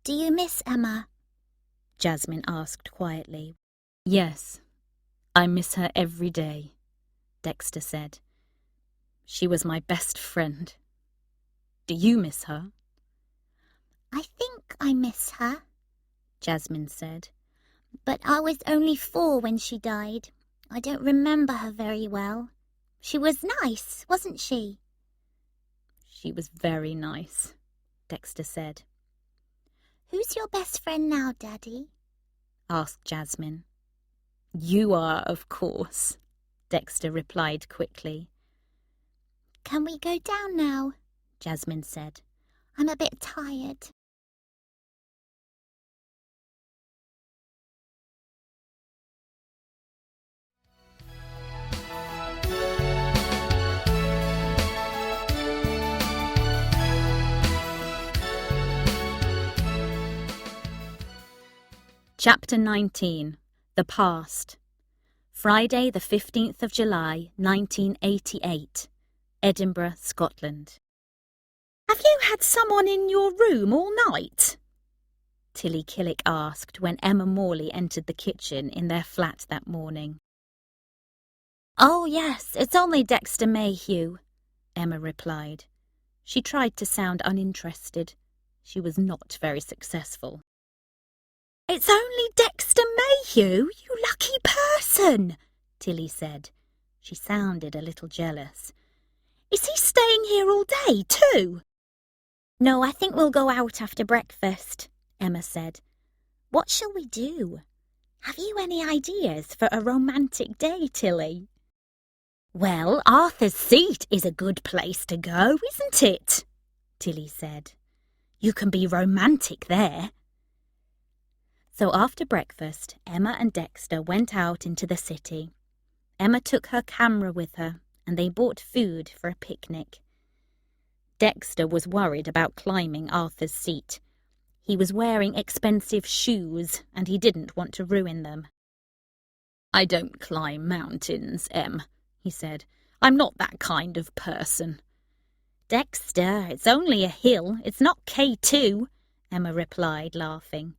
"Do you miss Emma?" Jasmine asked quietly. "Yes, I miss her every day," Dexter said. "She was my best friend. Do you miss her?" "I think I miss her," Jasmine said. "But I was only 4 when she died. I don't remember her very well. She was nice, wasn't she?" "She was very nice," Dexter said. "Who's your best friend now, Daddy?" asked Jasmine. You are, of course, Dexter replied quickly. Can we go down now? Jasmine said. I'm a bit tired. Chapter 19. The Past. Friday, the 15th of July, 1988. Edinburgh, Scotland. Have you had someone in your room all night? Tilly Killick asked when Emma Morley entered the kitchen in their flat that morning. Oh, yes, it's only Dexter Mayhew, Emma replied. She tried to sound uninterested. She was not very successful. It's only Dexter Mayhew, you lucky person, Tilly said. She sounded a little jealous. Is he staying here all day too? No, I think we'll go out after breakfast, Emma said. What shall we do? Have you any ideas for a romantic day, Tilly? Well, Arthur's Seat is a good place to go, isn't it? Tilly said. You can be romantic there. So after breakfast, Emma and Dexter went out into the city. Emma took her camera with her, and they bought food for a picnic. Dexter was worried about climbing Arthur's Seat. He was wearing expensive shoes, and he didn't want to ruin them. I don't climb mountains, Em, he said. I'm not that kind of person. Dexter, it's only a hill. It's not K2, Emma replied, laughing.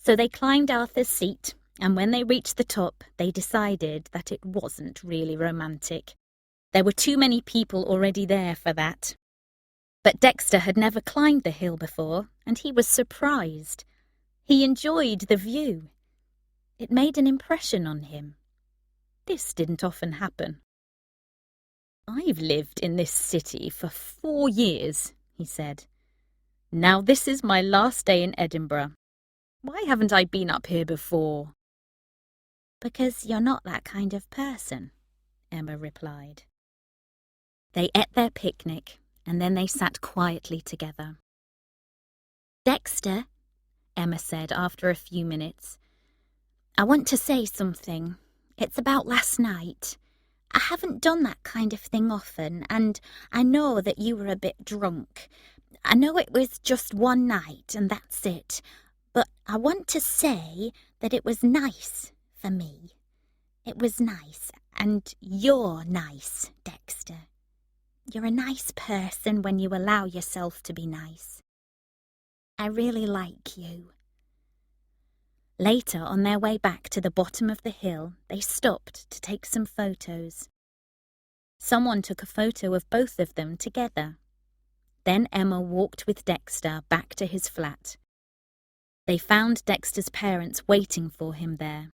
So they climbed Arthur's Seat, and when they reached the top, they decided that it wasn't really romantic. There were too many people already there for that. But Dexter had never climbed the hill before, and he was surprised. He enjoyed the view. It made an impression on him. This didn't often happen. I've lived in this city for 4 years, he said. Now this is my last day in Edinburgh. Why haven't I been up here before? Because you're not that kind of person, Emma replied. They ate their picnic, and then they sat quietly together. Dexter, Emma said after a few minutes, I want to say something. It's about last night. I haven't done that kind of thing often, and I know that you were a bit drunk. I know it was just one night, and that's it. But I want to say that it was nice for me. It was nice, and you're nice, Dexter. You're a nice person when you allow yourself to be nice. I really like you. Later, on their way back to the bottom of the hill, they stopped to take some photos. Someone took a photo of both of them together. Then Emma walked with Dexter back to his flat. They found Dexter's parents waiting for him there.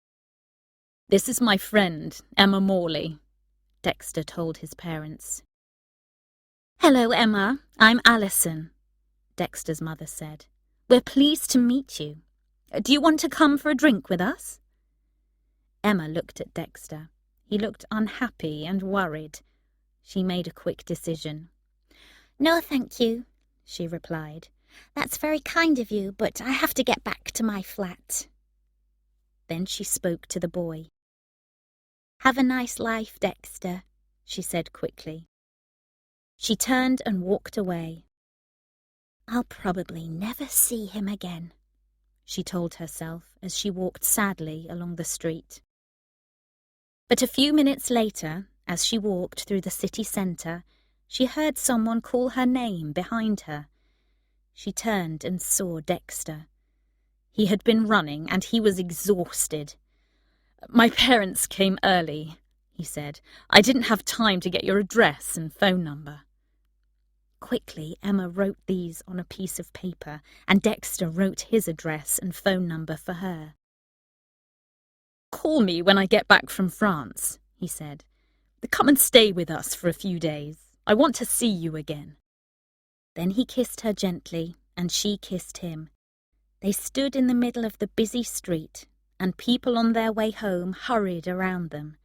This is my friend, Emma Morley, Dexter told his parents. Hello, Emma. I'm Alison, Dexter's mother said. We're pleased to meet you. Do you want to come for a drink with us? Emma looked at Dexter. He looked unhappy and worried. She made a quick decision. No, thank you, she replied. That's very kind of you, but I have to get back to my flat. Then she spoke to the boy. Have a nice life, Dexter, she said quickly. She turned and walked away. I'll probably never see him again, she told herself as she walked sadly along the street. But a few minutes later, as she walked through the city centre, she heard someone call her name behind her. She turned and saw Dexter. He had been running and he was exhausted. My parents came early, he said. I didn't have time to get your address and phone number. Quickly, Emma wrote these on a piece of paper, and Dexter wrote his address and phone number for her. Call me when I get back from France, he said. Come and stay with us for a few days. I want to see you again. Then he kissed her gently, and she kissed him. They stood in the middle of the busy street, and people on their way home hurried around them.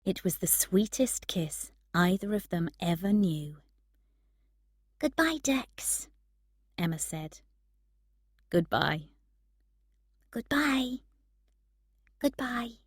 It was the sweetest kiss either of them ever knew. "Goodbye, Dex," Emma said. "Goodbye." "Goodbye. Goodbye."